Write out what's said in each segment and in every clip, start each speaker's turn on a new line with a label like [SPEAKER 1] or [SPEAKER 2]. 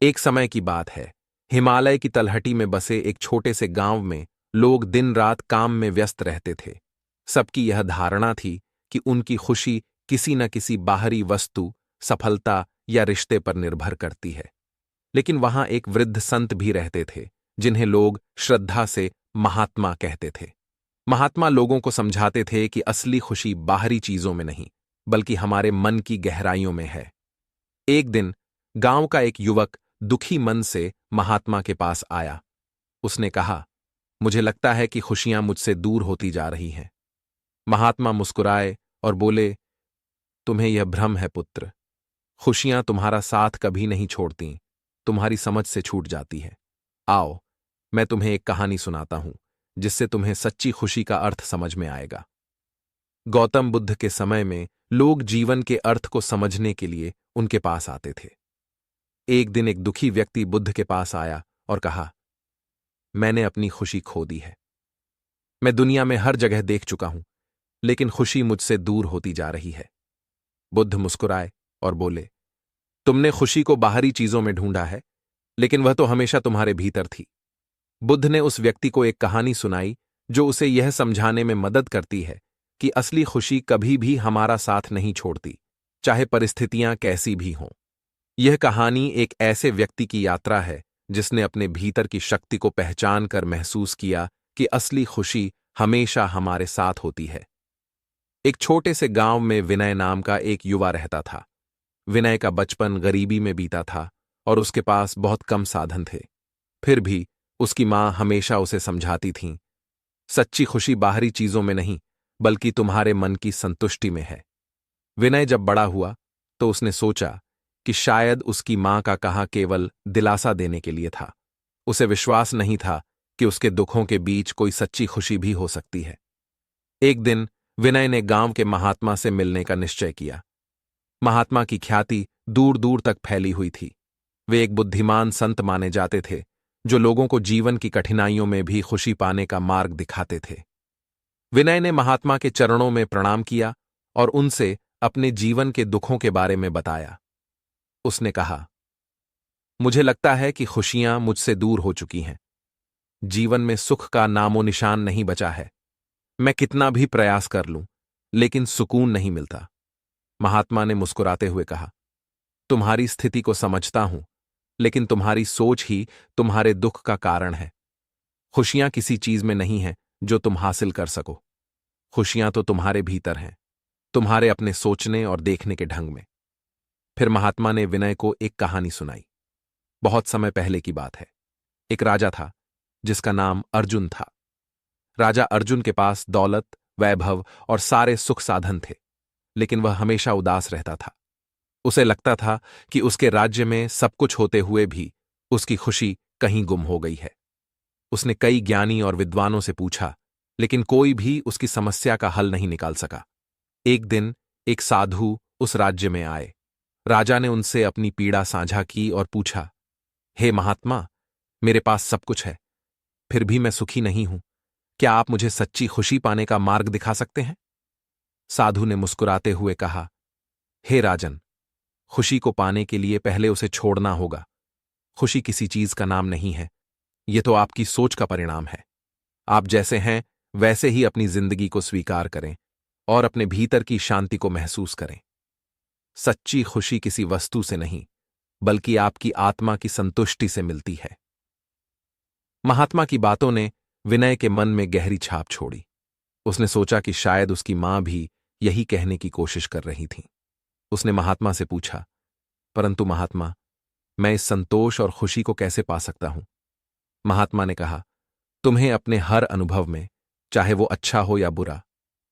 [SPEAKER 1] एक समय की बात है। हिमालय की तलहटी में बसे एक छोटे से गांव में लोग दिन रात काम में व्यस्त रहते थे। सबकी यह धारणा थी कि उनकी खुशी किसी न किसी बाहरी वस्तु, सफलता या रिश्ते पर निर्भर करती है। लेकिन वहां एक वृद्ध संत भी रहते थे, जिन्हें लोग श्रद्धा से महात्मा कहते थे। महात्मा लोगों को समझाते थे कि असली खुशी बाहरी चीजों में नहीं, बल्कि हमारे मन की गहराइयों में है। एक दिन गांव का एक युवक दुखी मन से महात्मा के पास आया। उसने कहा, मुझे लगता है कि खुशियां मुझसे दूर होती जा रही हैं। महात्मा मुस्कुराए और बोले, तुम्हें यह भ्रम है पुत्र। खुशियां तुम्हारा साथ कभी नहीं छोड़ती, तुम्हारी समझ से छूट जाती है। आओ, मैं तुम्हें एक कहानी सुनाता हूं, जिससे तुम्हें सच्ची खुशी का अर्थ समझ में आएगा। गौतम बुद्ध के समय में लोग जीवन के अर्थ को समझने के लिए उनके पास आते थे। एक दिन एक दुखी व्यक्ति बुद्ध के पास आया और कहा, मैंने अपनी खुशी खो दी है। मैं दुनिया में हर जगह देख चुका हूं, लेकिन खुशी मुझसे दूर होती जा रही है। बुद्ध मुस्कुराए और बोले, तुमने खुशी को बाहरी चीजों में ढूंढा है, लेकिन वह तो हमेशा तुम्हारे भीतर थी। बुद्ध ने उस व्यक्ति को एक कहानी सुनाई जो उसे यह समझाने में मदद करती है कि असली खुशी कभी भी हमारा साथ नहीं छोड़ती, चाहे परिस्थितियां कैसी भी हों। यह कहानी एक ऐसे व्यक्ति की यात्रा है जिसने अपने भीतर की शक्ति को पहचान कर महसूस किया कि असली खुशी हमेशा हमारे साथ होती है। एक छोटे से गांव में विनय नाम का एक युवा रहता था। विनय का बचपन गरीबी में बीता था और उसके पास बहुत कम साधन थे। फिर भी उसकी मां हमेशा उसे समझाती थीं, सच्ची खुशी बाहरी चीजों में नहीं, बल्कि तुम्हारे मन की संतुष्टि में है। विनय जब बड़ा हुआ तो उसने सोचा कि शायद उसकी मां का कहा केवल दिलासा देने के लिए था। उसे विश्वास नहीं था कि उसके दुखों के बीच कोई सच्ची खुशी भी हो सकती है। एक दिन विनय ने गांव के महात्मा से मिलने का निश्चय किया। महात्मा की ख्याति दूर दूर तक फैली हुई थी। वे एक बुद्धिमान संत माने जाते थे, जो लोगों को जीवन की कठिनाइयों में भी खुशी पाने का मार्ग दिखाते थे। विनय ने महात्मा के चरणों में प्रणाम किया और उनसे अपने जीवन के दुखों के बारे में बताया। उसने कहा, मुझे लगता है कि खुशियां मुझसे दूर हो चुकी हैं। जीवन में सुख का नामो निशान नहीं बचा है। मैं कितना भी प्रयास कर लूं, लेकिन सुकून नहीं मिलता। महात्मा ने मुस्कुराते हुए कहा, तुम्हारी स्थिति को समझता हूं, लेकिन तुम्हारी सोच ही तुम्हारे दुख का कारण है। खुशियां किसी चीज में नहीं हैं जो तुम हासिल कर सको। खुशियां तो तुम्हारे भीतर हैं, तुम्हारे अपने सोचने और देखने के ढंग में। फिर महात्मा ने विनय को एक कहानी सुनाई। बहुत समय पहले की बात है। एक राजा था जिसका नाम अर्जुन था। राजा अर्जुन के पास दौलत, वैभव और सारे सुख साधन थे, लेकिन वह हमेशा उदास रहता था। उसे लगता था कि उसके राज्य में सब कुछ होते हुए भी उसकी खुशी कहीं गुम हो गई है। उसने कई ज्ञानी और विद्वानों से पूछा, लेकिन कोई भी उसकी समस्या का हल नहीं निकाल सका। एक दिन एक साधु उस राज्य में आए। राजा ने उनसे अपनी पीड़ा साझा की और पूछा, हे महात्मा, मेरे पास सब कुछ है, फिर भी मैं सुखी नहीं हूं। क्या आप मुझे सच्ची खुशी पाने का मार्ग दिखा सकते हैं? साधु ने मुस्कुराते हुए कहा, हे राजन, खुशी को पाने के लिए पहले उसे छोड़ना होगा। खुशी किसी चीज का नाम नहीं है, यह तो आपकी सोच का परिणाम है। आप जैसे हैं वैसे ही अपनी जिंदगी को स्वीकार करें और अपने भीतर की शांति को महसूस करें। सच्ची खुशी किसी वस्तु से नहीं, बल्कि आपकी आत्मा की संतुष्टि से मिलती है। महात्मा की बातों ने विनय के मन में गहरी छाप छोड़ी। उसने सोचा कि शायद उसकी मां भी यही कहने की कोशिश कर रही थी। उसने महात्मा से पूछा, परंतु महात्मा, मैं इस संतोष और खुशी को कैसे पा सकता हूं? महात्मा ने कहा, तुम्हें अपने हर अनुभव में, चाहे वो अच्छा हो या बुरा,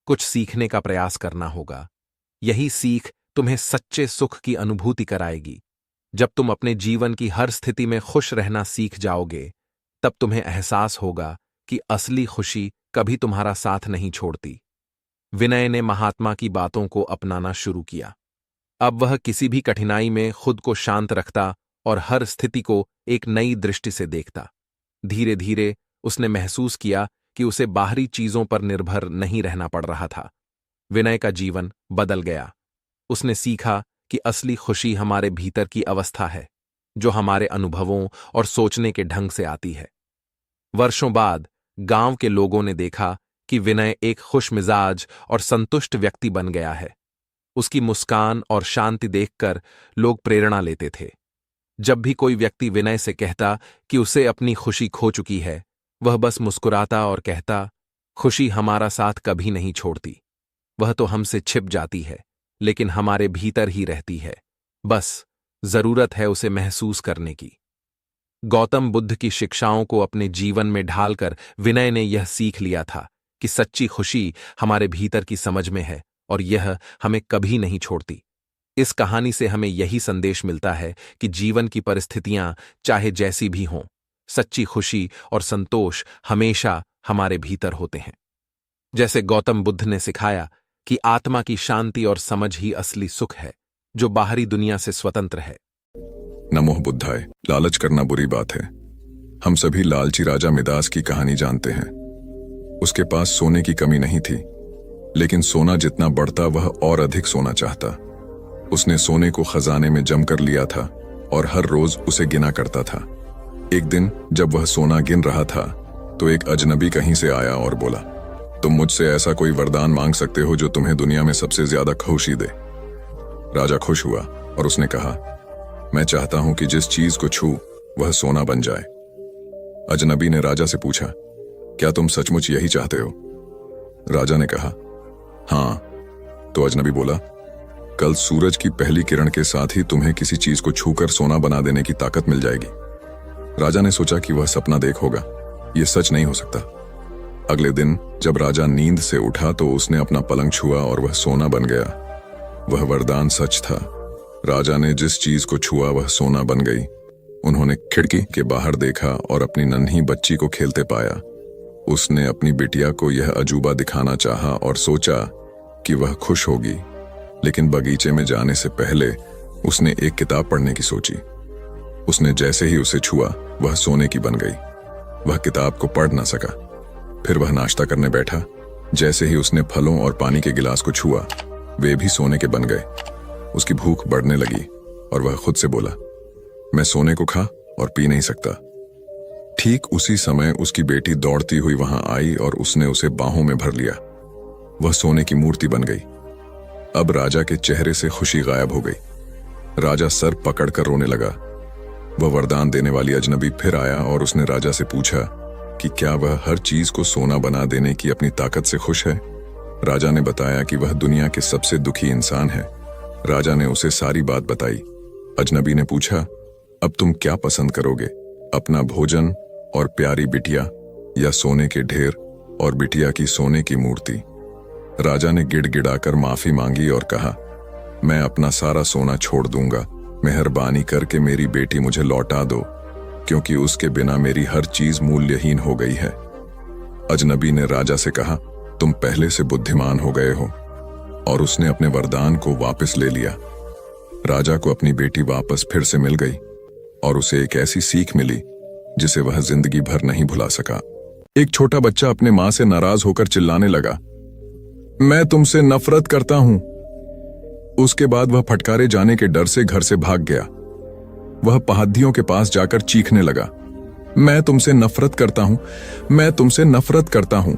[SPEAKER 1] कुछ सीखने का प्रयास करना होगा। यही सीख तुम्हें सच्चे सुख की अनुभूति कराएगी। जब तुम अपने जीवन की हर स्थिति में खुश रहना सीख जाओगे, तब तुम्हें एहसास होगा कि असली खुशी कभी तुम्हारा साथ नहीं छोड़ती। विनय ने महात्मा की बातों को अपनाना शुरू किया। अब वह किसी भी कठिनाई में खुद को शांत रखता और हर स्थिति को एक नई दृष्टि से देखता। धीरे धीरे उसने महसूस किया कि उसे बाहरी चीजों पर निर्भर नहीं रहना पड़ रहा था। विनय का जीवन बदल गया। उसने सीखा कि असली खुशी हमारे भीतर की अवस्था है, जो हमारे अनुभवों और सोचने के ढंग से आती है। वर्षों बाद गांव के लोगों ने देखा कि विनय एक खुशमिजाज और संतुष्ट व्यक्ति बन गया है। उसकी मुस्कान और शांति देखकर लोग प्रेरणा लेते थे। जब भी कोई व्यक्ति विनय से कहता कि उसे अपनी खुशी खो चुकी है, वह बस मुस्कुराता और कहता, खुशी हमारा साथ कभी नहीं छोड़ती। वह तो हमसे छिप जाती है, लेकिन हमारे भीतर ही रहती है। बस जरूरत है उसे महसूस करने की। गौतम बुद्ध की शिक्षाओं को अपने जीवन में ढालकर विनय ने यह सीख लिया था कि सच्ची खुशी हमारे भीतर की समझ में है और यह हमें कभी नहीं छोड़ती। इस कहानी से हमें यही संदेश मिलता है कि जीवन की परिस्थितियां चाहे जैसी भी हों, सच्ची खुशी और संतोष हमेशा हमारे भीतर होते हैं। जैसे गौतम बुद्ध ने सिखाया कि आत्मा की शांति और समझ ही असली सुख है, जो बाहरी दुनिया से स्वतंत्र है।
[SPEAKER 2] नमो बुद्धाय। लालच करना बुरी बात है। हम सभी लालची राजा मिदास की कहानी जानते हैं। उसके पास सोने की कमी नहीं थी, लेकिन सोना जितना बढ़ता वह और अधिक सोना चाहता। उसने सोने को खजाने में जम कर लिया था और हर रोज उसे गिना करता था। एक दिन जब वह सोना गिन रहा था तो एक अजनबी कहीं से आया और बोला, तुम मुझसे ऐसा कोई वरदान मांग सकते हो जो तुम्हें दुनिया में सबसे ज्यादा खुशी दे। राजा खुश हुआ और उसने कहा, मैं चाहता हूं कि जिस चीज को छू वह सोना बन जाए। अजनबी ने राजा से पूछा, क्या तुम सचमुच यही चाहते हो? राजा ने कहा, हाँ। तो अजनबी बोला, कल सूरज की पहली किरण के साथ ही तुम्हें किसी चीज को छूकर सोना बना देने की ताकत मिल जाएगी। राजा ने सोचा कि वह सपना देख होगा, यह सच नहीं हो सकता। अगले दिन जब राजा नींद से उठा तो उसने अपना पलंग छुआ और वह सोना बन गया। वह वरदान सच था। राजा ने जिस चीज को छुआ वह सोना बन गई। उन्होंने खिड़की के बाहर देखा और अपनी नन्ही बच्ची को खेलते पाया। उसने अपनी बिटिया को यह अजूबा दिखाना चाहा और सोचा कि वह खुश होगी, लेकिन बगीचे में जाने से पहले उसने एक किताब पढ़ने की सोची। उसने जैसे ही उसे छुआ वह सोने की बन गई। वह किताब को पढ़ ना सका। फिर वह नाश्ता करने बैठा। जैसे ही उसने फलों और पानी के गिलास को छुआ वे भी सोने के बन गए। उसकी भूख बढ़ने लगी और वह खुद से बोला, मैं सोने को खा और पी नहीं सकता। ठीक उसी समय उसकी बेटी दौड़ती हुई वहां आई और उसने उसे बाहों में भर लिया। वह सोने की मूर्ति बन गई। अब राजा के चेहरे से खुशी गायब हो गई। राजा सर पकड़कर रोने लगा। वह वरदान देने वाली अजनबी फिर आया और उसने राजा से पूछा कि क्या वह हर चीज को सोना बना देने की अपनी ताकत से खुश है। राजा ने बताया कि वह दुनिया के सबसे दुखी इंसान है। राजा ने उसे सारी बात बताई। अजनबी ने पूछा, अब तुम क्या पसंद करोगे, अपना भोजन और प्यारी बिटिया या सोने के ढेर और बिटिया की सोने की मूर्ति? राजा ने गिड़गिड़ाकर माफी मांगी और कहा, मैं अपना सारा सोना छोड़ दूंगा। मेहरबानी करके मेरी बेटी मुझे लौटा दो, क्योंकि उसके बिना मेरी हर चीज मूल्यहीन हो गई है। अजनबी ने राजा से कहा, तुम पहले से बुद्धिमान हो गए हो, और उसने अपने वरदान को वापस ले लिया। राजा को अपनी बेटी वापस फिर से मिल गई और उसे एक ऐसी सीख मिली जिसे वह जिंदगी भर नहीं भुला सका। एक छोटा बच्चा अपने मां से नाराज होकर चिल्लाने लगा, मैं तुमसे नफरत करता हूं। उसके बाद वह फटकारे जाने के डर से घर से भाग गया। वह पहाड़ियों के पास जाकर चीखने लगा, मैं तुमसे नफरत करता हूं, मैं तुमसे नफरत करता हूं।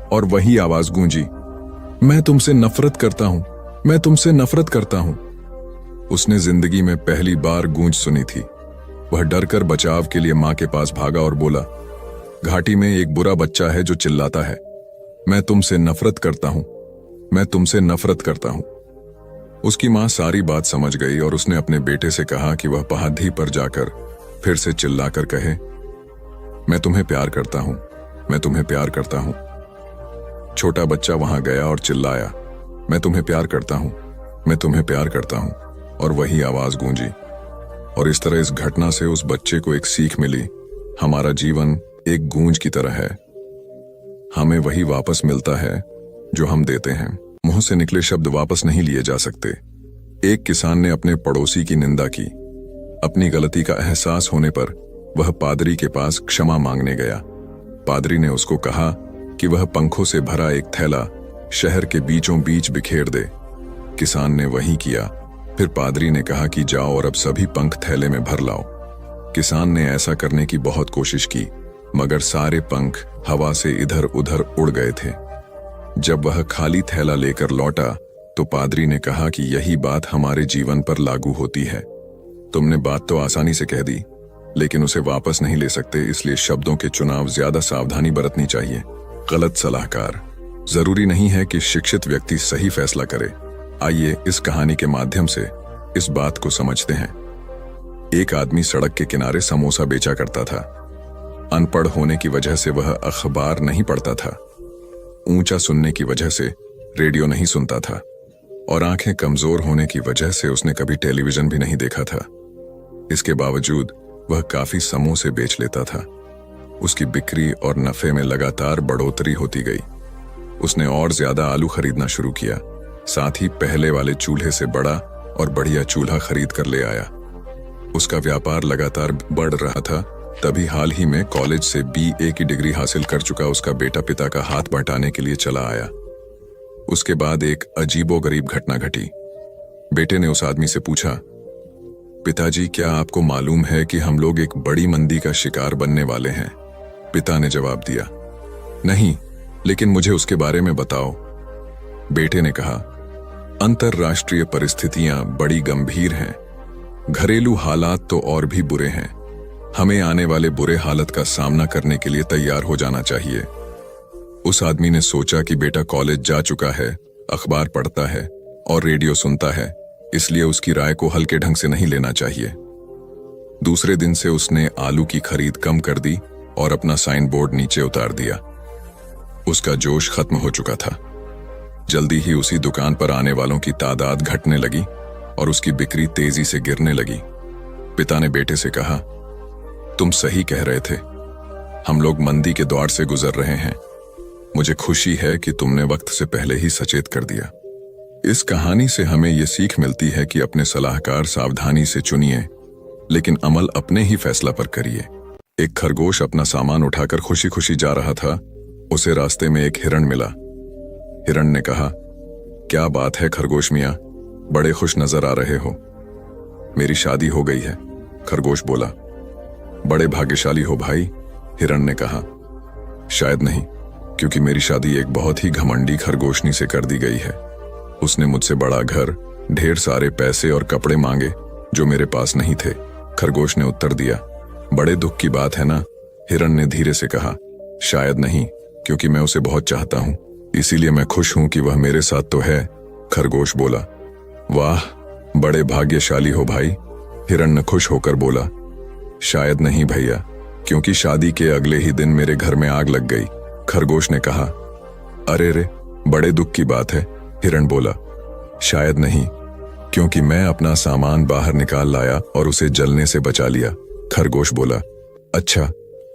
[SPEAKER 2] और वही आवाज गूंजी, मैं तुमसे नफरत करता हूं, मैं तुमसे नफरत करता हूं। उसने जिंदगी में पहली बार गूंज सुनी थी। वह डरकर बचाव के लिए मां के पास भागा और बोला, घाटी में एक बुरा बच्चा है जो चिल्लाता है, मैं तुमसे नफरत करता हूं, मैं तुमसे नफरत करता हूं। उसकी मां सारी बात समझ गई और उसने अपने बेटे से कहा कि वह पहाड़ी पर जाकर फिर से चिल्लाकर कहे, मैं तुम्हें प्यार करता हूं, मैं तुम्हें प्यार करता हूं। छोटा बच्चा वहां गया और चिल्लाया, मैं तुम्हें प्यार करता हूं, मैं तुम्हें प्यार करता हूं। और वही आवाज गूंजी। और इस तरह इस घटना से उस बच्चे को एक सीख मिली, हमारा जीवन एक गूंज की तरह है। हमें वही वापस मिलता है जो हम देते हैं। मुंह से निकले शब्द वापस नहीं लिए जा सकते। एक किसान ने अपने पड़ोसी की निंदा की। अपनी गलती का एहसास होने पर वह पादरी के पास क्षमा मांगने गया। पादरी ने उसको कहा कि वह पंखों से भरा एक थैला शहर के बीचों बीच बिखेर दे। किसान ने वही किया फिर पादरी ने कहा कि जाओ और अब सभी पंख थैले में भर लाओ। किसान ने ऐसा करने की बहुत कोशिश की, मगर सारे पंख हवा से इधर उधर उड़ गए थे। जब वह खाली थैला लेकर लौटा तो पादरी ने कहा कि यही बात हमारे जीवन पर लागू होती है। तुमने बात तो आसानी से कह दी, लेकिन उसे वापस नहीं ले सकते, इसलिए शब्दों के चुनाव ज्यादा सावधानी बरतनी चाहिए। गलत सलाहकार। जरूरी नहीं है कि शिक्षित व्यक्ति सही फैसला करे। आइए इस कहानी के माध्यम से इस बात को समझते हैं। एक आदमी सड़क के किनारे समोसा बेचा करता था। अनपढ़ होने की वजह से वह अखबार नहीं पढ़ता था, ऊंचा सुनने की वजह से रेडियो नहीं सुनता था, और आंखें कमजोर होने की वजह से उसने कभी टेलीविजन भी नहीं देखा था। इसके बावजूद वह काफी समोसे बेच लेता था। उसकी बिक्री और नफे में लगातार बढ़ोतरी होती गई। उसने और ज्यादा आलू खरीदना शुरू किया, साथ ही पहले वाले चूल्हे से बड़ा और बढ़िया चूल्हा खरीद कर ले आया। उसका व्यापार लगातार बढ़ रहा था। तभी हाल ही में कॉलेज से BA की डिग्री हासिल कर चुका उसका बेटा पिता का हाथ बटाने के लिए चला आया। उसके बाद एक अजीबोगरीब घटना घटी। बेटे ने उस आदमी से पूछा, पिताजी क्या आपको मालूम है कि हम लोग एक बड़ी मंदी का शिकार बनने वाले हैं? पिता ने जवाब दिया, नहीं, लेकिन मुझे उसके बारे में बताओ। बेटे ने कहा, अंतरराष्ट्रीय परिस्थितियां बड़ी गंभीर हैं। घरेलू हालात तो और भी बुरे हैं। हमें आने वाले बुरे हालत का सामना करने के लिए तैयार हो जाना चाहिए। उस आदमी ने सोचा कि बेटा कॉलेज जा चुका है, अखबार पढ़ता है और रेडियो सुनता है, इसलिए उसकी राय को हल्के ढंग से नहीं लेना चाहिए। दूसरे दिन से उसने आलू की खरीद कम कर दी और अपना साइन बोर्ड नीचे उतार दिया। उसका जोश खत्म हो चुका था। जल्दी ही उसी दुकान पर आने वालों की तादाद घटने लगी और उसकी बिक्री तेजी से गिरने लगी। पिता ने बेटे से कहा, तुम सही कह रहे थे, हम लोग मंदी के दौर से गुजर रहे हैं। मुझे खुशी है कि तुमने वक्त से पहले ही सचेत कर दिया। इस कहानी से हमें यह सीख मिलती है कि अपने सलाहकार सावधानी से चुनिए, लेकिन अमल अपने ही फैसला पर करिए। एक खरगोश अपना सामान उठाकर खुशी खुशी जा रहा था। उसे रास्ते में एक हिरण मिला। हिरण ने कहा, क्या बात है खरगोश मियां, बड़े खुश नजर आ रहे हो। मेरी शादी हो गई है, खरगोश बोला। बड़े भाग्यशाली हो भाई, हिरण ने कहा। शायद नहीं, क्योंकि मेरी शादी एक बहुत ही घमंडी खरगोशनी से कर दी गई है। उसने मुझसे बड़ा घर, ढेर सारे पैसे और कपड़े मांगे जो मेरे पास नहीं थे। खरगोश ने उत्तर दिया। बड़े दुख की बात है ना, हिरण ने धीरे से कहा। शायद नहीं, क्योंकि मैं उसे बहुत चाहता हूं, इसीलिए मैं खुश हूं कि वह मेरे साथ तो है, खरगोश बोला। वाह, बड़े भाग्यशाली हो भाई, हिरण ने खुश होकर बोला। शायद नहीं भैया, क्योंकि शादी के अगले ही दिन मेरे घर में आग लग गई, खरगोश ने कहा। अरे रे, बड़े दुख की बात है, हिरण बोला। शायद नहीं, क्योंकि मैं अपना सामान बाहर निकाल लाया और उसे जलने से बचा लिया, खरगोश बोला। अच्छा,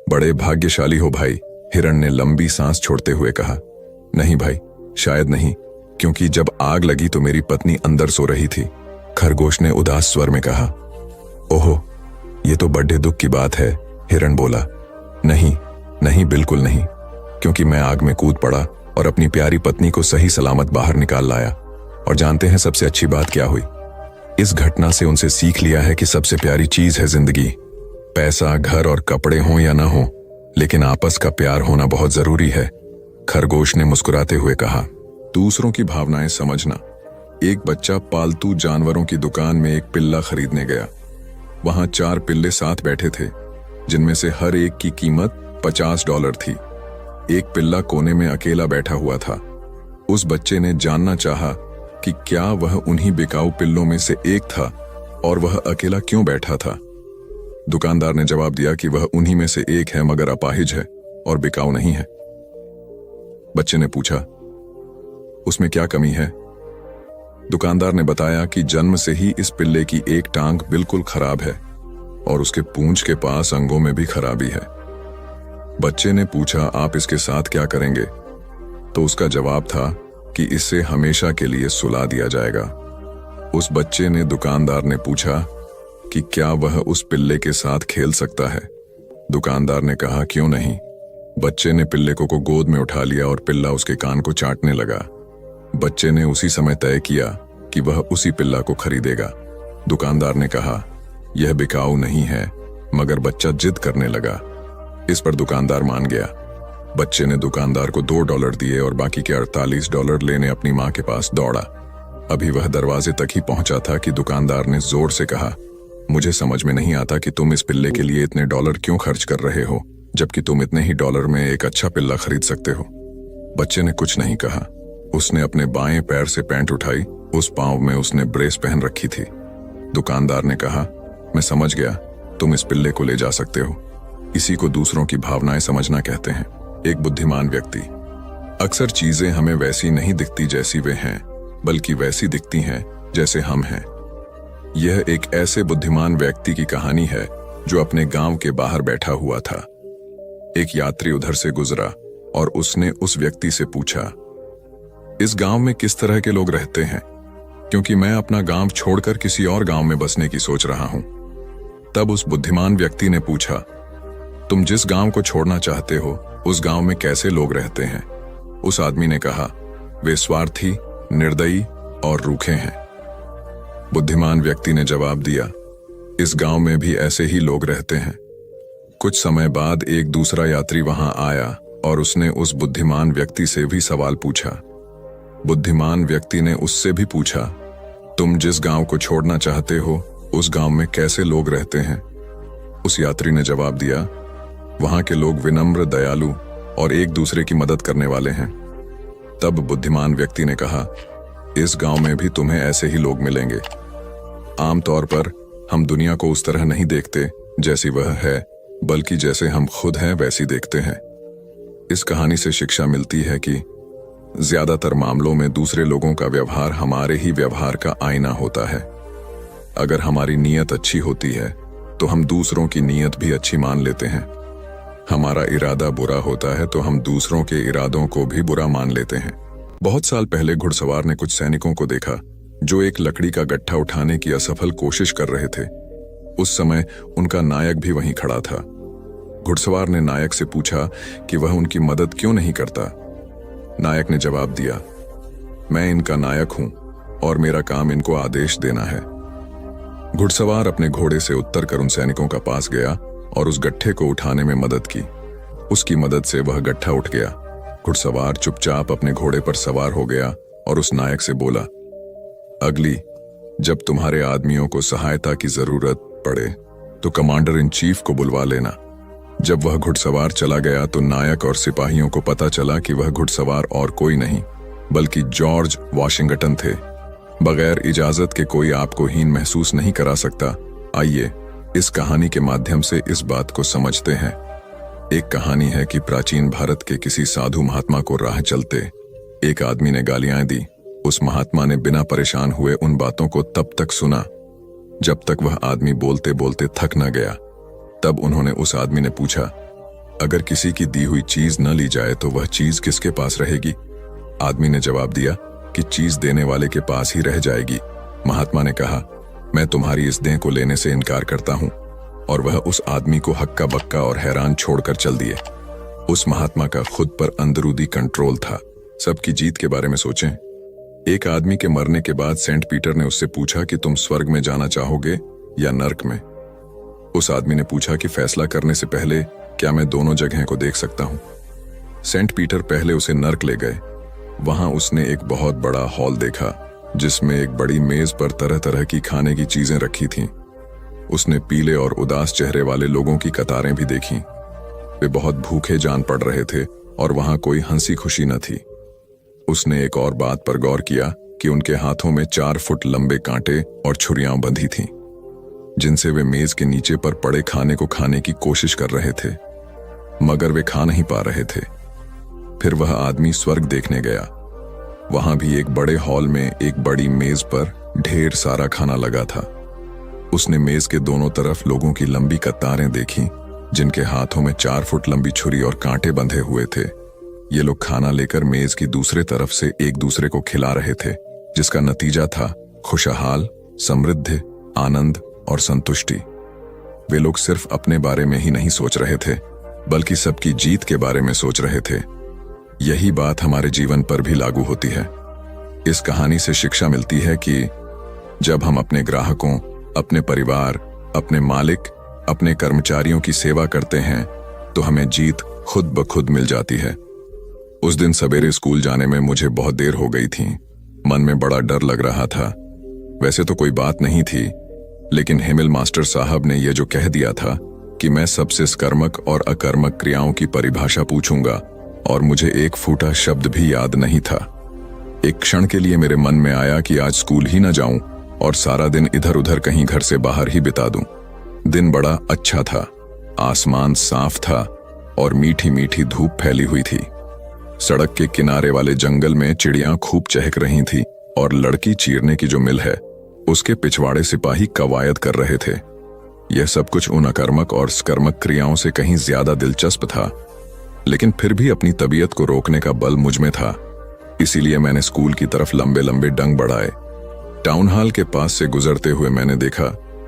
[SPEAKER 2] बड़े भाग्यशाली हो भाई, हिरण ने लंबी सांस छोड़ते हुए कहा। नहीं भाई, शायद नहीं, क्योंकि जब आग लगी तो मेरी पत्नी अंदर सो रही थी, खरगोश ने उदास स्वर में कहा। ओहो, ये तो बड़े दुख की बात है, हिरण बोला। नहीं नहीं, बिल्कुल नहीं, क्योंकि मैं आग में कूद पड़ा और अपनी प्यारी पत्नी को सही सलामत बाहर निकाल लाया। और जानते हैं सबसे अच्छी बात क्या हुई? इस घटना से उनसे सीख लिया है कि सबसे प्यारी चीज है जिंदगी। पैसा, घर और कपड़े हों या ना हो, लेकिन आपस का प्यार होना बहुत जरूरी है, खरगोश ने मुस्कुराते हुए कहा। दूसरों की भावनाएं समझना। एक बच्चा पालतू जानवरों की दुकान में एक पिल्ला खरीदने गया। वहां 4 पिल्ले साथ बैठे थे, जिनमें से हर एक की कीमत $50 थी। एक पिल्ला कोने में अकेला बैठा हुआ था। उस बच्चे ने जानना चाहा कि क्या वह उन्हीं बिकाऊ पिल्लों में से एक था और वह अकेला क्यों बैठा था। दुकानदार ने जवाब दिया कि वह उन्हीं में से एक है, मगर अपाहिज है और बिकाऊ नहीं है। बच्चे ने पूछा, उसमें क्या कमी है? दुकानदार ने बताया कि जन्म से ही इस पिल्ले की एक टांग बिल्कुल खराब है और उसके पूंछ के पास अंगों में भी खराबी है। बच्चे ने पूछा, आप इसके साथ क्या करेंगे? तो उसका जवाब था कि इसे हमेशा के लिए सुला दिया जाएगा। उस बच्चे ने दुकानदार ने पूछा कि क्या वह उस पिल्ले के साथ खेल सकता है? दुकानदार ने कहा, क्यों नहीं। बच्चे ने पिल्ले को गोद में उठा लिया और पिल्ला उसके कान को चाटने लगा। बच्चे ने उसी समय तय किया कि वह उसी पिल्ला को खरीदेगा। दुकानदार ने कहा, यह बिकाऊ नहीं है, मगर बच्चा जिद करने लगा। इस पर दुकानदार मान गया। बच्चे ने दुकानदार को $2 दिए और बाकी के $48 लेने अपनी मां के पास दौड़ा। अभी वह दरवाजे तक ही पहुंचा था कि दुकानदार ने जोर से कहा, मुझे समझ में नहीं आता कि तुम इस पिल्ले के लिए इतने डॉलर क्यों खर्च कर रहे हो, जबकि तुम इतने ही डॉलर में एक अच्छा पिल्ला खरीद सकते हो। बच्चे ने कुछ नहीं कहा। उसने अपने बाएं पैर से पैंट उठाई। उस पांव में उसने ब्रेस पहन रखी थी। दुकानदार ने कहा, मैं समझ गया, तुम इस पिल्ले को ले जा सकते हो। इसी को दूसरों की भावनाएं समझना कहते हैं। एक बुद्धिमान व्यक्ति। अक्सर चीजें हमें वैसी नहीं दिखती जैसी वे हैं, बल्कि वैसी दिखती हैं जैसे हम हैं। यह एक ऐसे बुद्धिमान व्यक्ति की कहानी है जो अपने गांव के बाहर बैठा हुआ था। एक यात्री उधर से गुजरा और उसने उस व्यक्ति से पूछा, इस गांव में किस तरह के लोग रहते हैं, क्योंकि मैं अपना गांव छोड़कर किसी और गांव में बसने की सोच रहा हूं। तब उस बुद्धिमान व्यक्ति ने पूछा, तुम जिस गांव को छोड़ना चाहते हो उस गांव में कैसे लोग रहते हैं? उस आदमी ने कहा, वे स्वार्थी, निर्दयी और रूखे हैं। बुद्धिमान व्यक्ति ने जवाब दिया, इस गांव में भी ऐसे ही लोग रहते हैं। कुछ समय बाद एक दूसरा यात्री वहां आया और उसने उस बुद्धिमान व्यक्ति से भी सवाल पूछा। बुद्धिमान व्यक्ति ने उससे भी पूछा, तुम जिस गांव को छोड़ना चाहते हो उस गांव में कैसे लोग रहते हैं? उस यात्री ने जवाब दिया, वहां के लोग विनम्र, दयालु और एक दूसरे की मदद करने वाले हैं। तब बुद्धिमान व्यक्ति ने कहा, इस गांव में भी तुम्हें ऐसे ही लोग मिलेंगे। आमतौर पर हम दुनिया को उस तरह नहीं देखते जैसी वह है, बल्कि जैसे हम खुद हैं वैसी देखते हैं। इस कहानी से शिक्षा मिलती है कि ज्यादातर मामलों में दूसरे लोगों का व्यवहार हमारे ही व्यवहार का आईना होता है। अगर हमारी नीयत अच्छी होती है तो हम दूसरों की नीयत भी अच्छी मान लेते हैं। हमारा इरादा बुरा होता है तो हम दूसरों के इरादों को भी बुरा मान लेते हैं। बहुत साल पहले घुड़सवार ने कुछ सैनिकों को देखा जो एक लकड़ी का गट्ठा उठाने की असफल कोशिश कर रहे थे। उस समय उनका नायक भी वहीं खड़ा था। घुड़सवार ने नायक से पूछा कि वह उनकी मदद क्यों नहीं करता। नायक ने जवाब दिया, मैं इनका नायक हूं और मेरा काम इनको आदेश देना है। घुड़सवार अपने घोड़े से उतरकर उन सैनिकों का पास गया और उस गट्ठे को उठाने में मदद की। उसकी मदद से वह गट्ठा उठ गया। घुड़सवार चुपचाप अपने घोड़े पर सवार हो गया और उस नायक से बोला, अगली जब तुम्हारे आदमियों को सहायता की जरूरत पड़े तो कमांडर इन चीफ को बुलवा लेना। जब वह घुड़सवार चला गया तो नायक और सिपाहियों को पता चला कि वह घुड़सवार और कोई नहीं बल्कि जॉर्ज वॉशिंगटन थे। बगैर इजाजत के कोई आपको हीन महसूस नहीं करा सकता। आइए इस कहानी के माध्यम से इस बात को समझते हैं। एक कहानी है कि प्राचीन भारत के किसी साधु महात्मा को राह चलते एक आदमी ने गालियां दी। उस महात्मा ने बिना परेशान हुए उन बातों को तब तक सुना जब तक वह आदमी बोलते बोलते थक न गया। तब उन्होंने उस आदमी ने पूछा, अगर किसी की दी हुई चीज न ली जाए तो वह चीज किसके पास रहेगी? आदमी ने जवाब दिया कि चीज देने वाले के पास ही रह जाएगी। महात्मा ने कहा, मैं तुम्हारी इस देह को लेने से इनकार करता हूं। और वह उस आदमी को हक्का बक्का और हैरान छोड़कर चल दिए। उस महात्मा का खुद पर अंदरूनी कंट्रोल था। सबकी जीत के बारे में सोचें। एक आदमी के मरने के बाद सेंट पीटर ने उससे पूछा कि तुम स्वर्ग में जाना चाहोगे या नर्क में? उस आदमी ने पूछा कि फैसला करने से पहले क्या मैं दोनों जगह को देख सकता हूं? सेंट पीटर पहले उसे नर्क ले गए। वहां उसने एक बहुत बड़ा हॉल देखा जिसमें एक बड़ी मेज पर तरह तरह की खाने की चीजें रखी थीं। उसने पीले और उदास चेहरे वाले लोगों की कतारें भी देखीं। वे बहुत भूखे जान पड़ रहे थे और वहां कोई हंसी खुशी न थी। उसने एक और बात पर गौर किया कि उनके हाथों में 4 फुट लंबे कांटे और छुरियां बंधी थीं, जिनसे वे मेज के नीचे पर पड़े खाने को खाने की कोशिश कर रहे थे, मगर वे खा नहीं पा रहे थे। फिर वह आदमी स्वर्ग देखने गया। वहां भी एक बड़े हॉल में एक बड़ी मेज पर ढेर सारा खाना लगा था। उसने मेज के दोनों तरफ लोगों की लंबी कतारें देखी, जिनके हाथों में 4 फुट लंबी छुरी और कांटे बंधे हुए थे। ये लोग खाना लेकर मेज की दूसरे तरफ से एक दूसरे को खिला रहे थे, जिसका नतीजा था खुशहाल, समृद्धि, आनंद और संतुष्टि। वे लोग सिर्फ अपने बारे में ही नहीं सोच रहे थे, बल्कि सबकी जीत के बारे में सोच रहे थे। यही बात हमारे जीवन पर भी लागू होती है। इस कहानी से शिक्षा मिलती है कि जब हम अपने ग्राहकों, अपने परिवार, अपने मालिक, अपने कर्मचारियों की सेवा करते हैं तो हमें जीत खुद ब खुद मिल जाती है। उस दिन सवेरे स्कूल जाने में मुझे बहुत देर हो गई थी। मन में बड़ा डर लग रहा था। वैसे तो कोई बात नहीं थी, लेकिन हेमिल मास्टर साहब ने यह जो कह दिया था कि मैं सबसे स्कर्मक और अकर्मक क्रियाओं की परिभाषा पूछूंगा, और मुझे एक फूटा शब्द भी याद नहीं था। एक क्षण के लिए मेरे मन में आया कि आज स्कूल ही न जाऊं और सारा दिन इधर उधर कहीं घर से बाहर ही बिता दूं। दिन बड़ा अच्छा था, आसमान साफ था और मीठी मीठी धूप फैली हुई थी। सड़क के किनारे वाले जंगल में चिड़ियां खूब चहक रही थी और लड़की चीरने की जो मिल है उसके पिछवाड़े सिपाही कवायद कर रहे थे। यह सब कुछ उन अकर्मक और स्कर्मक क्रियाओं से कहीं ज्यादा दिलचस्प था, लेकिन फिर भी अपनी तबीयत को रोकने का बल मुझ में था। इसीलिए मैंने स्कूल की तरफ लंबे लंबे डंग बढ़ाए। टाउन हॉल के पास से गुजरते हुए मैंने देखा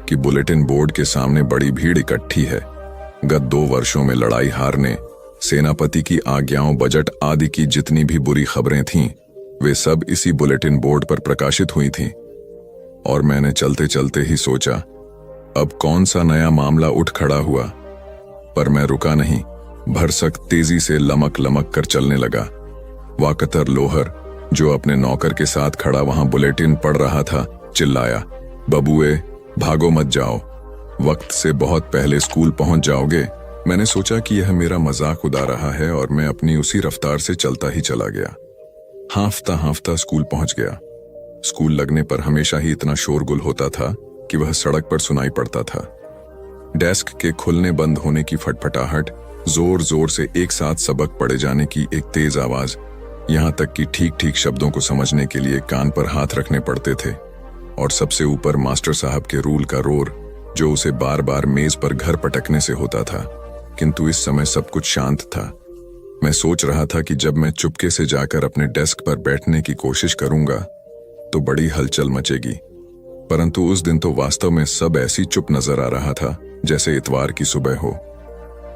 [SPEAKER 2] कि बुलेटिन बोर्ड के सामने बड़ी भीड़ इकट्ठी है। गत 2 वर्षों में लड़ाई हारने, सेनापति की आज्ञाओं, बजट आदि की जितनी भी बुरी खबरें थीं, वे सब इसी बुलेटिन बोर्ड पर प्रकाशित हुई थीं। और मैंने चलते चलते ही सोचा, अब कौन सा नया मामला उठ खड़ा हुआ। पर मैं रुका नहीं, भरसक तेजी से लमक लमक कर चलने लगा। वाकतर लोहर, जो अपने नौकर के साथ खड़ा वहां बुलेटिन पढ़ रहा था, चिल्लाया, बबुए भागो मत जाओ, वक्त से बहुत पहले स्कूल पहुंच जाओगे। मैंने सोचा कि यह मेरा मजाक उड़ा रहा है और मैं अपनी उसी रफ्तार से चलता ही चला गया। हांफता हांफता स्कूल पहुंच गया। स्कूल लगने पर हमेशा ही इतना शोरगुल होता था कि वह सड़क पर सुनाई पड़ता था। डेस्क के खुलने बंद होने की फटफटाहट, जोर जोर से एक साथ सबक पढ़े जाने की एक तेज आवाज, यहां तक कि ठीक ठीक शब्दों को समझने के लिए कान पर हाथ रखने पड़ते थे। और सबसे ऊपर मास्टर साहब के रूल का रोर, जो उसे बार बार मेज पर घर पटकने से होता था। किंतु इस समय सब कुछ शांत था। मैं सोच रहा था कि जब मैं चुपके से जाकर अपने डेस्क पर बैठने की कोशिश करूंगा तो बड़ी हलचल मचेगी। परंतु उस दिन तो वास्तव में सब ऐसी चुप नजर आ रहा था जैसे इतवार की सुबह हो।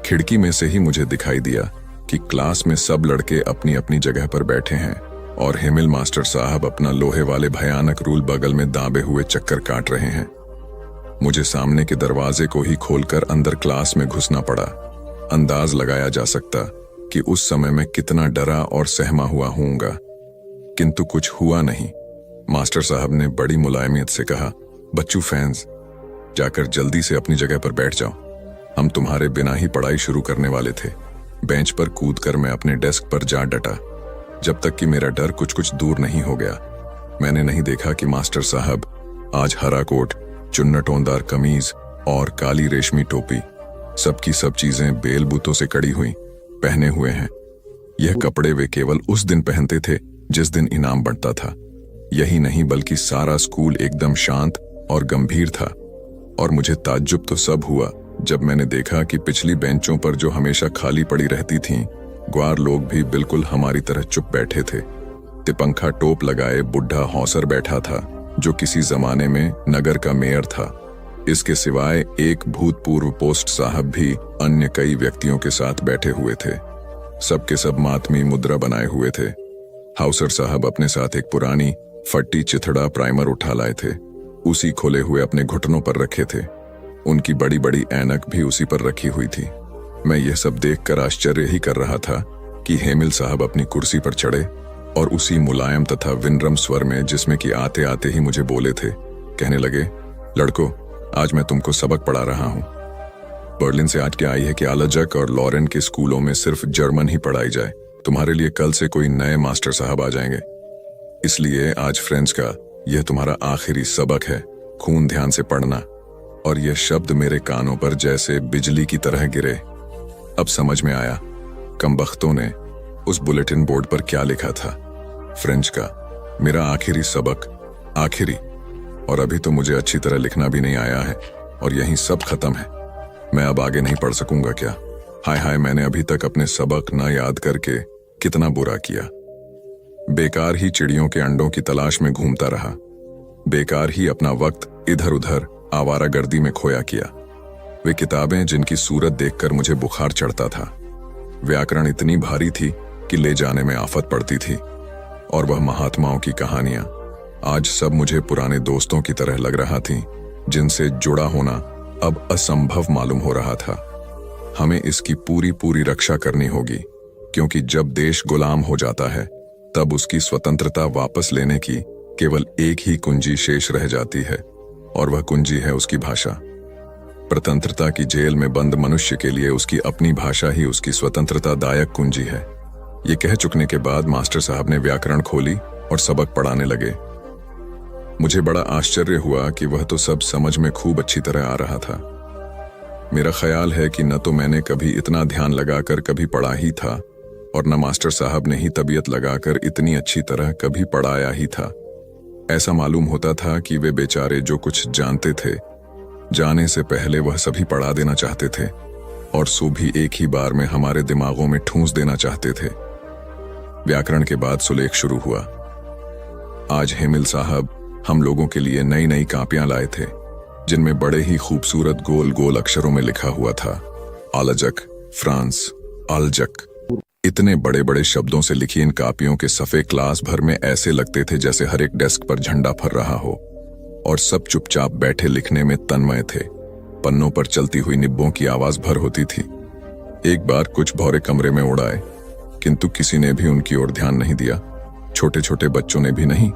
[SPEAKER 2] खिड़की में से ही मुझे दिखाई दिया कि क्लास में सब लड़के अपनी अपनी जगह पर बैठे हैं और हेमिल मास्टर साहब अपना लोहे वाले भयानक रूल बगल में दाबे हुए चक्कर काट रहे हैं। मुझे सामने के दरवाजे को ही खोलकर अंदर क्लास में घुसना पड़ा। अंदाज लगाया जा सकता कि उस समय मैं कितना डरा और सहमा हुआ होऊंगा, किंतु कुछ हुआ नहीं। मास्टर साहब ने बड़ी मुलायमियत से कहा, बच्चू फैंस, जाकर जल्दी से अपनी जगह पर बैठ जाओ, हम तुम्हारे बिना ही पढ़ाई शुरू करने वाले थे। बेंच पर कूदकर मैं अपने डेस्क पर जा डटा, जब तक कि मेरा डर कुछ कुछ दूर नहीं हो गया। मैंने नहीं देखा कि मास्टर साहब आज हरा कोट, चुन्नटोंदार कमीज और काली रेशमी टोपी, सबकी सब चीजें बेलबूतों से कड़ी हुई पहने हुए हैं। यह कपड़े वे केवल उस दिन पहनते थे जिस दिन इनाम बंटता था। यही नहीं बल्कि सारा स्कूल एकदम शांत और गंभीर था। और मुझे ताज्जुब तो सब हुआ जब मैंने देखा कि पिछली बेंचों पर जो हमेशा खाली पड़ी रहती थीं, ग्वार लोग भी बिल्कुल हमारी तरह चुप बैठे थे। तिपंखा टोप लगाए बुढ़ा हौसर बैठा था, जो किसी जमाने में नगर का मेयर था। इसके सिवाय एक भूतपूर्व पोस्ट साहब भी अन्य कई व्यक्तियों के साथ बैठे हुए थे। सबके सब मातमी मुद्रा बनाए हुए थे। हाउसर साहब अपने साथ एक पुरानी फट्टी चिथड़ा प्राइमर उठा लाए थे, उसी खोले हुए अपने घुटनों पर रखे थे। उनकी बड़ी बड़ी ऐनक भी उसी पर रखी हुई थी। मैं यह सब देखकर आश्चर्य ही कर रहा था कि हेमिल साहब अपनी कुर्सी पर चढ़े और उसी मुलायम तथा विनम्र स्वर में, जिसमें कि आते आते ही मुझे बोले थे, कहने लगे, लड़कों, आज मैं तुमको सबक पढ़ा रहा हूं। बर्लिन से आज क्या आई है कि आलजक और लॉरेन के स्कूलों में सिर्फ जर्मन ही पढ़ाई जाए। तुम्हारे लिए कल से कोई नए मास्टर साहब आ जाएंगे, इसलिए आज फ्रेंच का यह तुम्हारा आखिरी सबक है। खून ध्यान से पढ़ना। और यह शब्द मेरे कानों पर जैसे बिजली की तरह गिरे। अब समझ में आया कमबख्तों ने उस बुलेटिन बोर्ड पर क्या लिखा था। फ्रेंच का मेरा आखिरी सबक, आखिरी। और अभी तो मुझे अच्छी तरह लिखना भी नहीं आया है और यहीं सब खत्म है। मैं अब आगे नहीं पढ़ सकूंगा क्या? हाय हाय, मैंने अभी तक अपने सबक न याद करके कितना बुरा किया। बेकार ही चिड़ियों के अंडों की तलाश में घूमता रहा, बेकार ही अपना वक्त इधर उधर आवारागर्दी में खोया किया। वे किताबें जिनकी सूरत देखकर मुझे बुखार चढ़ता था, व्याकरण इतनी भारी थी कि ले जाने में आफत पड़ती थी। और वह महात्माओं की कहानियां आज सब मुझे पुराने दोस्तों की तरह लग रहा थी, जिनसे जुड़ा होना अब असंभव मालूम हो रहा था। हमें इसकी पूरी पूरी रक्षा करनी होगी, क्योंकि जब देश गुलाम हो जाता है तब उसकी स्वतंत्रता वापस लेने की केवल एक ही कुंजी शेष रह जाती है, और वह कुंजी है उसकी भाषा। प्रतंत्रता की जेल में बंद मनुष्य के लिए उसकी अपनी भाषा ही उसकी स्वतंत्रता दायक कुंजी है। ये कह चुकने के बाद मास्टर साहब ने व्याकरण खोली और सबक पढ़ाने लगे। मुझे बड़ा आश्चर्य हुआ कि वह तो सब समझ में खूब अच्छी तरह आ रहा था। मेरा ख्याल है कि न तो मैंने कभी इतना ध्यान लगाकर कभी पढ़ा ही था, और न मास्टर साहब ने ही तबीयत लगाकर इतनी अच्छी तरह कभी पढ़ाया ही था। ऐसा मालूम होता था कि वे बेचारे जो कुछ जानते थे, जाने से पहले वह सभी पढ़ा देना चाहते थे, और सो भी एक ही बार में हमारे दिमागों में ठूंस देना चाहते थे। व्याकरण के बाद सुलेख शुरू हुआ। आज हेमिल साहब हम लोगों के लिए नई नई कापियां लाए थे, जिनमें बड़े ही खूबसूरत गोल गोल अक्षरों में लिखा हुआ था आलजक, फ्रांस, अलजक। इतने बड़े बड़े शब्दों से लिखी इन कापियों के सफ़े क्लास भर में ऐसे लगते थे जैसे हर एक डेस्क पर झंडा फर रहा हो, और सब चुपचाप बैठे लिखने में तन्मय थे। पन्नों पर चलती हुई निब्बों की आवाज भर होती थी। एक बार कुछ भौरे कमरे में उड़ाए, किंतु किसी ने भी उनकी ओर ध्यान नहीं दिया, छोटे छोटे बच्चों ने भी नहीं,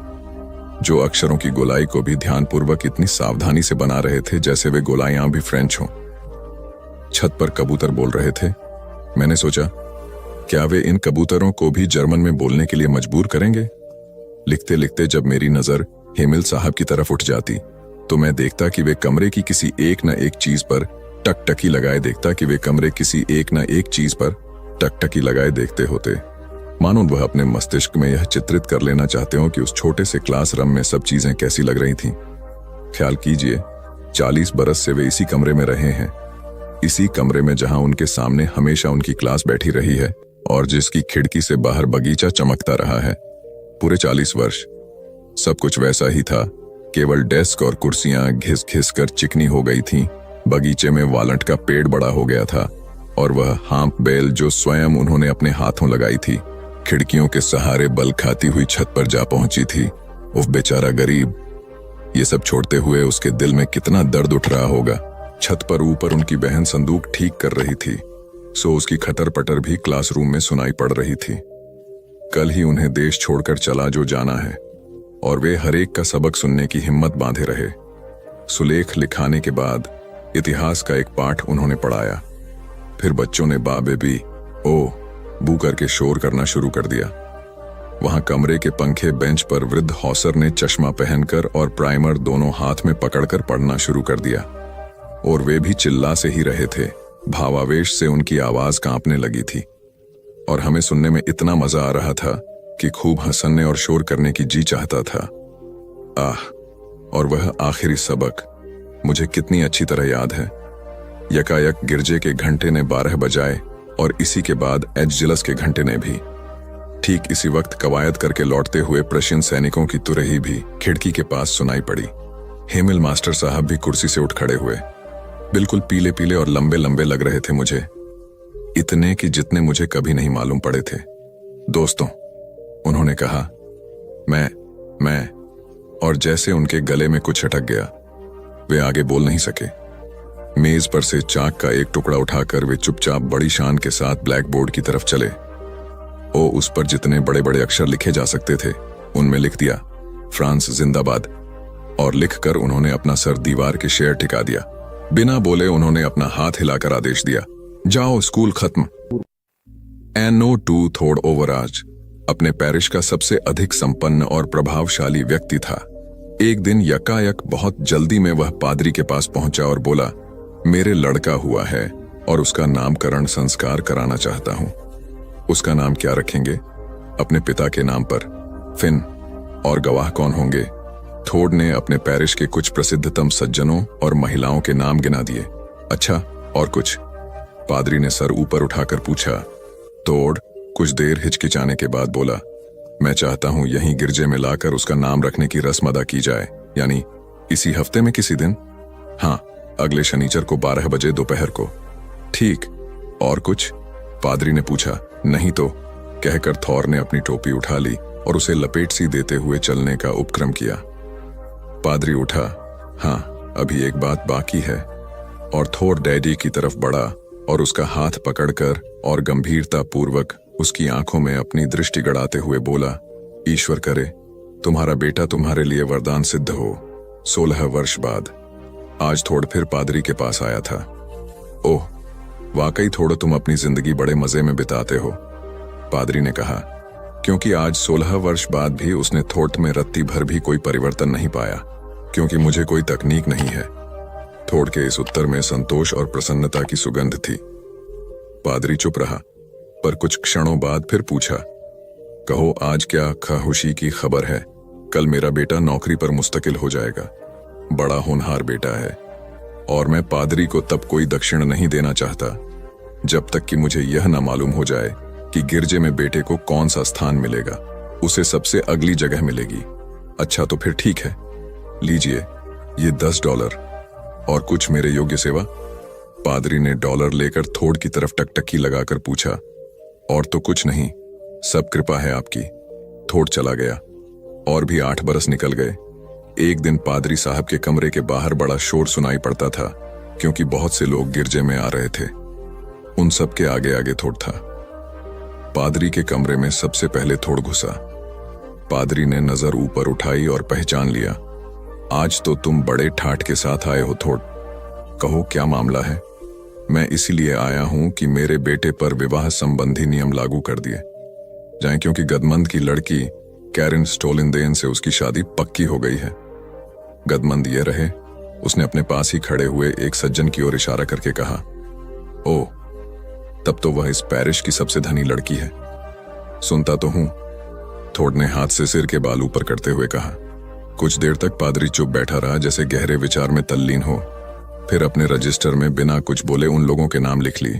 [SPEAKER 2] जो अक्षरों की गोलाई को भी ध्यानपूर्वक इतनी सावधानी से बना रहे थे जैसे वे गोलाइयां भी फ्रेंच हों। छत पर कबूतर बोल रहे थे। मैंने सोचा, क्या वे इन कबूतरों को भी जर्मन में बोलने के लिए मजबूर करेंगे? लिखते लिखते जब मेरी नजर हेमिल साहब की तरफ उठ जाती, तो मैं देखता कि वे कमरे की किसी एक न एक चीज पर टकटकी लगाए देखते होते, मानो वह अपने मस्तिष्क में यह चित्रित कर लेना चाहते हो कि उस छोटे से क्लास रूम में सब चीजें कैसी लग रही थीं। ख्याल कीजिए, 40 बरस से वे इसी कमरे में रहे हैं, इसी कमरे में जहां उनके सामने हमेशा उनकी क्लास बैठी रही है और जिसकी खिड़की से बाहर बगीचा चमकता रहा है। पूरे 40 वर्ष सब कुछ वैसा ही था, केवल डेस्क और कुर्सियां घिस घिस कर चिकनी हो गई थीं। बगीचे में वालंट का पेड़ बड़ा हो गया था, और वह हांप बेल जो स्वयं उन्होंने अपने हाथों लगाई थी, खिड़कियों के सहारे बल खाती हुई छत पर जा पहुंची थी। उफ बेचारा गरीब, ये सब छोड़ते हुए उसके दिल में कितना दर्द उठ रहा होगा। छत पर ऊपर उनकी बहन संदूक ठीक कर रही थी, सो उसकी खटर पटर भी क्लासरूम में सुनाई पड़ रही थी। कल ही उन्हें देश छोड़कर चला जो जाना है, और वे हर एक का सबक सुनने की हिम्मत बांधे रहे। सुलेख लिखाने के बाद इतिहास का एक पाठ उन्होंने पढ़ाया। फिर बच्चों ने बा बेबी ओ बू करके शोर करना शुरू कर दिया। वहां कमरे के पंखे बेंच पर वृद्ध हौसर ने चश्मा पहनकर और प्राइमर दोनों हाथ में पकड़कर पढ़ना शुरू कर दिया, और वे भी चिल्ला से ही रहे थे। भावावेश से उनकी आवाज कांपने लगी थी, और हमें सुनने में इतना मजा आ रहा था कि खूब हंसने और शोर करने की जी चाहता था। आह, और वह आखिरी सबक मुझे कितनी अच्छी तरह याद है। यकायक गिरजे के घंटे ने 12 बजाए, और इसी के बाद एजजिलस के घंटे ने भी। ठीक इसी वक्त कवायद करके लौटते हुए प्रशियन सैनिकों की तुरही भी खिड़की के पास सुनाई पड़ी। हेमिल मास्टर साहब भी कुर्सी से उठ खड़े हुए। बिल्कुल पीले पीले और लंबे लंबे लग रहे थे मुझे, इतने कि जितने मुझे कभी नहीं मालूम पड़े थे। दोस्तों, उन्होंने कहा, मैं, और जैसे उनके गले में कुछ अटक गया, वे आगे बोल नहीं सके। मेज पर से चाक का एक टुकड़ा उठाकर वे चुपचाप बड़ी शान के साथ ब्लैक बोर्ड की तरफ चले। उस पर जितने बड़े बड़े अक्षर लिखे जा सकते थे उनमें लिख दिया, फ्रांस जिंदाबाद, और लिखकर उन्होंने अपना सर दीवार के शेर टिका दिया। बिना बोले उन्होंने अपना हाथ हिलाकर आदेश दिया, जाओ स्कूल खत्म। एनो 2 थोड़ ओवराज अपने पैरिश का सबसे अधिक संपन्न और प्रभावशाली व्यक्ति था। एक दिन यकायक बहुत जल्दी में वह पादरी के पास पहुंचा और बोला, मेरे लड़का हुआ है और उसका नामकरण संस्कार कराना चाहता हूं। उसका नाम क्या रखेंगे? अपने पिता के नाम पर, फिन। और गवाह कौन होंगे? थोड़ ने अपने पैरिश के कुछ प्रसिद्धतम सज्जनों और महिलाओं के नाम गिना दिए। अच्छा, और कुछ? पादरी ने सर ऊपर उठाकर पूछा। थोड़ कुछ देर हिचकिचाने के बाद बोला, मैं चाहता हूं यहीं गिरजे में लाकर उसका नाम रखने की रस्म अदा की जाए, यानी इसी हफ्ते में किसी दिन। हाँ, अगले शनिचर को 12 बजे दोपहर को। ठीक, और कुछ? पादरी ने पूछा। नहीं तो, कहकर थौर ने अपनी टोपी उठा ली और उसे लपेट सी देते हुए चलने का उपक्रम किया। पादरी उठा। हाँ, अभी एक बात बाकी है, और थोड़ डैडी की तरफ बढ़ा और उसका हाथ पकड़कर और गंभीरता पूर्वक उसकी आंखों में अपनी दृष्टि गड़ाते हुए बोला, ईश्वर करे तुम्हारा बेटा तुम्हारे लिए वरदान सिद्ध हो। 16 वर्ष बाद आज थोड़ फिर पादरी के पास आया था। ओह, वाकई थोड़ा तुम अपनी जिंदगी बड़े मजे में बिताते हो, पादरी ने कहा, क्योंकि आज 16 वर्ष बाद भी उसने थोट में रत्ती भर भी कोई परिवर्तन नहीं पाया, क्योंकि मुझे कोई तकनीक नहीं है। थोड़ के इस उत्तर में संतोष और प्रसन्नता की सुगंध थी। पादरी चुप रहा, पर कुछ क्षणों बाद फिर पूछा, कहो आज क्या खुशी की खबर है? कल मेरा बेटा नौकरी पर मुस्तकिल हो जाएगा। बड़ा होनहार बेटा है, और मैं पादरी को तब कोई दक्षिण नहीं देना चाहता जब तक कि मुझे यह न मालूम हो जाए कि गिरजे में बेटे को कौन सा स्थान मिलेगा। उसे सबसे अगली जगह मिलेगी। अच्छा तो फिर ठीक है, लीजिए ये $10 और कुछ मेरे योग्य सेवा। पादरी ने डॉलर लेकर थोड़ की तरफ टकटकी लगाकर पूछा, और तो कुछ नहीं, सब कृपा है आपकी। थोड़ चला गया और भी 8 बरस निकल गए। एक दिन पादरी साहब के कमरे के बाहर बड़ा शोर सुनाई पड़ता था, क्योंकि बहुत से लोग गिरजे में आ रहे थे। उन सब के आगे आगे थोड़ था। पादरी के कमरे में सबसे पहले थोड़ घुसा। पादरी ने नजर ऊपर उठाई और पहचान लिया। आज तो तुम बड़े ठाठ के साथ आए हो थोड़, कहो क्या मामला है? मैं इसीलिए आया हूं कि मेरे बेटे पर विवाह संबंधी नियम लागू कर दिए जाएं, क्योंकि गदमंद की लड़की कैरिन स्टोलिनदेन से उसकी शादी पक्की हो गई है। गदमंद ये रहे, उसने अपने पास ही खड़े हुए एक सज्जन की ओर इशारा करके कहा, ओह, तब तो वह इस पैरिश की सबसे धनी लड़की है। सुनता तो हूं, थोड़ ने हाथ से सिर के बाल ऊपर करते हुए कहा। कुछ देर तक पादरी चुप बैठा रहा, जैसे गहरे विचार में तल्लीन हो। फिर अपने रजिस्टर में बिना कुछ बोले उन लोगों के नाम लिख लिए,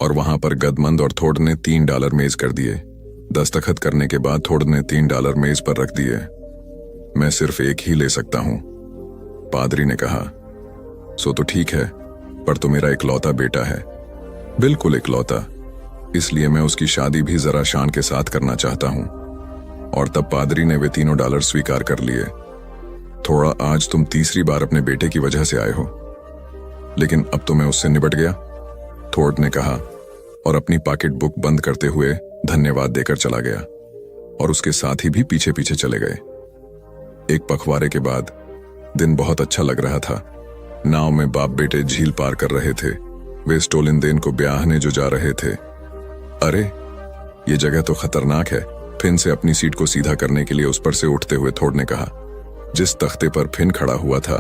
[SPEAKER 2] और वहां पर गदमंद और थोड़ ने $3 मेज कर दिए। दस्तखत करने के बाद थोड़ ने $3 मेज पर रख दिए। मैं सिर्फ एक ही ले सकता हूं, पादरी ने कहा। सो तो ठीक है, पर तो मेरा इकलौता बेटा है, बिल्कुल इकलौता, इसलिए मैं उसकी शादी भी जरा शान के साथ करना चाहता हूं। और तब पादरी ने वे तीनों $3 स्वीकार कर लिए। थोड़ा, आज तुम तीसरी बार अपने बेटे की वजह से आए हो, लेकिन अब तो मैं उससे निपट गया, थोड़ ने कहा, और अपनी पॉकेट बुक बंद करते हुए धन्यवाद देकर चला गया, और उसके साथी भी पीछे पीछे चले गए। एक पखवाड़े के बाद दिन बहुत अच्छा लग रहा था। नाव में बाप बेटे झील पार कर रहे थे। वे स्टोलिनदेन को ब्याहने जो जा रहे थे। अरे, ये जगह तो खतरनाक है, फिन से अपनी सीट को सीधा करने के लिए उस पर से उठते हुए थोड़ ने कहा। जिस तख्ते पर फिन खड़ा हुआ था,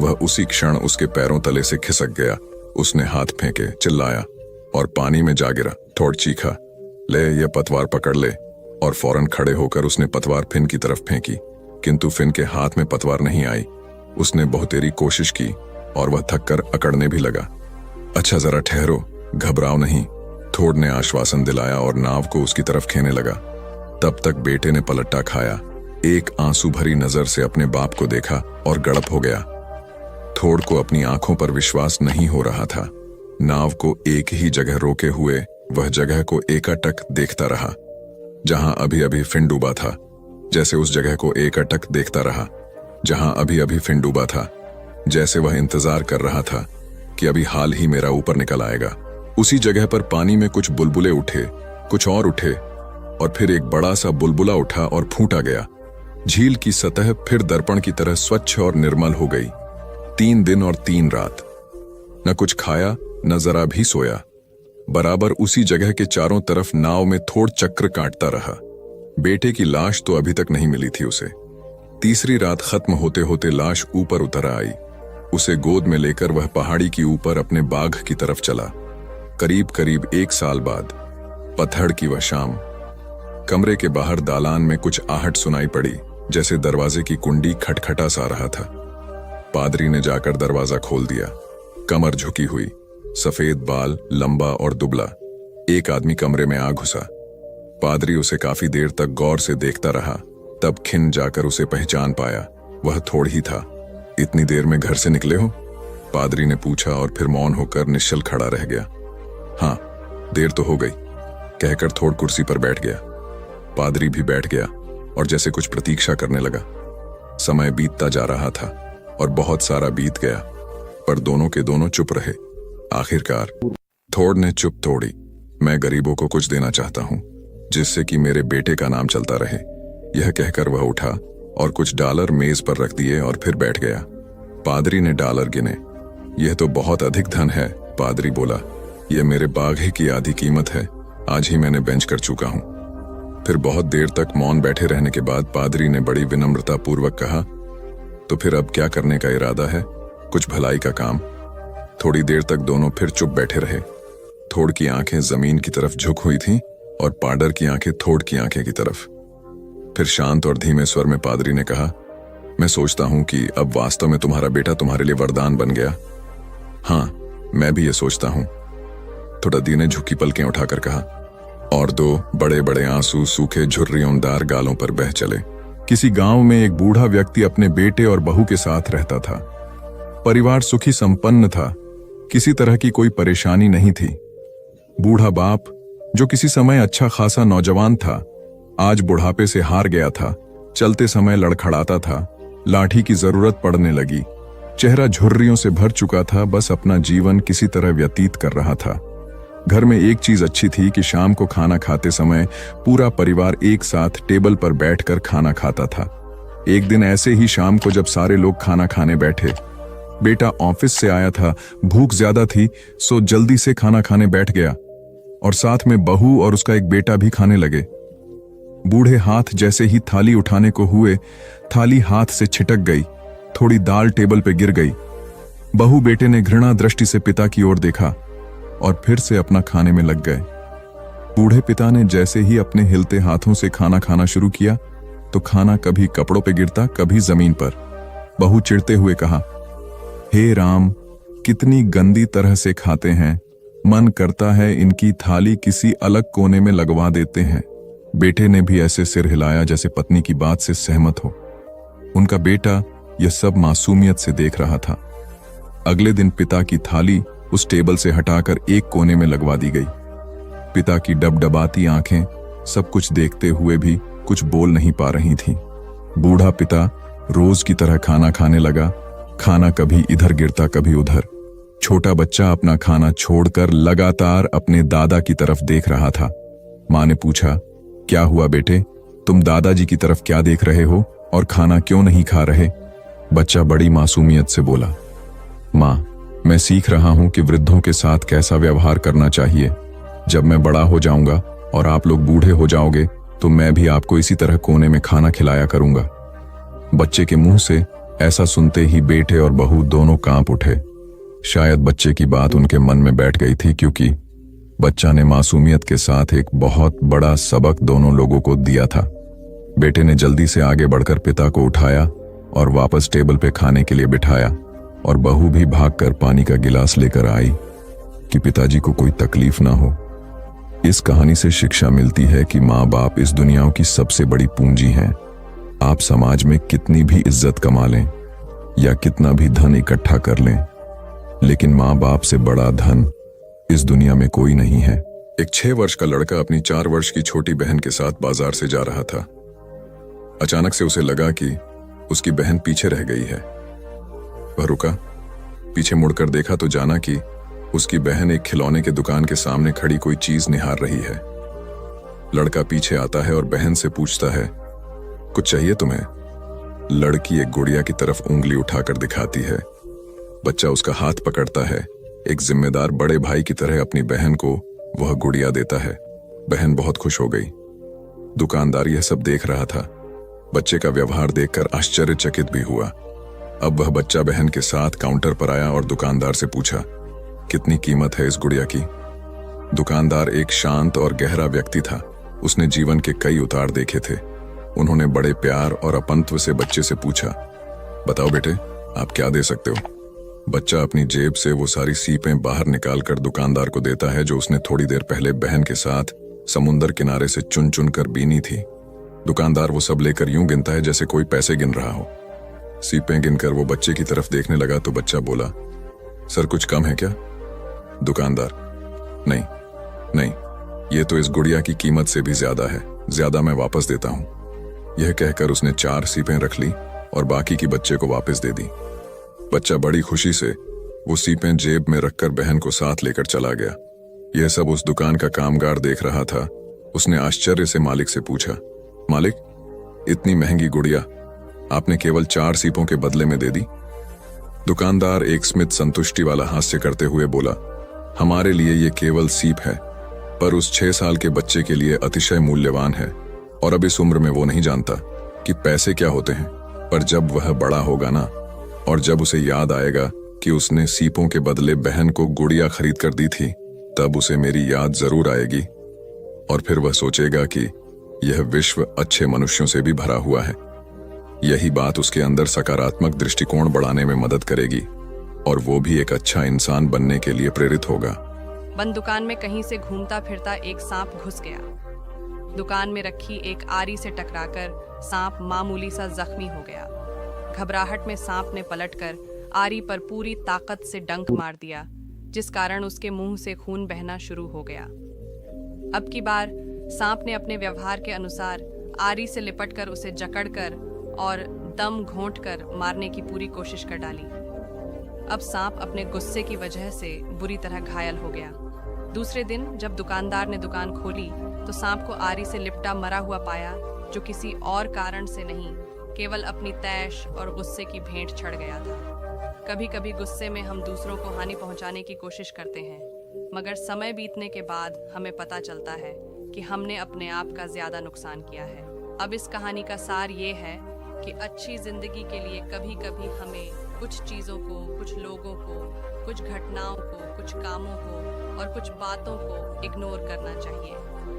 [SPEAKER 2] वह उसी क्षण उसके पैरों तले से खिसक गया। उसने हाथ फेंके, चिल्लाया और पानी में जा गिरा। थोड़ चीखा, ले यह पतवार पकड़ ले, और फौरन खड़े होकर उसने पतवार फिन की तरफ फेंकी, किंतु फिन के हाथ में पतवार नहीं आई। उसने बहुतेरी कोशिश की और वह थककर अकड़ने भी लगा। अच्छा जरा ठहरो, घबराओ नहीं, थोड़ ने आश्वासन दिलाया और नाव को उसकी तरफ खेने लगा। तब तक बेटे ने पलट्टा खाया, एक आंसू भरी नजर से अपने बाप को देखा और गड़प हो गया। थोड़ को अपनी आंखों पर विश्वास नहीं हो रहा था। नाव को एक ही जगह रोके हुए वह जगह को एकाटक देखता रहा जहां अभी अभी फिन डूबा था, जैसे उस जगह को एकाटक देखता रहा जहां अभी अभी फिन डूबा था, जैसे वह इंतजार कर रहा था कि अभी हाल ही मेरा ऊपर निकल आएगा। उसी जगह पर पानी में कुछ बुलबुले उठे, कुछ और उठे, और फिर एक बड़ा सा बुलबुला उठा और फूटा गया। झील की सतह फिर दर्पण की तरह स्वच्छ और निर्मल हो गई। 3 दिन और 3 रात न कुछ खाया न जरा भी सोया। बराबर उसी जगह के चारों तरफ नाव में थोड़ चक्र काटता रहा। बेटे की लाश तो अभी तक नहीं मिली थी उसे। तीसरी रात खत्म होते होते लाश ऊपर उतर आई। उसे गोद में लेकर वह पहाड़ी की ऊपर अपने बाग की तरफ चला। करीब करीब 1 साल बाद पतझड़ की वह शाम, कमरे के बाहर दालान में कुछ आहट सुनाई पड़ी, जैसे दरवाजे की कुंडी खटखटा सा रहा था। पादरी ने जाकर दरवाजा खोल दिया। कमर झुकी हुई, सफेद बाल, लंबा और दुबला, एक आदमी कमरे में आ घुसा। पादरी उसे काफी देर तक गौर से देखता रहा, तब खिन जाकर उसे पहचान पाया। वह थोड़ ही था। इतनी देर में घर से निकले हो? पादरी ने पूछा और फिर मौन होकर निश्चल खड़ा रह गया। हाँ, देर तो हो गई, कहकर थोड़ कुर्सी पर बैठ गया। पादरी भी बैठ गया। और जैसे कुछ प्रतीक्षा करने लगा। समय बीतता जा रहा था और बहुत सारा बीत गया, पर दोनों के दोनों चुप रहे। आखिरकार थोड़ ने चुप तोड़ी। मैं गरीबों को कुछ देना चाहता हूं जिससे कि मेरे बेटे का नाम चलता रहे। यह कहकर वह उठा और कुछ डॉलर मेज पर रख दिए और फिर बैठ गया। पादरी ने डॉलर गिने। यह तो बहुत अधिक धन है, पादरी बोला। यह मेरे बाग ही की आधी कीमत है। आज ही मैंने बेंच कर चुका हूं। फिर बहुत देर तक मौन बैठे रहने के बाद पादरी ने बड़ी विनम्रता पूर्वक कहा, तो फिर अब क्या करने का इरादा है? कुछ भलाई का काम। थोड़ी देर तक दोनों फिर चुप बैठे रहे। थोड़ की आंखें जमीन की तरफ झुक हुई थीं और पाडर की आंखें थोड़ की आंखें की तरफ। फिर शांत और धीमे स्वर में पादरी ने कहा, मैं सोचता हूं कि अब वास्तव में तुम्हारा बेटा तुम्हारे लिए वरदान बन गया। हाँ, मैं भी ये सोचता हूं। थोड़ा ने झुकी पलकें उठाकर कहा, और दो बड़े बड़े आंसू सूखे झुर्रियोंदार गालों पर बह चले। किसी गांव में एक बूढ़ा व्यक्ति अपने बेटे और बहू के साथ रहता था। परिवार सुखी संपन्न था, किसी तरह की कोई परेशानी नहीं थी। बूढ़ा बाप, जो किसी समय अच्छा खासा नौजवान था, आज बुढ़ापे से हार गया था। चलते समय लड़खड़ाता था, लाठी की जरूरत पड़ने लगी। चेहरा झुर्रियों से भर चुका था, बस अपना जीवन किसी तरह व्यतीत कर रहा था। घर में एक चीज अच्छी थी कि शाम को खाना खाते समय पूरा परिवार एक साथ टेबल पर बैठकर खाना खाता था। एक दिन ऐसे ही शाम को जब सारे लोग खाना खाने बैठे, बेटा ऑफिस से आया था, भूख ज्यादा थी, सो जल्दी से खाना खाने बैठ गया और साथ में बहू और उसका एक बेटा भी खाने लगे। बूढ़े हाथ जैसे ही थाली उठाने को हुए, थाली हाथ से छिटक गई, थोड़ी दाल टेबल पे गिर गई। बहू बेटे ने घृणा दृष्टि से पिता की ओर देखा और फिर से अपना खाने में लग गए। बूढ़े पिता ने जैसे ही अपने हिलते हाथों से खाना खाना शुरू किया तो खाना कभी कपड़ों पे गिरता, कभी जमीन पर। बहू चिढ़ते हुए कहा, हे राम, कितनी गंदी तरह से खाते हैं, मन करता है इनकी थाली किसी अलग कोने में लगवा देते हैं। बेटे ने भी ऐसे सिर हिलाया जैसे पत्नी की बात से सहमत हो। उनका बेटा यह सब मासूमियत से देख रहा था। अगले दिन पिता की थाली उस टेबल से हटाकर एक कोने में लगवा दी गई। पिता की डबडबाती आंखें सब कुछ देखते हुए भी कुछ बोल नहीं पा रही थीं। बूढ़ा पिता रोज की तरह खाना खाने लगा। खाना कभी इधर गिरता, कभी उधर। छोटा बच्चा अपना खाना छोड़कर लगातार अपने दादा की तरफ देख रहा था। मां ने पूछा, क्या हुआ बेटे, तुम दादाजी की तरफ क्या देख रहे हो और खाना क्यों नहीं खा रहे? बच्चा बड़ी मासूमियत से बोला, मां, मैं सीख रहा हूं कि वृद्धों के साथ कैसा व्यवहार करना चाहिए। जब मैं बड़ा हो जाऊंगा और आप लोग बूढ़े हो जाओगे तो मैं भी आपको इसी तरह कोने में खाना खिलाया करूंगा। बच्चे के मुंह से ऐसा सुनते ही बेटे और बहू दोनों कांप उठे। शायद बच्चे की बात उनके मन में बैठ गई थी, क्योंकि बच्चा ने मासूमियत के साथ एक बहुत बड़ा सबक दोनों लोगों को दिया था। बेटे ने जल्दी से आगे बढ़कर पिता को उठाया और वापस टेबल पे खाने के लिए बिठाया, और बहू भी भागकर पानी का गिलास लेकर आई कि पिताजी को कोई तकलीफ ना हो। इस कहानी से शिक्षा मिलती है कि माँ बाप इस दुनिया की सबसे बड़ी पूंजी हैं। आप समाज में कितनी भी इज्जत कमा लें या कितना भी धन इकट्ठा कर लें, लेकिन माँ बाप से बड़ा धन इस दुनिया में कोई नहीं है। एक 6 वर्ष का लड़का अपनी 4 वर्ष की छोटी बहन के साथ बाजार से जा रहा था। अचानक से उसे लगा कि उसकी बहन पीछे रह गई है। वह रुका, पीछे मुड़कर देखा तो जाना कि उसकी बहन एक खिलौने के दुकान के सामने खड़ी कोई चीज निहार रही है। लड़का पीछे आता है और बहन से पूछता है, कुछ चाहिए तुम्हें? लड़की एक गुड़िया की तरफ उंगली उठाकर दिखाती है। बच्चा उसका हाथ पकड़ता है। एक जिम्मेदार बड़े भाई की तरह अपनी बहन को वह गुड़िया देता है। बहन बहुत खुश हो गई। दुकानदार यह सब देख रहा था। बच्चे का व्यवहार देखकर आश्चर्यचकित भी हुआ। अब वह बच्चा बहन के साथ काउंटर पर आया और दुकानदार से पूछा, कितनी कीमत है इस गुड़िया की? दुकानदार एक शांत और गहरा व्यक्ति था। उसने जीवन के कई उतार देखे थे। उन्होंने बड़े प्यार और अपनत्व से बच्चे से पूछा, बताओ बेटे, आप क्या दे सकते हो? बच्चा अपनी जेब से वो सारी सीपें बाहर निकालकर दुकानदार को देता है जो उसने थोड़ी देर पहले बहन के साथ समुंदर किनारे से चुन चुन कर बीनी थी। दुकानदार वो सब लेकर यूं गिनता है जैसे कोई पैसे गिन रहा हो। सीपें गिनकर वो बच्चे की तरफ देखने लगा तो बच्चा बोला, सर कुछ कम है क्या? दुकानदार, नहीं नहीं, ये तो इस गुड़िया की कीमत से भी ज्यादा है, ज्यादा मैं वापस देता हूं। यह कहकर उसने 4 सीपें रख ली और बाकी की बच्चे को वापस दे दी। बच्चा बड़ी खुशी से वो सीपें जेब में रखकर बहन को साथ लेकर चला गया। यह सब उस दुकान का कामगार देख रहा था। उसने आश्चर्य से मालिक से पूछा, मालिक, इतनी महंगी गुड़िया आपने केवल 4 सीपों के बदले में दे दी? दुकानदार एक स्मित संतुष्टि वाला हास्य करते हुए बोला, हमारे लिए ये केवल सीप है, पर उस 6 साल के बच्चे के लिए अतिशय मूल्यवान है। और अब इस उम्र में वो नहीं जानता कि पैसे क्या होते हैं, पर जब वह बड़ा होगा ना, और जब उसे याद आएगा कि उसने सीपों के बदले बहन को गुड़िया खरीद कर दी थी, तब उसे मेरी याद जरूर आएगी और फिर वह सोचेगा कि यह विश्व अच्छे मनुष्यों से भी भरा हुआ है। यही बात उसके अंदर सकारात्मक दृष्टिकोण बढ़ाने में मदद करेगी और वो भी एक अच्छा इंसान बनने के लिए प्रेरित होगा।
[SPEAKER 3] बंद दुकान में कहीं से घूमता फिरता एक सांप घुस गया। दुकान में रखी एक आरी से टकराकर सांप मामूली सा जख्मी हो गया। घबराहट में सांप ने पलटकर आरी पर पूरी ताकत से डंक मार दिया, जिस कारण उसके मुंह से खून बहना शुरू हो गया। अब की बार सांप ने अपने व्यवहार के अनुसार आरी से लिपटकर उसे जकड़कर और दम घोंटकर मारने की पूरी कोशिश कर डाली। अब सांप अपने गुस्से की वजह से बुरी तरह घायल हो गया। दूसरे दिन जब दुकानदार ने दुकान खोली तो सांप को आरी से लिपटा मरा हुआ पाया, जो किसी और कारण से नहीं, केवल अपनी तैश और गुस्से की भेंट चढ़ गया था। कभी कभी गुस्से में हम दूसरों को हानि पहुंचाने की कोशिश करते हैं, मगर समय बीतने के बाद हमें पता चलता है कि हमने अपने आप का ज्यादा नुकसान किया है। अब इस कहानी का सार ये है कि अच्छी जिंदगी के लिए कभी कभी हमें कुछ चीज़ों को, कुछ लोगों को, कुछ घटनाओं को, कुछ कामों को और कुछ बातों को इग्नोर करना चाहिए।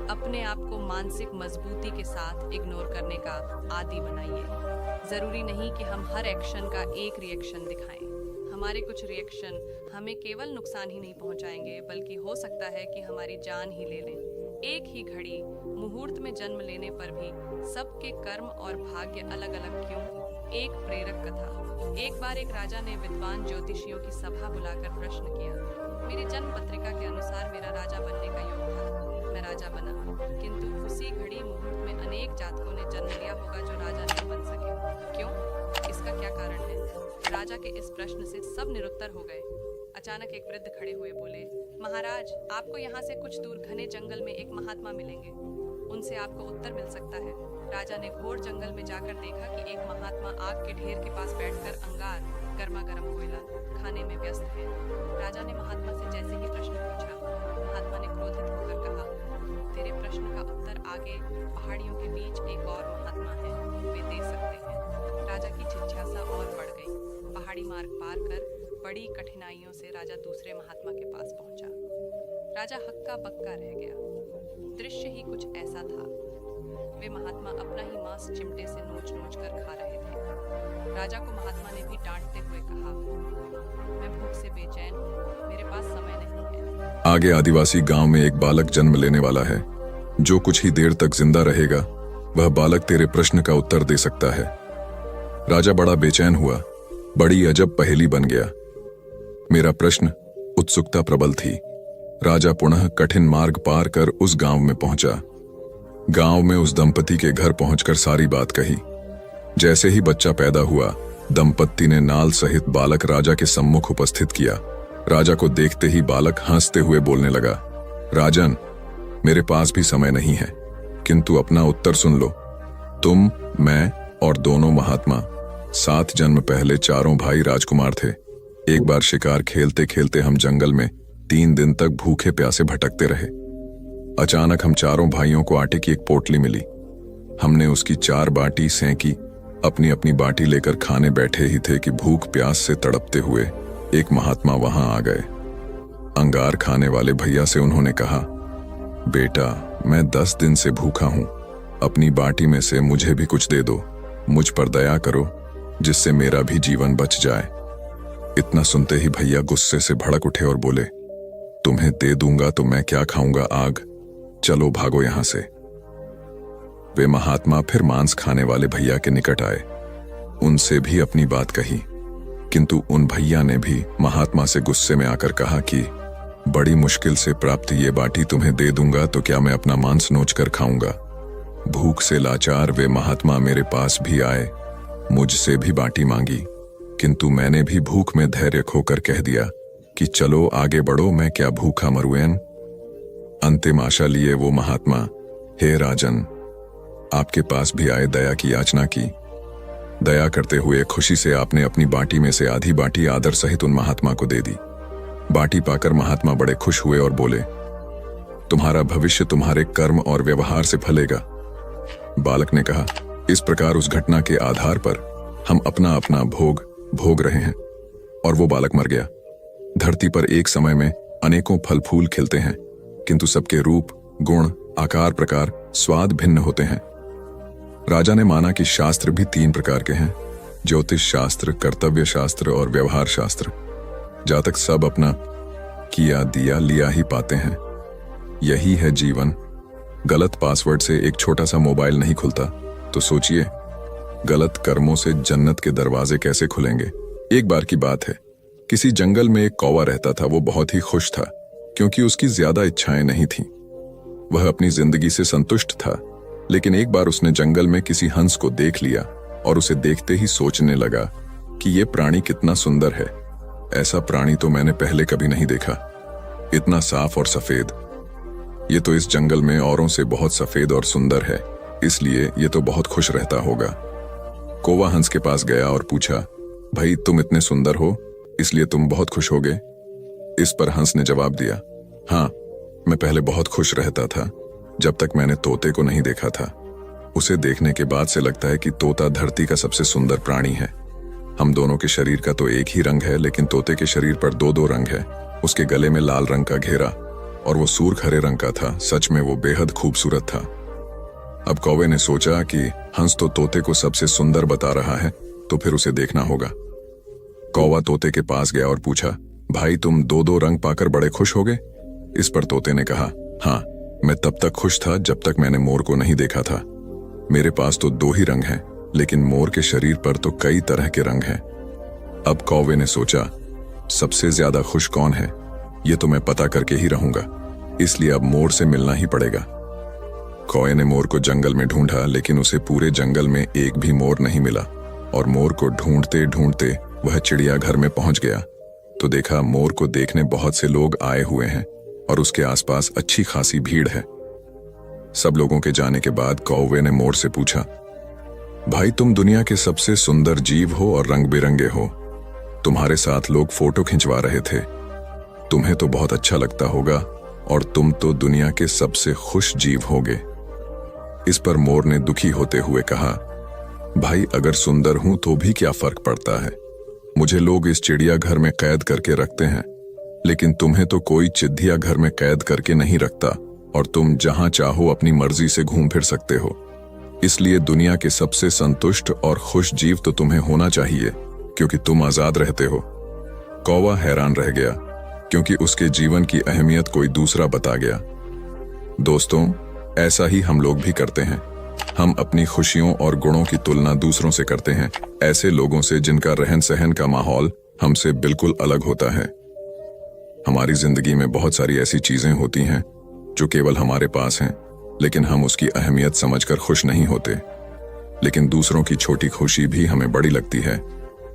[SPEAKER 3] अपने आप को मानसिक मजबूती के साथ इग्नोर करने का आदी बनाइए। ज़रूरी नहीं कि हम हर एक्शन का एक रिएक्शन दिखाएं। हमारे कुछ रिएक्शन हमें केवल नुकसान ही नहीं पहुंचाएंगे, बल्कि हो सकता है कि हमारी जान ही ले लें। एक ही घड़ी मुहूर्त में जन्म लेने पर भी सबके कर्म और भाग्य अलग अलग क्यों? एक प्रेरक कथा। एक बार एक राजा ने विद्वान ज्योतिषियों की सभा बुलाकर प्रश्न किया, मेरी जन्म पत्रिका के अनुसार मेरा राजा बनने का योग था, मैं राजा बना, किंतु उसी घड़ी मुहूर्त में अनेक जातकों ने जन्म लिया होगा जो राजा नहीं बन सके। क्यों? इसका क्या कारण है? राजा के इस प्रश्न से सब निरुत्तर हो गए। अचानक एक वृद्ध खड़े हुए बोले, महाराज, आपको यहाँ से कुछ दूर घने जंगल में एक महात्मा मिलेंगे, उनसे आपको उत्तर मिल सकता है। राजा ने घोर जंगल में जाकर देखा कि एक महात्मा आग के ढेर के पास बैठकर अंगार, गर्मा गर्म कोयला खाने में व्यस्त है। राजा ने महात्मा से जैसे ही प्रश्न पूछा, महात्मा ने क्रोधित होकर कहा, तेरे प्रश्न का उत्तर आगे पहाड़ियों के बीच एक और महात्मा है, वे दे सकते हैं। राजा की जिज्ञासा और बढ़ गई। पहाड़ी मार्ग पार कर बड़ी कठिनाइयों से राजा दूसरे महात्मा के पास पहुंचा। राजा हक्का बक्का रह गया। दृश्य ही कुछ ऐसा था। वे महात्मा अपना ही मांस चिमटे से नोच नोच कर खा रहे थे। राजा को महात्मा ने भी डांटते हुए कहा, मैं भूख से बेचैन हूँ, मेरे पास समय नहीं है।
[SPEAKER 2] आगे आदिवासी गांव में एक बालक जन्म लेने वाला है। जो कुछ ही देर तक जिंदा रहेगा, वह बालक तेरे प्रश्न का उत्तर दे सकता है। राजा बड़ा बेचैन हुआ। बड़ी अजब पहेली बन गया। मेरा प्रश्न, उत्सुकता प्रबल थी। राजा पुनः कठिन मार्ग पार कर उस गांव में पहुंचा। गांव में उस दंपति के घर पहुंचकर सारी बात कही। जैसे ही बच्चा पैदा हुआ, दंपति ने नाल सहित बालक राजा के सम्मुख उपस्थित किया। राजा को देखते ही बालक हंसते हुए बोलने लगा, राजन, मेरे पास भी समय नहीं है, किंतु अपना उत्तर सुन लो। तुम, मैं और दोनों महात्मा 7 जन्म पहले चारों भाई राजकुमार थे। एक बार शिकार खेलते खेलते हम जंगल में 3 दिन तक भूखे प्यासे भटकते रहे। अचानक हम चारों भाइयों को आटे की एक पोटली मिली। हमने उसकी 4 बाटी सेंकी। अपनी अपनी बाटी लेकर खाने बैठे ही थे कि भूख प्यास से तड़पते हुए एक महात्मा वहां आ गए। अंगार खाने वाले भैया से उन्होंने कहा, बेटा, मैं 10 दिन से भूखा हूं, अपनी बाटी में से मुझे भी कुछ दे दो, मुझ पर दया करो, जिससे मेरा भी जीवन बच जाए। इतना सुनते ही भैया गुस्से से भड़क उठे और बोले, तुम्हें दे दूंगा तो मैं क्या खाऊंगा आग, चलो भागो यहां से। वे महात्मा फिर मांस खाने वाले भैया के निकट आए। उनसे भी अपनी बात कही, किंतु उन भैया ने भी महात्मा से गुस्से में आकर कहा कि बड़ी मुश्किल से प्राप्त ये बाटी तुम्हें दे दूंगा तो क्या मैं अपना मांस नोच कर खाऊंगा। भूख से लाचार वे महात्मा मेरे पास भी आए, मुझसे भी बाटी मांगी, किंतु मैंने भी भूख में धैर्य खोकर कह दिया कि चलो आगे बढ़ो, मैं क्या भूखा मरुएन। अंतिम आशा लिए वो महात्मा, हे राजन, आपके पास भी आए, दया की याचना की। दया करते हुए खुशी से आपने अपनी बाटी में से आधी बाटी आदर सहित उन महात्मा को दे दी। बाटी पाकर महात्मा बड़े खुश हुए और बोले, तुम्हारा भविष्य तुम्हारे कर्म और व्यवहार से फलेगा। बालक ने कहा, इस प्रकार उस घटना के आधार पर हम अपना अपना भोग भोग रहे हैं। और वो बालक मर गया। धरती पर एक समय में अनेकों फल फूल खिलते हैं, किंतु सबके रूप, गुण, आकार, प्रकार, स्वाद भिन्न होते हैं। राजा ने माना कि शास्त्र भी 3 प्रकार के हैं, ज्योतिष शास्त्र, कर्तव्य शास्त्र और व्यवहार शास्त्र। जातक सब अपना किया दिया लिया ही पाते हैं। यही है जीवन। गलत पासवर्ड से एक छोटा सा मोबाइल नहीं खुलता, तो सोचिए गलत कर्मों से जन्नत के दरवाजे कैसे खुलेंगे। एक बार की बात है, किसी जंगल में एक कौवा रहता था। वो बहुत ही खुश था क्योंकि उसकी ज्यादा इच्छाएं नहीं थीं। वह अपनी जिंदगी से संतुष्ट था, लेकिन एक बार उसने जंगल में किसी हंस को देख लिया और उसे देखते ही सोचने लगा कि ये प्राणी कितना सुंदर है। ऐसा प्राणी तो मैंने पहले कभी नहीं देखा, इतना साफ और सफेद। ये तो इस जंगल में औरों से बहुत सफेद और सुंदर है, इसलिए ये तो बहुत खुश रहता होगा। कौवा हंस के पास गया और पूछा, भाई तुम इतने सुंदर हो इसलिए तुम बहुत खुश होगे? इस पर हंस ने जवाब दिया, हाँ, मैं पहले बहुत खुश रहता था जब तक मैंने तोते को नहीं देखा था। उसे देखने के बाद से लगता है कि तोता धरती का सबसे सुंदर प्राणी है। हम दोनों के शरीर का तो एक ही रंग है, लेकिन तोते के शरीर पर 2-2 रंग है। उसके गले में लाल रंग का घेरा और वो सूर्ख हरे रंग का था। सच में वो बेहद खूबसूरत था। अब कौवे ने सोचा कि हंस तो तोते को सबसे सुंदर बता रहा है, तो फिर उसे देखना होगा। कौवा तोते के पास गया और पूछा, भाई तुम 2-2 रंग पाकर बड़े खुश हो गए? इस पर तोते ने कहा, हाँ, मैं तब तक खुश था जब तक मैंने मोर को नहीं देखा था। मेरे पास तो 2 ही रंग हैं, लेकिन मोर के शरीर पर तो कई तरह के रंग हैं। अब कौवे ने सोचा, सबसे ज्यादा खुश कौन है, ये तो मैं पता करके ही रहूंगा, इसलिए अब मोर से मिलना ही पड़ेगा। कौवे ने मोर को जंगल में ढूंढा, लेकिन उसे पूरे जंगल में एक भी मोर नहीं मिला। और मोर को ढूंढते ढूंढते वह चिड़ियाघर में पहुंच गया तो देखा मोर को देखने बहुत से लोग आए हुए हैं और उसके आसपास अच्छी खासी भीड़ है। सब लोगों के जाने के बाद कौवे ने मोर से पूछा, भाई तुम दुनिया के सबसे सुंदर जीव हो और रंग बिरंगे हो। तुम्हारे साथ लोग फोटो खिंचवा रहे थे, तुम्हें तो बहुत अच्छा लगता होगा और तुम तो दुनिया के सबसे खुश जीव होगे। इस पर मोर ने दुखी होते हुए कहा, भाई अगर सुंदर हूं तो भी क्या फर्क पड़ता है, मुझे लोग इस चिड़ियाघर में कैद करके रखते हैं, लेकिन तुम्हें तो कोई चिड़िया घर में कैद करके नहीं रखता और तुम जहां चाहो अपनी मर्जी से घूम फिर सकते हो। इसलिए दुनिया के सबसे संतुष्ट और खुश जीव तो तुम्हें होना चाहिए, क्योंकि तुम आजाद रहते हो। कौवा हैरान रह गया क्योंकि उसके जीवन की अहमियत कोई दूसरा बता गया। दोस्तों, ऐसा ही हम लोग भी करते हैं। हम अपनी खुशियों और गुणों की तुलना दूसरों से करते हैं, ऐसे लोगों से जिनका रहन सहन का माहौल हमसे बिल्कुल अलग होता है। हमारी जिंदगी में बहुत सारी ऐसी चीजें होती हैं जो केवल हमारे पास हैं, लेकिन हम उसकी अहमियत समझकर खुश नहीं होते। लेकिन दूसरों की छोटी खुशी भी हमें बड़ी लगती है,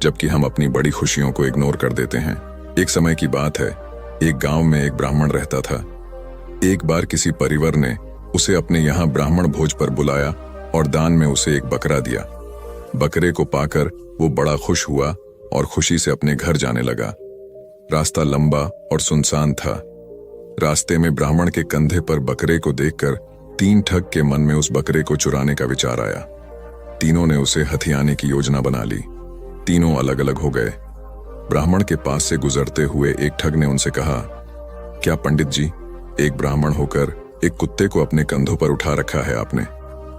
[SPEAKER 2] जबकि हम अपनी बड़ी खुशियों को इग्नोर कर देते हैं। एक समय की बात है, एक गांव में एक ब्राह्मण रहता था। एक बार किसी परिवार ने उसे अपने यहाँ ब्राह्मण भोज पर बुलाया और दान में उसे एक बकरा दिया। बकरे को पाकर वो बड़ा खुश हुआ और खुशी से अपने घर जाने लगा। रास्ता लंबा और सुनसान था। रास्ते में ब्राह्मण के कंधे पर बकरे को देखकर 3 ठग के मन में उस बकरे को चुराने का विचार आया। तीनों ने उसे हथियाने की योजना बना ली। तीनों अलग अलग हो गए। ब्राह्मण के पास से गुजरते हुए एक ठग ने उनसे कहा, क्या पंडित जी, एक ब्राह्मण होकर एक कुत्ते को अपने कंधों पर उठा रखा है आपने?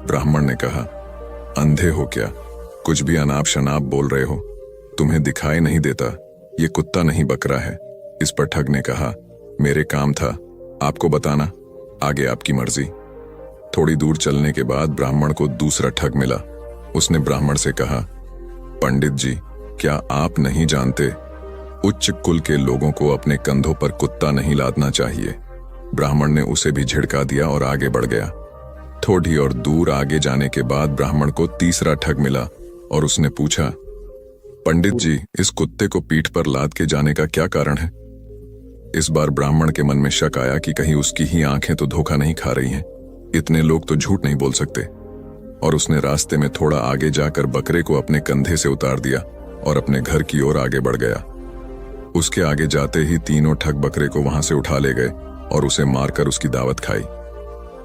[SPEAKER 2] ब्राह्मण ने कहा, अंधे हो क्या, कुछ भी अनाप शनाप बोल रहे हो, तुम्हें दिखाई नहीं देता ये कुत्ता नहीं बकरा है। इस पर ठग ने कहा, मेरे काम था आपको बताना, आगे आपकी मर्जी। थोड़ी दूर चलने के बाद ब्राह्मण को दूसरा ठग मिला। उसने ब्राह्मण से कहा, पंडित जी, क्या आप नहीं जानते उच्च कुल के लोगों को अपने कंधों पर कुत्ता नहीं लादना चाहिए? ब्राह्मण ने उसे भी झिड़का दिया और आगे बढ़ गया। थोड़ी और दूर आगे जाने के बाद ब्राह्मण को तीसरा ठग मिला और उसने पूछा, पंडित जी, इस कुत्ते को पीठ पर लाद के जाने का क्या कारण है? इस बार ब्राह्मण के मन में शक आया कि कहीं उसकी ही आंखें तो धोखा नहीं खा रही हैं। इतने लोग तो झूठ नहीं बोल सकते। और उसने रास्ते में थोड़ा आगे जाकर बकरे को अपने कंधे से उतार दिया और अपने घर की ओर आगे बढ़ गया। उसके आगे जाते ही तीनों ठग बकरे को वहां से उठा ले गए और उसे मारकर उसकी दावत खाई।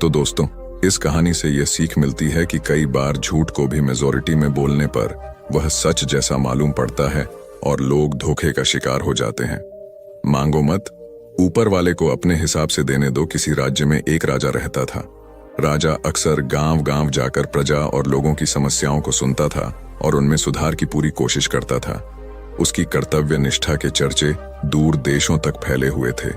[SPEAKER 2] तो दोस्तों, इस कहानी से यह सीख मिलती है कि कई बार झूठ को भी मेजॉरिटी में बोलने पर वह सच जैसा मालूम पड़ता है और लोग धोखे का शिकार हो जाते हैं। मांगो मत, ऊपर वाले को अपने हिसाब से देने दो। किसी राज्य में एक राजा रहता था। राजा अक्सर गांव-गांव जाकर प्रजा और लोगों की समस्याओं को सुनता था और उनमें सुधार की पूरी कोशिश करता था। उसकी कर्तव्य निष्ठा के चर्चे दूर देशों तक फैले हुए थे।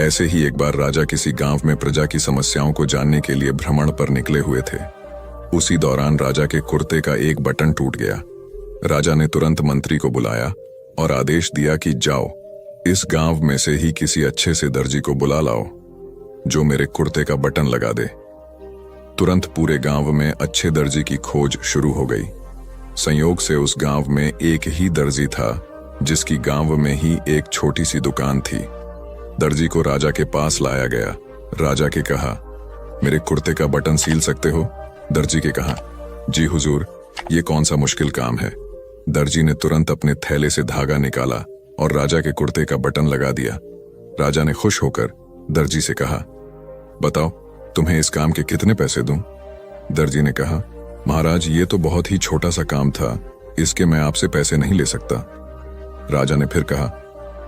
[SPEAKER 2] ऐसे ही एक बार राजा किसी गांव में प्रजा की समस्याओं को जानने के लिए भ्रमण पर निकले हुए थे। उसी दौरान राजा के कुर्ते का एक बटन टूट गया। राजा ने तुरंत मंत्री को बुलाया और आदेश दिया कि जाओ, इस गांव में से ही किसी अच्छे से दर्जी को बुला लाओ जो मेरे कुर्ते का बटन लगा दे। तुरंत पूरे गांव में अच्छे दर्जी की खोज शुरू हो गई। संयोग से उस गांव में एक ही दर्जी था जिसकी गांव में ही एक छोटी सी दुकान थी। दर्जी को राजा के पास लाया गया। राजा के कहा, मेरे कुर्ते का बटन सील सकते हो? दर्जी के कहा, जी हुजूर, ये कौन सा मुश्किल काम है। दर्जी ने तुरंत अपने थैले से धागा निकाला और राजा के कुर्ते का बटन लगा दिया। राजा ने खुश होकर दर्जी से कहा, बताओ तुम्हें इस काम के कितने पैसे दूं? दर्जी ने कहा, महाराज, ये तो बहुत ही छोटा सा काम था, इसके मैं आपसे पैसे नहीं ले सकता। राजा ने फिर कहा,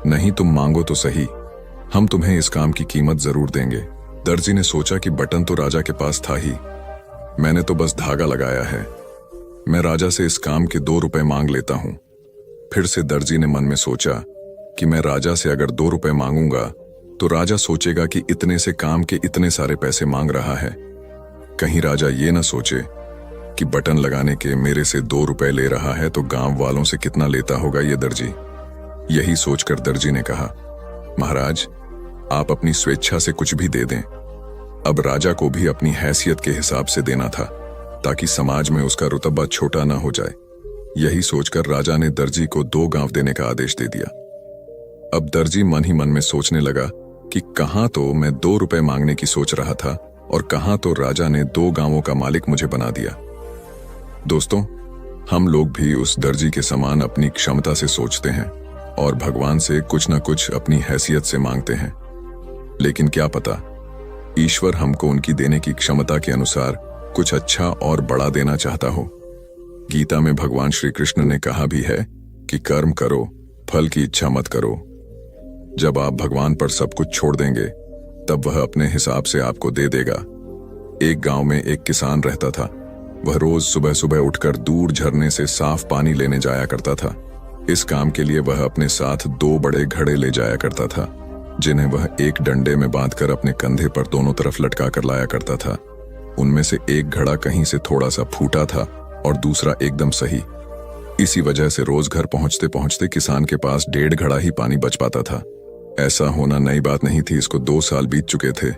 [SPEAKER 2] नहीं, तुम मांगो तो सही, हम तुम्हें इस काम की कीमत जरूर देंगे। दर्जी ने सोचा कि बटन तो राजा के पास था ही, मैंने तो बस धागा लगाया है। मैं राजा से इस काम के 2 रुपए मांग लेता हूं। फिर से दर्जी ने मन में सोचा कि मैं राजा से अगर 2 रुपए मांगूंगा तो राजा सोचेगा कि इतने से काम के इतने सारे पैसे मांग रहा है। कहीं राजा ये ना सोचे कि बटन लगाने के मेरे से 2 रुपए ले रहा है तो गांव वालों से कितना लेता होगा ये दर्जी। यही सोचकर दर्जी ने कहा, महाराज, आप अपनी स्वेच्छा से कुछ भी दे दें। अब राजा को भी अपनी हैसियत के हिसाब से देना था ताकि समाज में उसका रुतबा छोटा ना हो जाए। यही सोचकर राजा ने दर्जी को 2 गांव देने का आदेश दे दिया। अब दर्जी मन ही मन में सोचने लगा कि कहां तो मैं 2 रुपए मांगने की सोच रहा था और कहां तो राजा ने 2 गांवों का मालिक मुझे बना दिया। दोस्तों, हम लोग भी उस दर्जी के समान अपनी क्षमता से सोचते हैं और भगवान से कुछ न कुछ अपनी हैसियत से मांगते हैं, लेकिन क्या पता ईश्वर हमको उनकी देने की क्षमता के अनुसार कुछ अच्छा और बड़ा देना चाहता हो। गीता में भगवान श्री कृष्ण ने कहा भी है कि कर्म करो, फल की इच्छा मत करो। जब आप भगवान पर सब कुछ छोड़ देंगे तब वह अपने हिसाब से आपको दे देगा। एक गांव में एक किसान रहता था। वह रोज सुबह सुबह उठकर दूर झरने से साफ पानी लेने जाया करता था। इस काम के लिए वह अपने साथ 2 बड़े घड़े ले जाया करता था जिन्हें वह एक डंडे में बांधकर अपने कंधे पर दोनों तरफ लटका कर लाया करता था। उनमें से एक घड़ा कहीं से थोड़ा सा फूटा था और दूसरा एकदम सही। इसी वजह से रोज घर पहुंचते पहुंचते किसान के पास 1.5 घड़ा ही पानी बच पाता था। ऐसा होना नई बात नहीं थी, इसको 2 साल बीत चुके थे।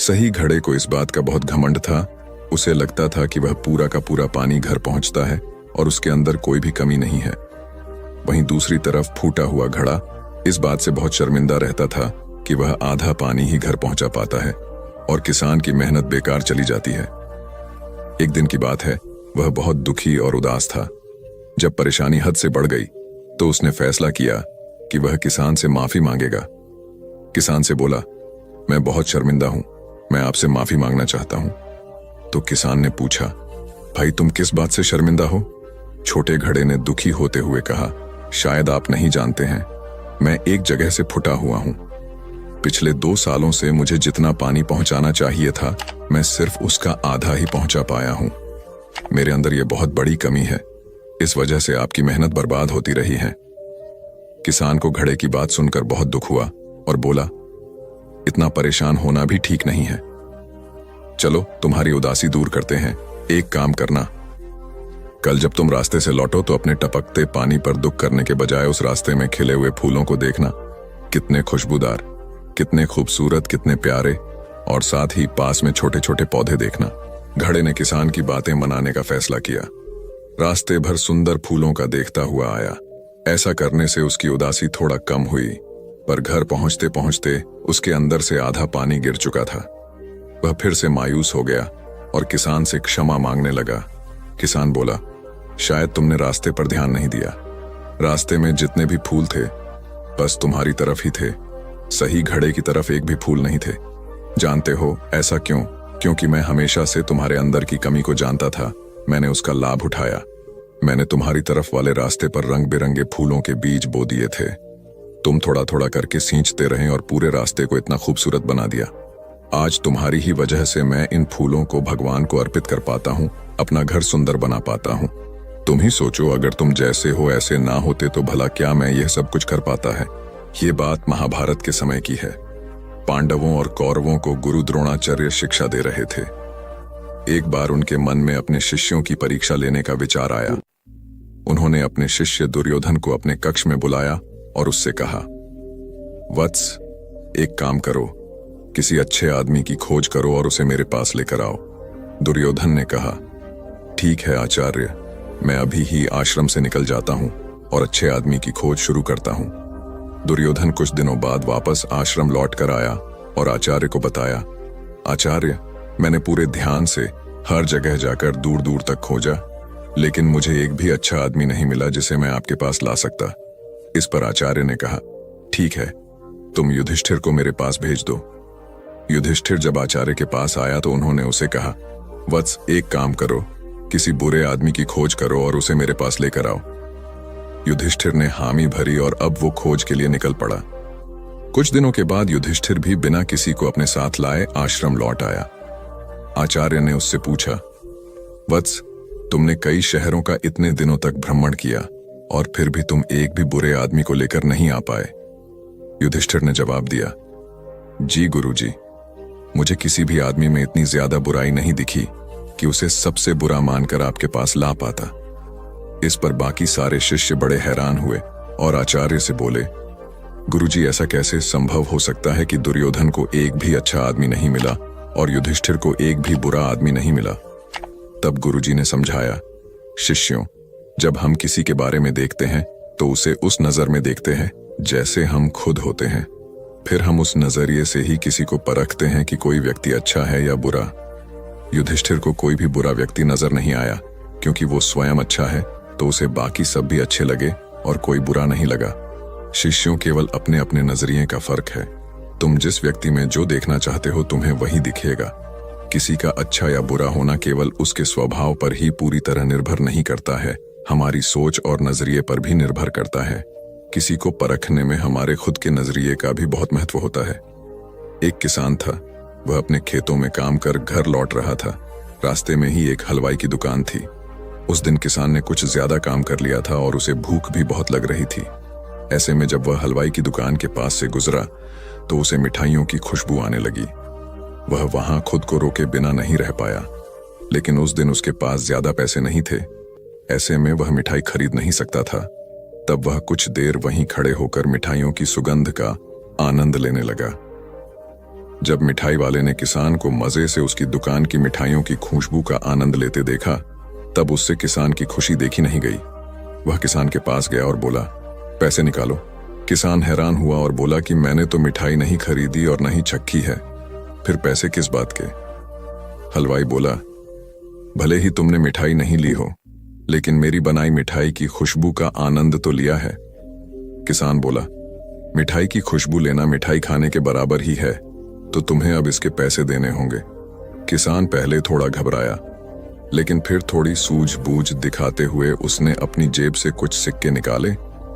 [SPEAKER 2] सही घड़े को इस बात का बहुत घमंड था। उसे लगता था कि वह पूरा का पूरा पानी घर पहुंचता है और उसके अंदर कोई भी कमी नहीं है। वहीं दूसरी तरफ फूटा हुआ घड़ा इस बात से बहुत शर्मिंदा रहता था कि वह आधा पानी ही घर पहुंचा पाता है और किसान की मेहनत बेकार चली जाती है। एक दिन की बात है, वह बहुत दुखी और उदास था। जब परेशानी हद से बढ़ गई तो उसने फैसला किया कि वह किसान से माफी मांगेगा। किसान से बोला, मैं बहुत शर्मिंदा हूं, मैं आपसे माफी मांगना चाहता हूं। तो किसान ने पूछा, भाई तुम किस बात से शर्मिंदा हो? छोटे घड़े ने दुखी होते हुए कहा, शायद आप नहीं जानते हैं, मैं एक जगह से फुटा हुआ हूं। पिछले 2 सालों से मुझे जितना पानी पहुंचाना चाहिए था मैं सिर्फ उसका आधा ही पहुंचा पाया हूं। मेरे अंदर यह बहुत बड़ी कमी है, इस वजह से आपकी मेहनत बर्बाद होती रही है। किसान को घड़े की बात सुनकर बहुत दुख हुआ और बोला, इतना परेशान होना भी ठीक नहीं है। चलो तुम्हारी उदासी दूर करते हैं। एक काम करना, कल जब तुम रास्ते से लौटो तो अपने टपकते पानी पर दुख करने के बजाय उस रास्ते में खिले हुए फूलों को देखना। कितने खुशबूदार, कितने खूबसूरत, कितने प्यारे। और साथ ही पास में छोटे छोटे पौधे देखना। घड़े ने किसान की बातें मनाने का फैसला किया। रास्ते भर सुंदर फूलों का देखता हुआ आया। ऐसा करने से उसकी उदासी थोड़ा कम हुई, पर घर पहुंचते पहुंचते उसके अंदर से आधा पानी गिर चुका था। वह फिर से मायूस हो गया और किसान से क्षमा मांगने लगा। किसान बोला, शायद तुमने रास्ते पर ध्यान नहीं दिया। रास्ते में जितने भी फूल थे बस तुम्हारी तरफ ही थे, सही घड़े की तरफ एक भी फूल नहीं थे। जानते हो ऐसा क्यों? क्योंकि मैं हमेशा से तुम्हारे अंदर की कमी को जानता था। मैंने उसका लाभ उठाया। मैंने तुम्हारी तरफ वाले रास्ते पर रंग बिरंगे फूलों के बीज बो दिए थे। तुम थोड़ा थोड़ा करके सींचते रहे और पूरे रास्ते को इतना खूबसूरत बना दिया। आज तुम्हारी ही वजह से मैं इन फूलों को भगवान को अर्पित कर पाता हूँ, अपना घर सुंदर बना पाता हूँ। तुम ही सोचो, अगर तुम जैसे हो ऐसे ना होते तो भला क्या मैं यह सब कुछ कर पाता है। ये बात महाभारत के समय की है। पांडवों और कौरवों को गुरु द्रोणाचार्य शिक्षा दे रहे थे। एक बार उनके मन में अपने शिष्यों की परीक्षा लेने का विचार आया। उन्होंने अपने शिष्य दुर्योधन को अपने कक्ष में बुलाया और उससे कहा, वत्स, एक काम करो, किसी अच्छे आदमी की खोज करो और उसे मेरे पास लेकर आओ। दुर्योधन ने कहा, ठीक है आचार्य, मैं अभी ही आश्रम से निकल जाता हूं और अच्छे आदमी की खोज शुरू करता हूं। दुर्योधन कुछ दिनों बाद वापस आश्रम लौट कर आया और आचार्य को बताया, आचार्य, मैंने पूरे ध्यान से हर जगह जाकर दूर दूर तक खोजा, लेकिन मुझे एक भी अच्छा आदमी नहीं मिला जिसे मैं आपके पास ला सकता। इस पर आचार्य ने कहा, ठीक है, तुम युधिष्ठिर को मेरे पास भेज दो। युधिष्ठिर जब आचार्य के पास आया तो उन्होंने उसे कहा, वत्स, एक काम करो, किसी बुरे आदमी की खोज करो और उसे मेरे पास लेकर आओ। युधिष्ठिर ने हामी भरी और अब वो खोज के लिए निकल पड़ा। कुछ दिनों के बाद युधिष्ठिर भी बिना किसी को अपने साथ लाए आश्रम लौट आया। आचार्य ने उससे पूछा, वत्स, तुमने कई शहरों का इतने दिनों तक भ्रमण किया और फिर भी तुम एक भी बुरे आदमी को लेकर नहीं आ पाए। युधिष्ठिर ने जवाब दिया, जी गुरुजी, मुझे किसी भी आदमी में इतनी ज्यादा बुराई नहीं दिखी कि उसे सबसे बुरा मानकर आपके पास ला पाता। इस पर बाकी सारे शिष्य बड़े हैरान हुए और आचार्य से बोले, गुरुजी, ऐसा कैसे संभव हो सकता है कि दुर्योधन को एक भी अच्छा आदमी नहीं मिला और युधिष्ठिर को एक भी बुरा आदमी नहीं मिला। तब गुरुजी ने समझाया, शिष्यों, जब हम किसी के बारे में देखते हैं तो उसे उस नजर में देखते हैं जैसे हम खुद होते हैं। फिर हम उस नजरिए से ही किसी को परखते हैं कि कोई व्यक्ति अच्छा है या बुरा। युधिष्ठिर को कोई भी बुरा व्यक्ति नजर नहीं आया क्योंकि वो स्वयं अच्छा है, तो उसे बाकी सब भी अच्छे लगे और कोई बुरा नहीं लगा। शिष्यों, केवल अपने अपने नजरिए का फर्क है। तुम जिस व्यक्ति में जो देखना चाहते हो तुम्हें वही दिखेगा। किसी का अच्छा या बुरा होना केवल उसके स्वभाव पर ही पूरी तरह निर्भर नहीं करता है, हमारी सोच और नजरिए पर भी निर्भर करता है। किसी को परखने में हमारे खुद के नजरिए का भी बहुत महत्व होता है। एक किसान था, वह अपने खेतों में काम कर घर लौट रहा था। रास्ते में ही एक हलवाई की दुकान थी। उस दिन किसान ने कुछ ज्यादा काम कर लिया था और उसे भूख भी बहुत लग रही थी। ऐसे में जब वह हलवाई की दुकान के पास से गुजरा तो उसे मिठाइयों की खुशबू आने लगी। वह वहां खुद को रोके बिना नहीं रह पाया, लेकिन उस दिन उसके पास ज्यादा पैसे नहीं थे। ऐसे में वह मिठाई खरीद नहीं सकता था। तब वह कुछ देर वहीं खड़े होकर मिठाइयों की सुगंध का आनंद लेने लगा। जब मिठाई वाले ने किसान को मजे से उसकी दुकान की मिठाइयों की खुशबू का आनंद लेते देखा, तब उससे किसान की खुशी देखी नहीं गई। वह किसान के पास गया और बोला, पैसे निकालो। किसान हैरान हुआ और बोला कि मैंने तो मिठाई नहीं खरीदी और न ही चखी है, फिर पैसे किस बात के? हलवाई बोला, भले ही तुमने मिठाई नहीं ली हो, लेकिन मेरी बनाई मिठाई की खुशबू का आनंद तो लिया है। किसान बोला, मिठाई की खुशबू लेना मिठाई खाने के बराबर ही है, तो तुम्हें अब इसके पैसे देने होंगे। किसान पहले थोड़ा घबराया, लेकिन फिर थोड़ी सूझबूझ दिखाते हुए उसने अपनी जेब से कुछ सिक्के निकाले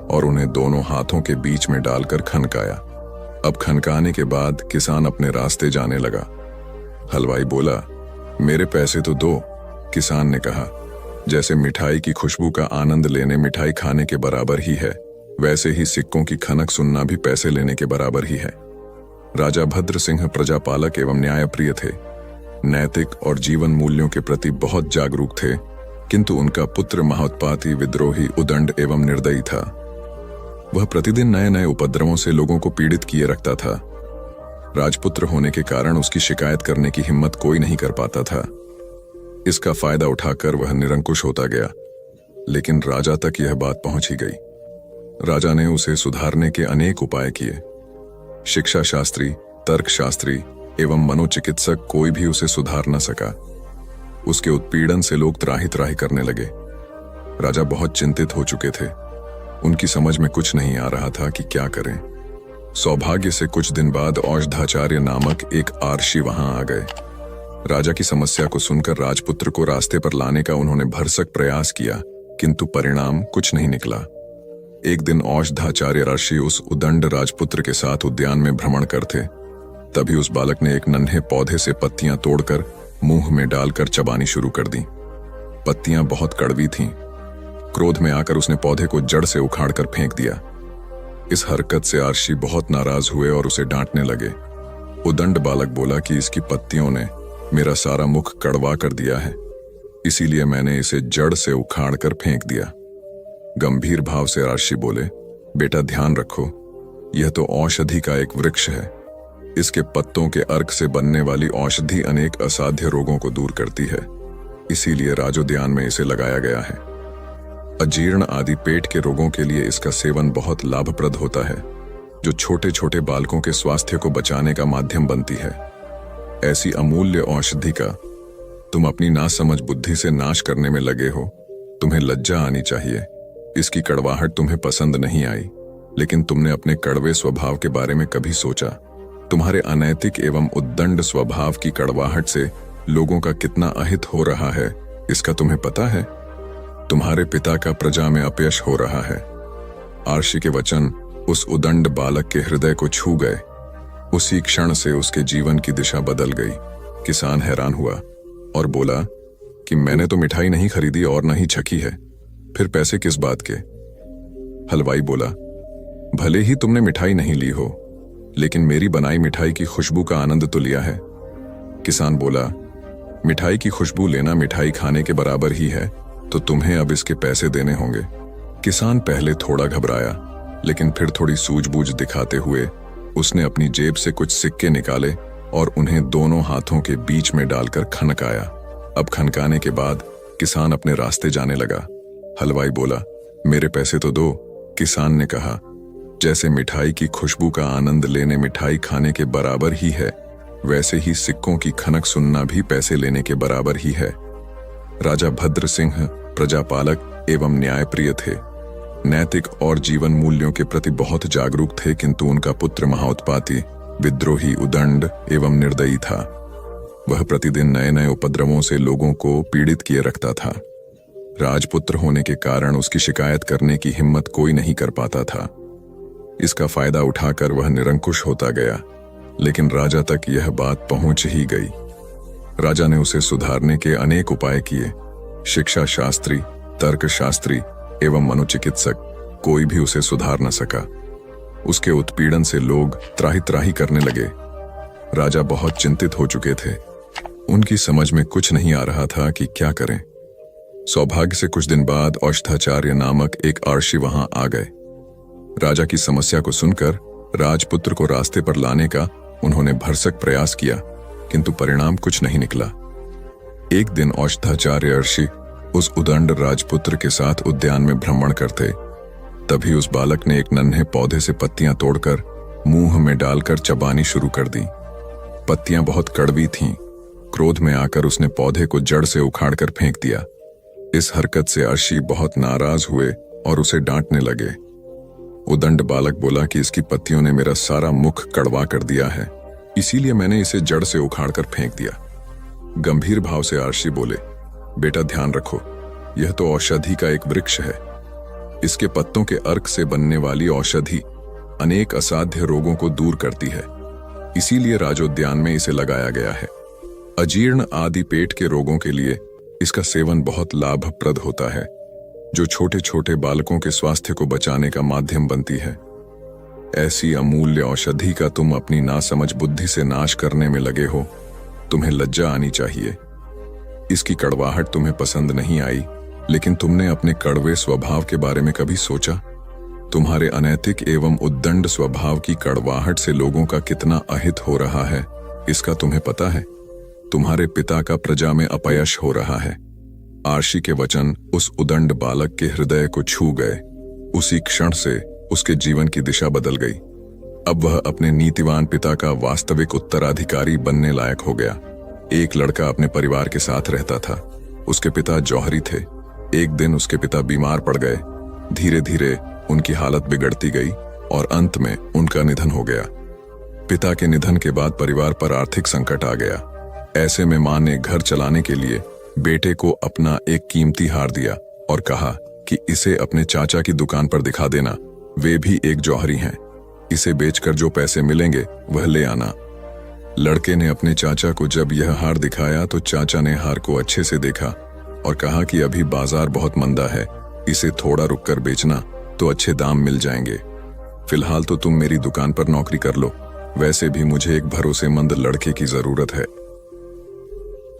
[SPEAKER 2] और उन्हें दोनों हाथों के बीच में डालकर खनकाया। अब खनकाने के बाद किसान अपने रास्ते जाने लगा। हलवाई बोला, मेरे पैसे तो दो। किसान ने कहा, जैसे मिठाई की खुशबू का आनंद लेने मिठाई खाने के बराबर ही है, वैसे ही सिक्कों की खनक सुनना भी पैसे लेने के बराबर ही है। राजा भद्र सिंह प्रजापालक एवं न्यायप्रिय थे। नैतिक और जीवन मूल्यों के प्रति बहुत जागरूक थे, किंतु उनका पुत्र महाउत्पाती, विद्रोही, उदंड एवं निर्दयी था। वह प्रतिदिन नए नए उपद्रवों से लोगों को पीड़ित किए रखता था। राजपुत्र होने के कारण उसकी शिकायत करने की हिम्मत कोई नहीं कर पाता था। इसका फायदा उठाकर वह निरंकुश होता गया, लेकिन राजा तक यह बात पहुंच ही गई। राजा ने उसे सुधारने के अनेक उपाय किए। शिक्षा शास्त्री, तर्कशास्त्री एवं मनोचिकित्सक कोई भी उसे सुधार न सका। उसके उत्पीड़न से लोग त्राही त्राही करने लगे। राजा बहुत चिंतित हो चुके थे। उनकी समझ में कुछ नहीं आ रहा था कि क्या करें। सौभाग्य से कुछ दिन बाद औषधाचार्य नामक एक आर्षि वहां आ गए। राजा की समस्या को सुनकर राजपुत्र को रास्ते पर लाने का उन्होंने भरसक प्रयास किया, किंतु परिणाम कुछ नहीं निकला। एक दिन औषधाचार्य ऋषि उस उदंड राजपुत्र के साथ उद्यान में भ्रमण करते, तभी उस बालक ने एक नन्हे पौधे से पत्तियां तोड़कर मुंह में डालकर चबानी शुरू कर दी। पत्तियां बहुत कड़वी थीं। क्रोध में आकर उसने पौधे को जड़ से उखाड़कर फेंक दिया। इस हरकत से आर्षि बहुत नाराज हुए और उसे डांटने लगे। उदंड बालक बोला कि इसकी पत्तियों ने मेरा सारा मुख कड़वा कर दिया है, इसीलिए मैंने इसे जड़ से उखाड़कर फेंक दिया। गंभीर भाव से आर्षि बोले, बेटा ध्यान रखो, यह तो औषधि का एक वृक्ष है। इसके पत्तों के अर्क से बनने वाली औषधि अनेक असाध्य रोगों को दूर करती है, इसीलिए राजोद्यान में इसे लगाया गया है। अजीर्ण आदि पेट के रोगों के लिए इसका सेवन बहुत लाभप्रद होता है, जो छोटे छोटे बालकों के स्वास्थ्य को बचाने का माध्यम बनती है। ऐसी अमूल्य औषधि का तुम अपनी नासमझ बुद्धि से नाश करने में लगे हो। तुम्हें लज्जा आनी चाहिए। इसकी कड़वाहट तुम्हें पसंद नहीं आई, लेकिन तुमने अपने कड़वे स्वभाव के बारे में कभी सोचा? तुम्हारे अनैतिक एवं उद्दंड स्वभाव की कड़वाहट से लोगों का कितना अहित हो रहा है, इसका तुम्हें पता है? तुम्हारे पिता का प्रजा में अपयश हो रहा है। आर्षि के वचन उस उदंड बालक के हृदय को छू गए। उसी क्षण से उसके जीवन की दिशा बदल गई। किसान हैरान हुआ और बोला कि मैंने तो मिठाई नहीं खरीदी और न ही छकी है, फिर पैसे किस बात के? हलवाई बोला, भले ही तुमने मिठाई नहीं ली हो, लेकिन मेरी बनाई मिठाई की खुशबू का आनंद तो लिया है। किसान बोला, मिठाई की खुशबू लेना मिठाई खाने के बराबर ही है, तो तुम्हें अब इसके पैसे देने होंगे। किसान पहले थोड़ा घबराया, लेकिन फिर थोड़ी सूझबूझ दिखाते हुए उसने अपनी जेब से कुछ सिक्के निकाले और उन्हें दोनों हाथों के बीच में डालकर खनकाया। अब खनकाने के बाद किसान अपने रास्ते जाने लगा। हलवाई बोला, मेरे पैसे तो दो। किसान ने कहा, जैसे मिठाई की खुशबू का आनंद लेने मिठाई खाने के बराबर ही है, वैसे ही सिक्कों की खनक सुनना भी पैसे लेने के बराबर ही है। राजा भद्र सिंह प्रजापालक एवं न्यायप्रिय थे। नैतिक और जीवन मूल्यों के प्रति बहुत जागरूक थे, किंतु उनका पुत्र महाउत्पाती, विद्रोही, उदंड एवं निर्दयी था। वह प्रतिदिन नए नए उपद्रवों से लोगों को पीड़ित किए रखता था। राजपुत्र होने के कारण उसकी शिकायत करने की हिम्मत कोई नहीं कर पाता था। इसका फायदा उठाकर वह निरंकुश होता गया, लेकिन राजा तक यह बात पहुंच ही गई। राजा ने उसे सुधारने के अनेक उपाय किए। शिक्षा शास्त्री, तर्कशास्त्री एवं मनोचिकित्सक कोई भी उसे सुधार न सका। उसके उत्पीड़न से लोग त्राही त्राही करने लगे। राजा बहुत चिंतित हो चुके थे। उनकी समझ में कुछ नहीं आ रहा था कि क्या करें। सौभाग्य से कुछ दिन बाद औषधाचार्य नामक एक आर्षि वहां आ गए। राजा की समस्या को सुनकर राजपुत्र को रास्ते पर लाने का उन्होंने भरसक प्रयास किया, किंतु परिणाम कुछ नहीं निकला। एक दिन औषधाचार्य ऋषि उस उदंड राजपुत्र के साथ उद्यान में भ्रमण करते, तभी उस बालक ने एक नन्हे पौधे से पत्तियां तोड़कर मुंह में डालकर चबानी शुरू कर दी। पत्तियां बहुत कड़वी थीं। क्रोध में आकर उसने पौधे को जड़ से उखाड़कर फेंक दिया। इस हरकत से ऋषि बहुत नाराज हुए और उसे डांटने लगे। उदंड बालक बोला कि इसकी पत्तियों ने मेरा सारा मुख कड़वा कर दिया है, इसीलिए मैंने इसे जड़ से उखाड़कर फेंक दिया। गंभीर भाव से ऋषि बोले, बेटा ध्यान रखो, यह तो औषधि का एक वृक्ष है। इसके पत्तों के अर्क से बनने वाली औषधि अनेक असाध्य रोगों को दूर करती है, इसीलिए राजोद्यान में इसे लगाया गया है। अजीर्ण आदि पेट के रोगों के लिए इसका सेवन बहुत लाभप्रद होता है, जो छोटे छोटे बालकों के स्वास्थ्य को बचाने का माध्यम बनती है। ऐसी अमूल्य औषधि का तुम अपनी नासमझ बुद्धि से नाश करने में लगे हो। तुम्हें लज्जा आनी चाहिए। इसकी कड़वाहट तुम्हें पसंद नहीं आई, लेकिन तुमने अपने कड़वे स्वभाव के बारे में कभी सोचा? तुम्हारे अनैतिक एवं उद्दंड स्वभाव की कड़वाहट से लोगों का कितना अहित हो रहा है, इसका तुम्हें पता है? तुम्हारे पिता का प्रजा में अपयश हो रहा है। आर्षी के वचन उस उदंड बालक के हृदय को छू गए। उसी क्षण से उसके जीवन की दिशा बदल गई। अब वह अपने नीतिवान पिता का वास्तविक उत्तराधिकारी बनने लायक हो गया। एक लड़का अपने परिवार के साथ रहता था। उसके पिता जौहरी थे। एक दिन उसके पिता बीमार पड़ गए। धीरे धीरे उनकी हालत बिगड़ती गई और अंत में उनका निधन हो गया। पिता के निधन के बाद परिवार पर आर्थिक संकट आ गया। ऐसे में मां ने घर चलाने के लिए बेटे को अपना एक कीमती हार दिया और कहा कि इसे अपने चाचा की दुकान पर दिखा देना, वे भी एक जौहरी हैं। इसे बेचकर जो पैसे मिलेंगे वह ले आना। लड़के ने अपने चाचा को जब यह हार दिखाया तो चाचा ने हार को अच्छे से देखा और कहा कि अभी बाजार बहुत मंदा है, इसे थोड़ा रुककर बेचना तो अच्छे दाम मिल जाएंगे। फिलहाल तो तुम मेरी दुकान पर नौकरी कर लो, वैसे भी मुझे एक भरोसेमंद लड़के की जरूरत है।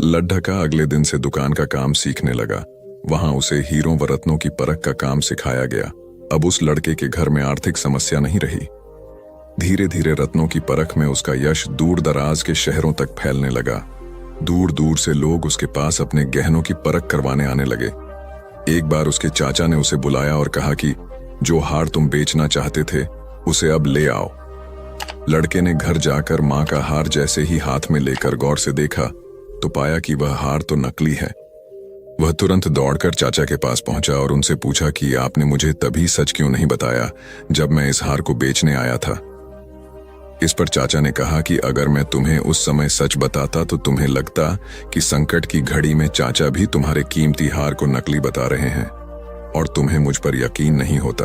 [SPEAKER 2] लड्ढका अगले दिन से दुकान का काम सीखने लगा। वहां उसे हीरों व रत्नों की परख का काम सिखाया गया। अब उस लड़के के घर में आर्थिक समस्या नहीं रही। धीरे धीरे रत्नों की परख में उसका यश दूर दराज के शहरों तक फैलने लगा। दूर दूर से लोग उसके पास अपने गहनों की परख करवाने आने लगे। एक बार उसके चाचा ने उसे बुलाया और कहा कि जो हार तुम बेचना चाहते थे उसे अब ले आओ। लड़के ने घर जाकर मां का हार जैसे ही हाथ में लेकर गौर से देखा तो पाया कि वह हार तो नकली है। वह तुरंत दौड़कर चाचा के पास पहुंचा और उनसे पूछा कि आपने मुझे तभी सच क्यों नहीं बताया जब मैं इस हार को बेचने आया था। इस पर चाचा ने कहा कि अगर मैं तुम्हें उस समय सच बताता तो तुम्हें लगता कि संकट की घड़ी में चाचा भी तुम्हारे कीमती हार को नकली बता रहे हैं और तुम्हें मुझ पर यकीन नहीं होता।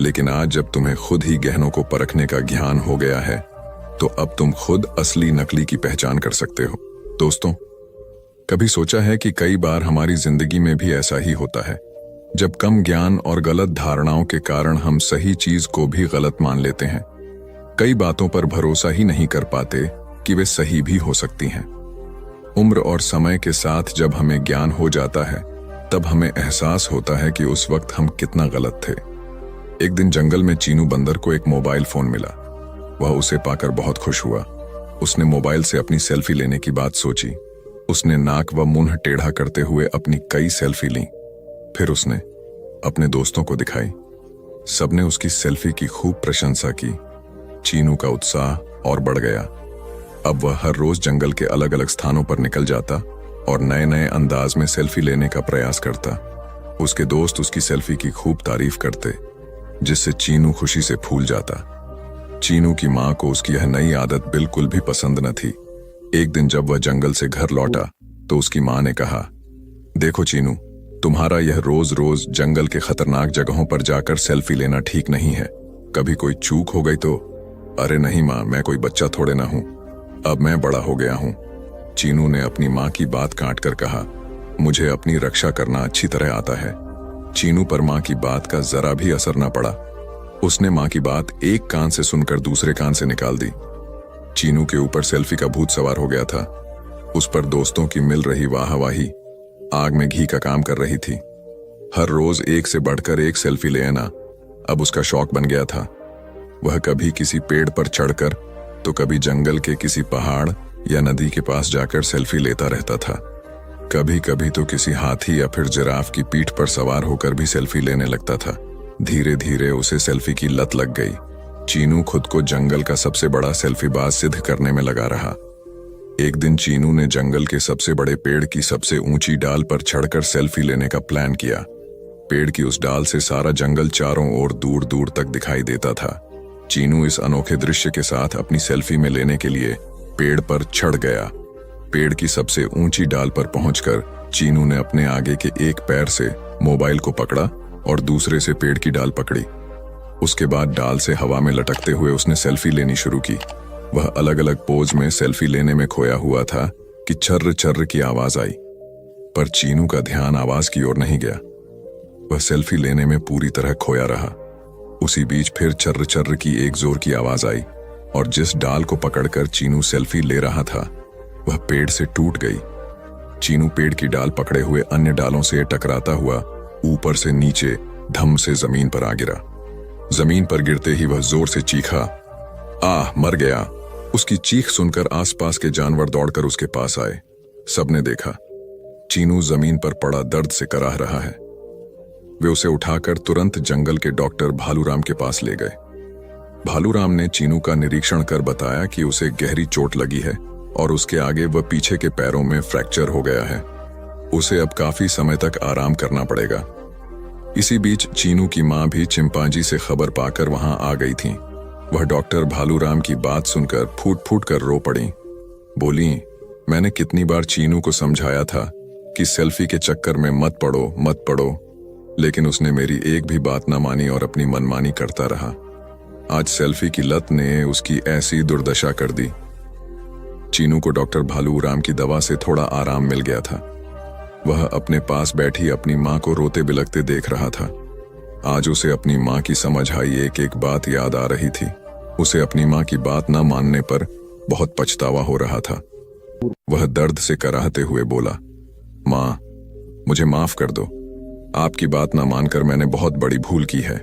[SPEAKER 2] लेकिन आज जब तुम्हें खुद ही गहनों को परखने का ज्ञान हो गया है तो अब तुम खुद असली नकली की पहचान कर सकते हो। दोस्तों, कभी सोचा है कि कई बार हमारी जिंदगी में भी ऐसा ही होता है, जब कम ज्ञान और गलत धारणाओं के कारण हम सही चीज को भी गलत मान लेते हैं। कई बातों पर भरोसा ही नहीं कर पाते कि वे सही भी हो सकती हैं। उम्र और समय के साथ जब हमें ज्ञान हो जाता है तब हमें एहसास होता है कि उस वक्त हम कितना गलत थे। एक दिन जंगल में चीनू बंदर को एक मोबाइल फोन मिला। वह उसे पाकर बहुत खुश हुआ। उसने मोबाइल से अपनी सेल्फी लेने की बात सोची। उसने नाक व मुंह टेढ़ा करते हुए अपनी कई सेल्फी ली। फिर उसने अपने दोस्तों को दिखाई। सबने उसकी सेल्फी की खूब प्रशंसा की। चीनू का उत्साह और बढ़ गया। अब वह हर रोज जंगल के अलग अलग स्थानों पर निकल जाता और नए नए अंदाज में सेल्फी लेने का प्रयास करता। उसके दोस्त उसकी सेल्फी की खूब तारीफ करते, जिससे चीनू खुशी से फूल जाता। चीनू की मां को उसकी यह नई आदत बिल्कुल भी पसंद न थी। एक दिन जब वह जंगल से घर लौटा तो उसकी मां ने कहा, देखो चीनू, तुम्हारा यह रोज रोज जंगल के खतरनाक जगहों पर जाकर सेल्फी लेना ठीक नहीं है। कभी कोई चूक हो गई तो? अरे नहीं मां, मैं कोई बच्चा थोड़े ना हूं, अब मैं बड़ा हो गया हूं। चीनू ने अपनी मां की बात काट कर कहा, मुझे अपनी रक्षा करना अच्छी तरह आता है। चीनू पर मां की बात का जरा भी असर न पड़ा। उसने मां की बात एक कान से सुनकर दूसरे कान से निकाल दी। चीनू के ऊपर सेल्फी का भूत सवार हो गया था। उस पर दोस्तों की मिल रही वाहवाही आग में घी का काम कर रही थी। हर रोज एक से बढ़कर एक सेल्फी ले आना अब उसका शौक बन गया था। वह कभी किसी पेड़ पर चढ़कर तो कभी जंगल के किसी पहाड़ या नदी के पास जाकर सेल्फी लेता रहता था। कभी कभी तो किसी हाथी या फिर जिराफ की पीठ पर सवार होकर भी सेल्फी लेने लगता था। धीरे धीरे उसे सेल्फी की लत लग गई। चीनू खुद को जंगल का सबसे बड़ा सेल्फीबाज सिद्ध करने में लगा रहा। एक दिन चीनू ने जंगल के सबसे बड़े पेड़ की सबसे ऊंची डाल पर चढ़कर सेल्फी लेने का प्लान किया। पेड़ की उस डाल से सारा जंगल चारों ओर दूर दूर तक दिखाई देता था। चीनू इस अनोखे दृश्य के साथ अपनी सेल्फी में लेने के लिए पेड़ पर चढ़ गया। पेड़ की सबसे ऊंची डाल पर पहुंचकर चीनू ने अपने आगे के एक पैर से मोबाइल को पकड़ा और दूसरे से पेड़ की डाल पकड़ी। उसके बाद डाल से हवा में लटकते हुए उसने सेल्फी लेनी शुरू की। वह अलग अलग पोज में सेल्फी लेने में खोया हुआ था कि छर्र छर्र की आवाज आई, पर चीनू का ध्यान आवाज की ओर नहीं गया। वह सेल्फी लेने में पूरी तरह खोया रहा। उसी बीच फिर चर्र चर्र की एक जोर की आवाज आई और जिस डाल को पकड़कर चीनू सेल्फी ले रहा था वह पेड़ से टूट गई। चीनू पेड़ की डाल पकड़े हुए अन्य डालों से टकराता हुआ ऊपर से नीचे धम से जमीन पर आ गिरा। जमीन पर गिरते ही वह जोर से चीखा, आह, मर गया। उसकी चीख सुनकर आसपास के जानवर दौड़कर उसके पास आए। सबने देखा चीनू जमीन पर पड़ा दर्द से कराह रहा है। वे उसे उठाकर तुरंत जंगल के डॉक्टर भालूराम के पास ले गए। भालूराम ने चीनू का निरीक्षण कर बताया कि उसे गहरी चोट लगी है और उसके आगे व पीछे के पैरों में फ्रैक्चर हो गया है। उसे अब काफी समय तक आराम करना पड़ेगा। इसी बीच चीनू की मां भी चिंपांजी से खबर पाकर वहां आ गई थी। वह डॉक्टर भालूराम की बात सुनकर फूट फूट कर रो पड़ी। बोली, मैंने कितनी बार चीनू को समझाया था कि सेल्फी के चक्कर में मत पड़ो, लेकिन उसने मेरी एक भी बात न मानी और अपनी मनमानी करता रहा। आज सेल्फी की लत ने उसकी ऐसी दुर्दशा कर दी। चीनू को डॉक्टर भालूराम की दवा से थोड़ा आराम मिल गया था। वह अपने पास बैठी अपनी मां को रोते बिलखते देख रहा था। आज उसे अपनी मां की समझ आई एक एक बात याद आ रही थी। उसे अपनी मां की बात न मानने पर बहुत पछतावा हो रहा था। वह दर्द से कराहते हुए बोला, मां, मुझे माफ कर दो। आपकी बात न मानकर मैंने बहुत बड़ी भूल की है।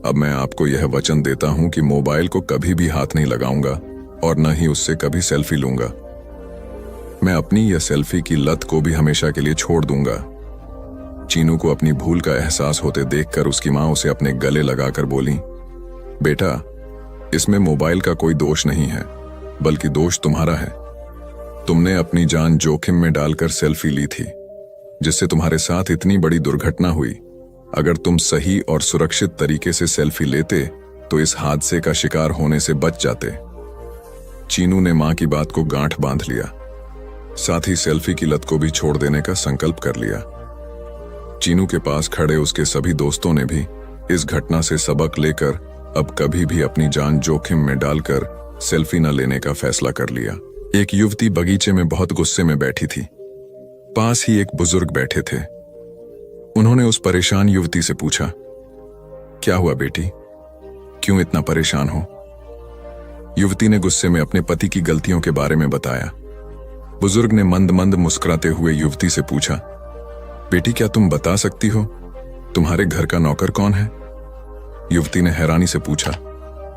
[SPEAKER 2] अब मैं आपको यह वचन देता हूं कि मोबाइल को कभी भी हाथ नहीं लगाऊंगा और न ही उससे कभी सेल्फी लूंगा। मैं अपनी यह सेल्फी की लत को भी हमेशा के लिए छोड़ दूंगा। चीनू को अपनी भूल का एहसास होते देखकर उसकी मां उसे अपने गले लगाकर बोली, बेटा, इसमें मोबाइल का कोई दोष नहीं है, बल्कि दोष तुम्हारा है। तुमने अपनी जान जोखिम में डालकर सेल्फी ली थी, जिससे तुम्हारे साथ इतनी बड़ी दुर्घटना हुई। अगर तुम सही और सुरक्षित तरीके से सेल्फी लेते तो इस हादसे का शिकार होने से बच जाते। चीनू ने मां की बात को गांठ बांध लिया, साथ ही सेल्फी की लत को भी छोड़ देने का संकल्प कर लिया। चीनू के पास खड़े उसके सभी दोस्तों ने भी इस घटना से सबक लेकर अब कभी भी अपनी जान जोखिम में डालकर सेल्फी न लेने का फैसला कर लिया। एक युवती बगीचे में बहुत गुस्से में बैठी थी। पास ही एक बुजुर्ग बैठे थे। उन्होंने उस परेशान युवती से पूछा, क्या हुआ बेटी, क्यों इतना परेशान हो? युवती ने गुस्से में अपने पति की गलतियों के बारे में बताया। बुजुर्ग ने मंद मंद मुस्कुराते हुए युवती से पूछा, बेटी, क्या तुम बता सकती हो तुम्हारे घर का नौकर कौन है? युवती ने हैरानी से पूछा,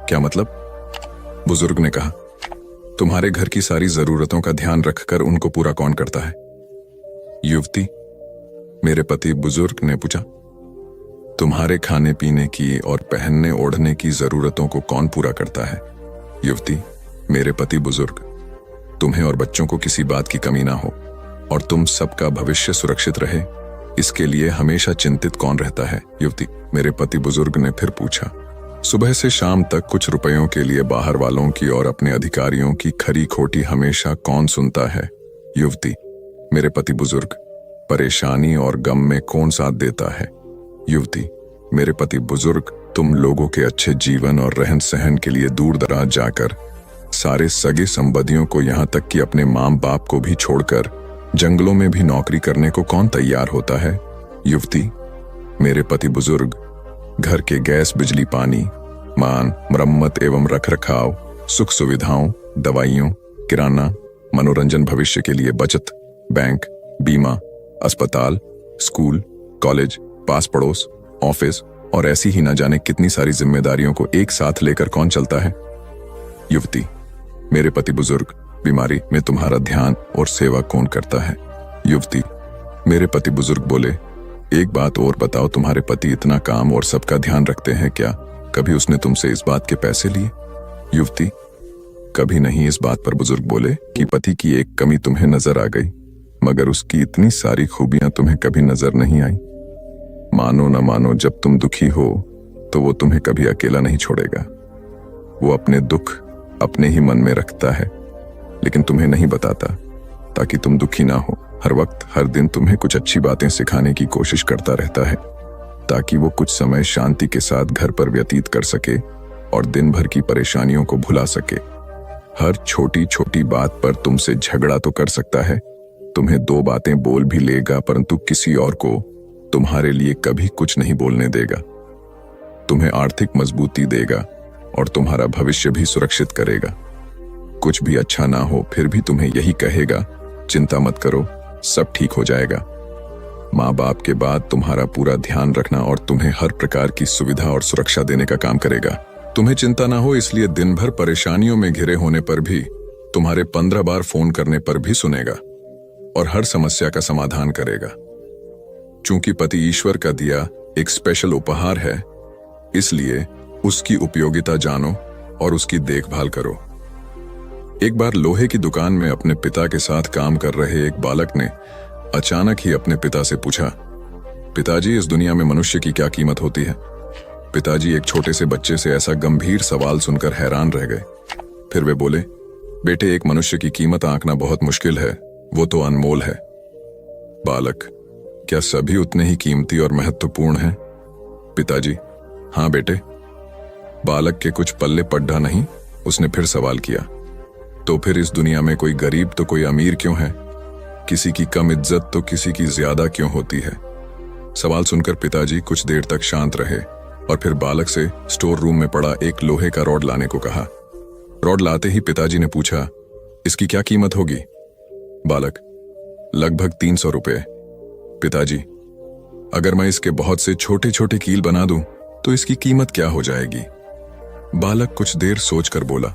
[SPEAKER 2] क्या मतलब? बुजुर्ग ने कहा, तुम्हारे घर की सारी जरूरतों का ध्यान रखकर उनको पूरा कौन करता है? युवती, मेरे पति। बुजुर्ग ने पूछा, तुम्हारे खाने पीने की और पहनने ओढ़ने की जरूरतों को कौन पूरा करता है? युवती, मेरे पति। बुजुर्ग, तुम्हें और बच्चों को किसी बात की कमी ना हो और तुम सबका भविष्य सुरक्षित रहे, इसके लिए हमेशा चिंतित कौन रहता है? युवती, मेरे पति। बुजुर्ग ने फिर पूछा, सुबह से शाम तक कुछ रुपयों के लिए बाहर वालों की और अपने अधिकारियों की खरी खोटी हमेशा कौन सुनता है? युवती, मेरे पति। बुजुर्ग, परेशानी और गम में कौन साथ देता है? युवती, मेरे पति। बुजुर्ग, तुम लोगों के अच्छे जीवन और रहन सहन के लिए दूर दराज जाकर सारे सगे संबंधियों को, यहाँ तक कि अपने माँ बाप को भी छोड़कर जंगलों में भी नौकरी करने को कौन तैयार होता है? युवती, मेरे पति। बुजुर्ग, घर के गैस, बिजली, पानी, मान, मरम्मत एवं रखरखाव, सुख सुविधाओं, दवाइयों, किराना, मनोरंजन, भविष्य के लिए बचत, बैंक, बीमा, अस्पताल, स्कूल, कॉलेज, पास पड़ोस, ऑफिस और ऐसी ही न जाने कितनी सारी जिम्मेदारियों को एक साथ लेकर कौन चलता है? युवती, मेरे पति। बुजुर्ग, बीमारी में तुम्हारा ध्यान और सेवा कौन करता है? युवती, मेरे पति। बुजुर्ग बोले, एक बात और बताओ, तुम्हारे पति इतना काम और सबका ध्यान रखते हैं, क्या कभी उसने तुमसे इस बात के पैसे लिए? युवती, कभी नहीं। इस बात पर बुजुर्ग बोले कि पति की एक कमी तुम्हें नजर आ गई, मगर उसकी इतनी सारी खूबियां तुम्हें कभी नजर नहीं आई। मानो न मानो, जब तुम दुखी हो तो वो तुम्हें कभी अकेला नहीं छोड़ेगा। वो अपने दुख अपने ही मन में रखता है, लेकिन तुम्हें नहीं बताता ताकि तुम दुखी ना हो। हर वक्त, हर दिन तुम्हें कुछ अच्छी बातें सिखाने की कोशिश करता रहता है, ताकि वो कुछ समय शांति के साथ घर पर व्यतीत कर सके और दिन भर की परेशानियों को भुला सके। हर छोटी छोटी बात पर तुमसे झगड़ा तो कर सकता है, तुम्हें दो बातें बोल भी लेगा, परंतु किसी और को तुम्हारे लिए कभी कुछ नहीं बोलने देगा। तुम्हें आर्थिक मजबूती देगा और तुम्हारा भविष्य भी सुरक्षित करेगा। कुछ भी अच्छा ना हो फिर भी तुम्हें यही कहेगा, चिंता मत करो, सब ठीक हो जाएगा। माँ बाप के बाद तुम्हारा पूरा ध्यान रखना और तुम्हें हर प्रकार की सुविधा और सुरक्षा देने का काम करेगा। तुम्हें चिंता ना हो, इसलिए दिन भर परेशानियों में घिरे होने पर भी, तुम्हारे 15 बार फोन करने पर भी सुनेगा और हर समस्या का समाधान करेगा। चूंकि पति ईश्वर का दिया एक स्पेशल उपहार है, इसलिए उसकी उपयोगिता जानो और उसकी देखभाल करो। एक बार लोहे की दुकान में अपने पिता के साथ काम कर रहे एक बालक ने अचानक ही अपने पिता से पूछा, पिताजी, इस दुनिया में मनुष्य की क्या कीमत होती है? पिताजी एक छोटे से बच्चे से ऐसा गंभीर सवाल सुनकर हैरान रह गए। फिर वे बोले, बेटे, एक मनुष्य की कीमत आंकना बहुत मुश्किल है, वो तो अनमोल है। बालक, क्या सभी उतने ही कीमती और महत्वपूर्ण हैं? पिताजी, हाँ बेटे। बालक के कुछ पल्ले पड्डा नहीं, उसने फिर सवाल किया, तो फिर इस दुनिया में कोई गरीब तो कोई अमीर क्यों है? किसी की कम इज्जत तो किसी की ज्यादा क्यों होती है? सवाल सुनकर पिताजी कुछ देर तक शांत रहे और फिर बालक से स्टोर रूम में पड़ा एक लोहे का रॉड लाने को कहा। रॉड लाते ही पिताजी ने पूछा, इसकी क्या कीमत होगी? बालक, लगभग 300 रुपए। पिताजी, अगर मैं इसके बहुत से छोटे छोटे कील बना दूं तो इसकी कीमत क्या हो जाएगी? बालक कुछ देर सोचकर बोला,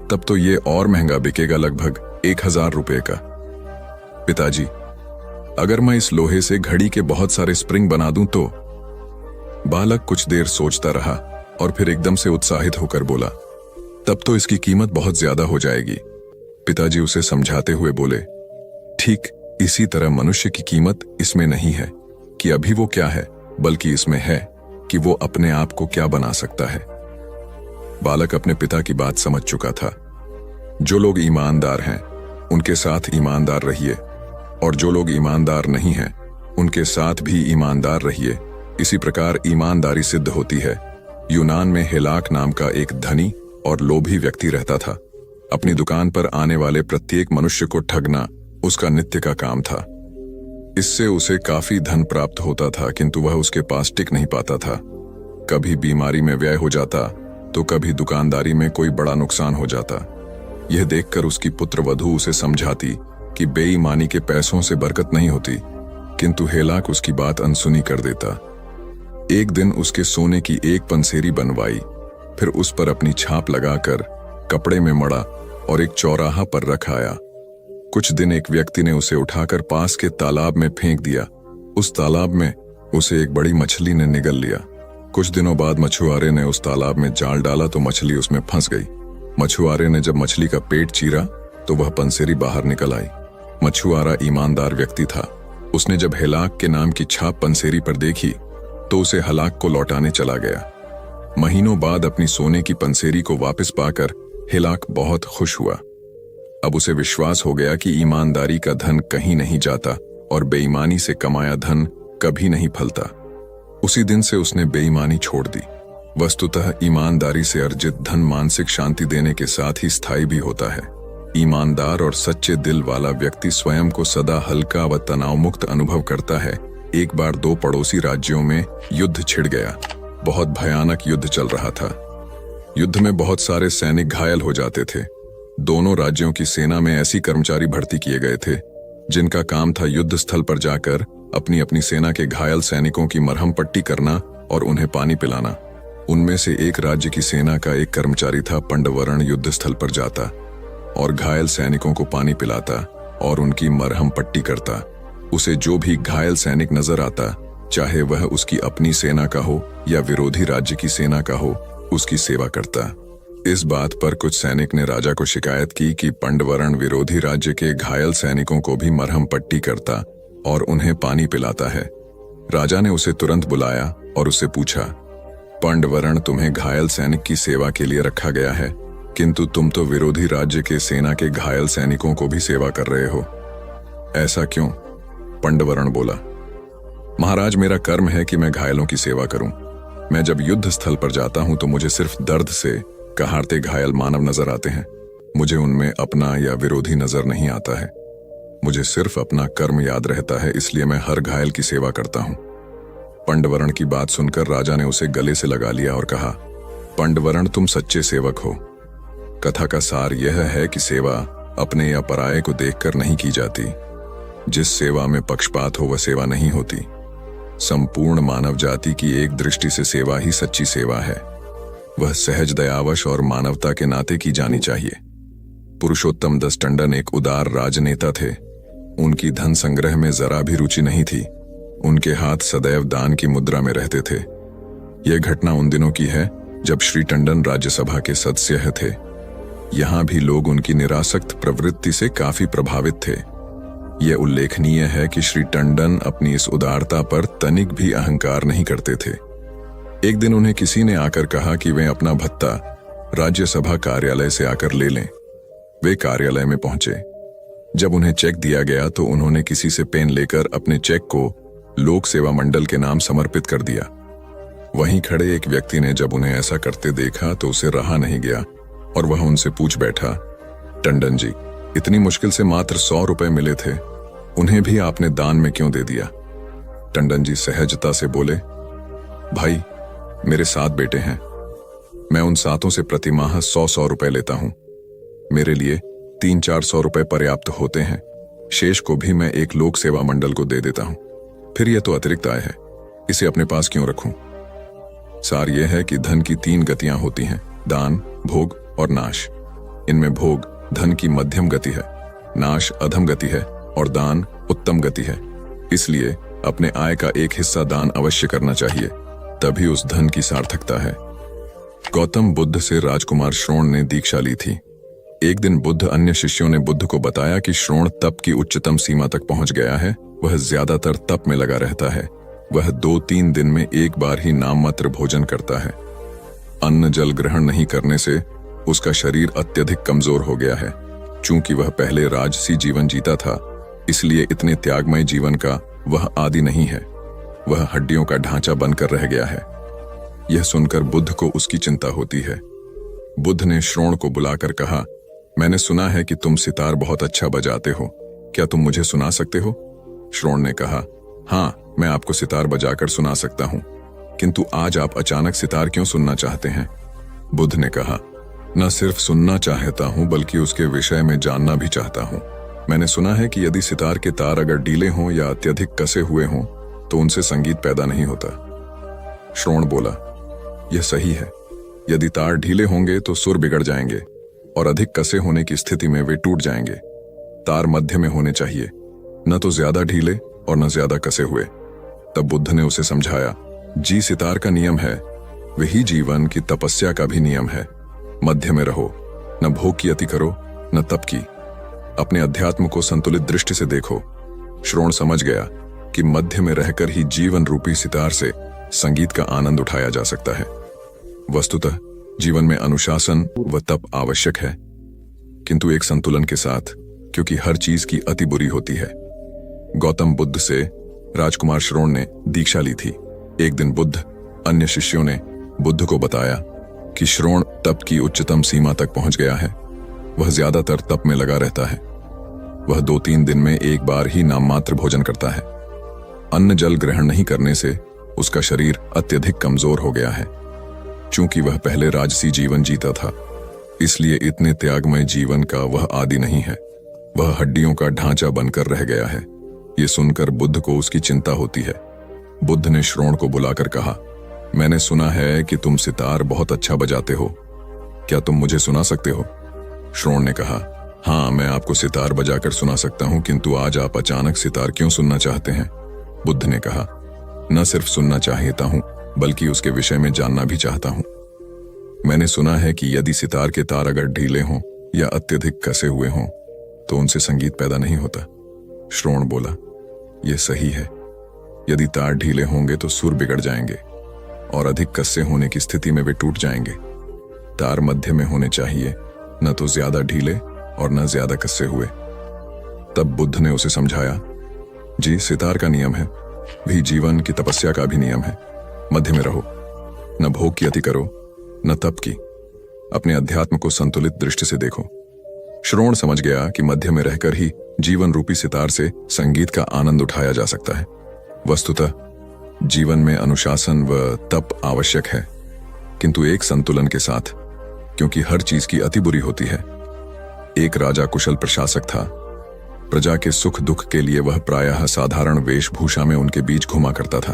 [SPEAKER 2] तब तो ये और महंगा बिकेगा, लगभग 1000 रुपए का। पिताजी, अगर मैं इस लोहे से घड़ी के बहुत सारे स्प्रिंग बना दूं तो? बालक कुछ देर सोचता रहा और फिर एकदम से उत्साहित होकर बोला, तब तो इसकी कीमत बहुत ज्यादा हो जाएगी। पिताजी उसे समझाते हुए बोले, ठीक इसी तरह मनुष्य की कीमत इसमें नहीं है कि अभी वो क्या है, बल्कि इसमें है कि वो अपने आप को क्या बना सकता है। बालक अपने पिता की बात समझ चुका था। जो लोग ईमानदार हैं उनके साथ ईमानदार रहिए और जो लोग ईमानदार नहीं हैं उनके साथ भी ईमानदार रहिए। इसी प्रकार ईमानदारी सिद्ध होती है। यूनान में हेलाक नाम का एक धनी और लोभी व्यक्ति रहता था। अपनी दुकान पर आने वाले प्रत्येक मनुष्य को ठगना उसका नित्य का काम था। इससे उसे काफी धन प्राप्त होता था, किंतु वह उसके पास टिक नहीं पाता था। कभी बीमारी में व्यय हो जाता तो कभी दुकानदारी में कोई बड़ा नुकसान हो जाता। यह देखकर उसकी पुत्र वधू उसे समझाती कि बेईमानी के पैसों से बरकत नहीं होती, किंतु हेलाक उसकी बात अनसुनी कर देता। एक दिन उसके सोने की एक पंसेरी बनवाई, फिर उस पर अपनी छाप लगाकर कपड़े में मड़ा और एक चौराहा पर रख आया। कुछ दिन एक व्यक्ति ने उसे उठाकर पास के तालाब में फेंक दिया। उस तालाब में उसे एक बड़ी मछली ने निगल लिया। कुछ दिनों बाद मछुआरे ने उस तालाब में जाल डाला तो मछली उसमें फंस गई। मछुआरे ने जब मछली का पेट चीरा तो वह पंसेरी बाहर निकल आई। मछुआरा ईमानदार व्यक्ति था। उसने जब हेलाक के नाम की छाप पंसेरी पर देखी तो उसे हलाक को लौटाने चला गया। महीनों बाद अपनी सोने की पंसेरी को वापस पाकर हेलाक बहुत खुश हुआ। अब उसे विश्वास हो गया कि ईमानदारी का धन कहीं नहीं जाता और बेईमानी से कमाया धन कभी नहीं फलता। उसी दिन से उसने बेईमानी छोड़ दी। वस्तुतः ईमानदारी से अर्जित धन मानसिक शांति देने के साथ ही स्थायी भी होता है। ईमानदार और सच्चे दिल वाला व्यक्ति स्वयं को सदा हल्का व तनाव मुक्त अनुभव करता है। एक बार दो पड़ोसी राज्यों में युद्ध छिड़ गया। बहुत भयानक युद्ध चल रहा था। युद्ध में बहुत सारे सैनिक घायल हो जाते थे। दोनों राज्यों की सेना में ऐसी कर्मचारी भर्ती किए गए थे जिनका काम था युद्ध स्थल पर जाकर अपनी अपनी सेना के घायल सैनिकों की मरहम पट्टी करना और उन्हें पानी पिलाना। उनमें से एक राज्य की सेना का एक कर्मचारी था। पंडवरण युद्ध स्थल पर जाता और घायल सैनिकों को पानी पिलाता और उनकी मरहम पट्टी करता। उसे जो भी घायल सैनिक नजर आता, चाहे वह उसकी अपनी सेना का हो या विरोधी राज्य की सेना का हो, उसकी सेवा करता। इस बात पर कुछ सैनिक ने राजा को शिकायत की कि पंडवरण विरोधी राज्य के घायल सैनिकों को भी मरहम पट्टी करता और उन्हें पानी पिलाता है। राजा ने उसे तुरंत बुलाया और उससे पूछा, पंडवरण तुम्हें घायल सैनिक की सेवा के लिए रखा गया है, किंतु तुम तो विरोधी राज्य के सेना के घायल सैनिकों को भी सेवा कर रहे हो, ऐसा क्यों? पंडवरण बोला, महाराज, मेरा कर्म है कि मैं घायलों की सेवा करूं। मैं जब युद्ध स्थल पर जाता हूं तो मुझे सिर्फ दर्द से कहारते घायल मानव नजर आते हैं। मुझे उनमें अपना या विरोधी नजर नहीं आता है। मुझे सिर्फ अपना कर्म याद रहता है, इसलिए मैं हर घायल की सेवा करता हूं। पंडवरण की बात सुनकर राजा ने उसे गले से लगा लिया और कहा, पंडवरण, तुम सच्चे सेवक हो। कथा का सार यह है कि सेवा अपने या पराये को देखकर नहीं की जाती। जिस सेवा में पक्षपात हो वह सेवा नहीं होती। संपूर्ण मानव जाति की एक दृष्टि से सेवा ही सच्ची सेवा है। वह सहज दयावश और मानवता के नाते की जानी चाहिए। पुरुषोत्तम दास टंडन एक उदार राजनेता थे। उनकी धन संग्रह में जरा भी रुचि नहीं थी। उनके हाथ सदैव दान की मुद्रा में रहते थे। यह घटना उन दिनों की है जब श्री टंडन राज्यसभा के सदस्य थे। यहां भी लोग उनकी निरासक्त प्रवृत्ति से काफी प्रभावित थे। यह उल्लेखनीय है कि श्री टंडन अपनी इस उदारता पर तनिक भी अहंकार नहीं करते थे। एक दिन उन्हें किसी ने आकर कहा कि वे अपना भत्ता राज्यसभा कार्यालय से आकर ले लें। वे कार्यालय में पहुंचे। जब उन्हें चेक दिया गया तो उन्होंने किसी से पेन लेकर अपने चेक को लोक सेवा मंडल के नाम समर्पित कर दिया। वहीं खड़े एक व्यक्ति ने जब उन्हें ऐसा करते देखा तो उसे रहा नहीं गया और वह उनसे पूछ बैठा, टंडन जी, इतनी मुश्किल से मात्र 100 रुपए मिले थे, उन्हें भी आपने दान में क्यों दे दिया? टंडन जी सहजता से बोले, भाई, मेरे 7 बेटे हैं। मैं उन 7 से प्रतिमाह 100-100 रुपए लेता हूं। मेरे लिए 300-400 रुपए पर्याप्त होते हैं। शेष को भी मैं एक लोक सेवा मंडल को दे देता हूं। फिर यह तो अतिरिक्त आय है, इसे अपने पास क्यों रखूं? सार यह है कि धन की 3 गतियां होती हैं, दान, भोग और नाश। इनमें भोग धन की मध्यम गति है, नाश अधम गति है और दान उत्तम गति है। इसलिए अपने आय का एक हिस्सा दान अवश्य करना चाहिए, तभी उस धन की सार्थकता है। गौतम बुद्ध से राजकुमार श्रोण ने दीक्षा ली थी। एक दिन बुद्ध अन्य शिष्यों ने बुद्ध को बताया कि श्रोण तप की उच्चतम सीमा तक पहुंच गया है। वह ज्यादातर तप में लगा रहता है। वह 2-3 दिन में एक बार ही नाममात्र भोजन करता है। अन्न जल ग्रहण नहीं करने से उसका शरीर अत्यधिक कमजोर हो गया है। चूंकि वह पहले राजसी जीवन जीता था, इसलिए इतने त्यागमय जीवन का वह आदी नहीं है। वह हड्डियों का ढांचा बनकर रह गया है। यह सुनकर बुद्ध को उसकी चिंता होती है। बुद्ध ने श्रोण को बुलाकर कहा, मैंने सुना है कि तुम सितार बहुत अच्छा बजाते हो, क्या तुम मुझे सुना सकते हो? श्रोण ने कहा, हाँ, मैं आपको सितार बजाकर सुना सकता हूं, किंतु आज आप अचानक सितार क्यों सुनना चाहते हैं? बुद्ध ने कहा, न सिर्फ सुनना चाहता हूं बल्कि उसके विषय में जानना भी चाहता हूं। मैंने सुना है कि यदि सितार के तार अगर ढीले हों या अत्यधिक कसे हुए हों तो उनसे संगीत पैदा नहीं होता। श्रोण बोला, यह सही है। यदि तार ढीले होंगे तो सुर बिगड़ जाएंगे और अधिक कसे होने की स्थिति में वे टूट जाएंगे। तार मध्य में होने चाहिए, न तो ज्यादा ढीले और न ज्यादा कसे हुए। तब बुद्ध ने उसे समझाया, जी सितार का नियम है, वही जीवन की तपस्या का भी नियम है। मध्य में रहो, न भोग की अति करो न तप की। अपने अध्यात्म को संतुलित दृष्टि से देखो। श्रोण समझ गया कि मध्य में रहकर ही जीवन रूपी सितार से संगीत का आनंद उठाया जा सकता है। वस्तुतः जीवन में अनुशासन व तप आवश्यक है, किंतु एक संतुलन के साथ, क्योंकि हर चीज की अति बुरी होती है। गौतम बुद्ध से राजकुमार श्रोण ने दीक्षा ली थी। एक दिन बुद्ध अन्य शिष्यों ने बुद्ध को बताया कि श्रोण तप की उच्चतम सीमा तक पहुंच गया है। वह ज्यादातर तप में लगा रहता है। वह 2-3 दिन में एक बार ही नाममात्र भोजन करता है। अन्न जल ग्रहण नहीं करने से उसका शरीर अत्यधिक कमजोर हो गया है। चूंकि वह पहले राजसी जीवन जीता था, इसलिए इतने त्यागमय जीवन का वह आदी नहीं है। वह हड्डियों का ढांचा बनकर रह गया है। ये सुनकर बुद्ध को उसकी चिंता होती है। बुद्ध ने श्रोण को बुलाकर कहा, मैंने सुना है कि तुम सितार बहुत अच्छा बजाते हो, क्या तुम मुझे सुना सकते हो? श्रोण ने कहा, हाँ, मैं आपको सितार बजाकर सुना सकता हूं, किंतु आज आप अचानक सितार क्यों सुनना चाहते हैं? बुद्ध ने कहा, न सिर्फ सुनना चाहता हूं बल्कि उसके विषय में जानना भी चाहता हूं। मैंने सुना है कि यदि सितार के तार अगर ढीले हों या अत्यधिक कसे हुए हों तो उनसे संगीत पैदा नहीं होता। श्रोण बोला, यह सही है। यदि तार ढीले होंगे तो सुर बिगड़ जाएंगे और अधिक कसे होने की स्थिति में वे टूट जाएंगे। तार मध्य में होने चाहिए, न तो ज्यादा ढीले और न ज्यादा कसे हुए। तब बुद्ध ने उसे समझाया, जी सितार का नियम है, भी जीवन की तपस्या का भी नियम है। मध्य में रहो, न भोग की अति करो न तप की। अपने अध्यात्म को संतुलित दृष्टि से देखो। श्रोण समझ गया कि मध्य में रहकर ही जीवन रूपी सितार से संगीत का आनंद उठाया जा सकता है। वस्तुतः जीवन में अनुशासन व तप आवश्यक है, किंतु एक संतुलन के साथ, क्योंकि हर चीज की अति बुरी होती है। एक राजा कुशल प्रशासक था। प्रजा के सुख दुख के लिए वह प्रायः साधारण वेशभूषा में उनके बीच घुमा करता था।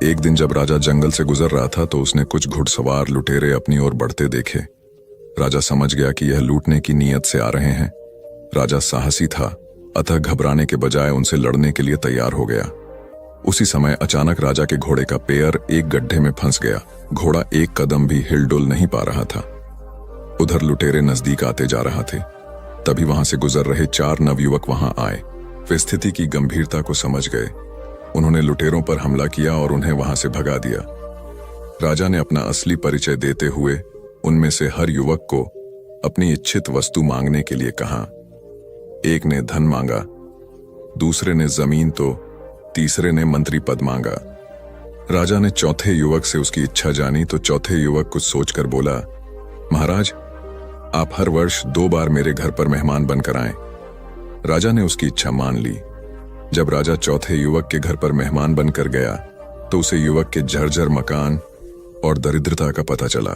[SPEAKER 2] एक दिन जब राजा जंगल से गुजर रहा था तो उसने कुछ घुड़सवार लुटेरे अपनी ओर बढ़ते देखे। राजा समझ गया कि यह लूटने की नीयत से आ रहे हैं। राजा साहसी था, अतः घबराने के बजाय उनसे लड़ने के लिए तैयार हो गया। उसी समय अचानक राजा के घोड़े का पैर एक गड्ढे में फंस गया। घोड़ा एक कदम भी हिलडुल नहीं पा रहा था। उधर लुटेरे नजदीक आते जा रहा थे। तभी वहां से गुजर रहे 4 नवयुवक वहां आए। वे स्थिति की गंभीरता को समझ गए। उन्होंने लुटेरों पर हमला किया और उन्हें वहां से भगा दिया। राजा ने अपना असली परिचय देते हुए उनमें से हर युवक को अपनी इच्छित वस्तु मांगने के लिए कहा। एक ने धन मांगा, दूसरे ने जमीन तो तीसरे ने मंत्री पद मांगा। राजा ने चौथे युवक से उसकी इच्छा जानी तो चौथे युवक कुछ सोचकर बोला, महाराज, आप हर वर्ष 2 बार मेरे घर पर मेहमान बनकर आएं। राजा ने उसकी इच्छा मान ली। जब राजा चौथे युवक के घर पर मेहमान बनकर गया तो उसे युवक के जर्जर मकान और दरिद्रता का पता चला।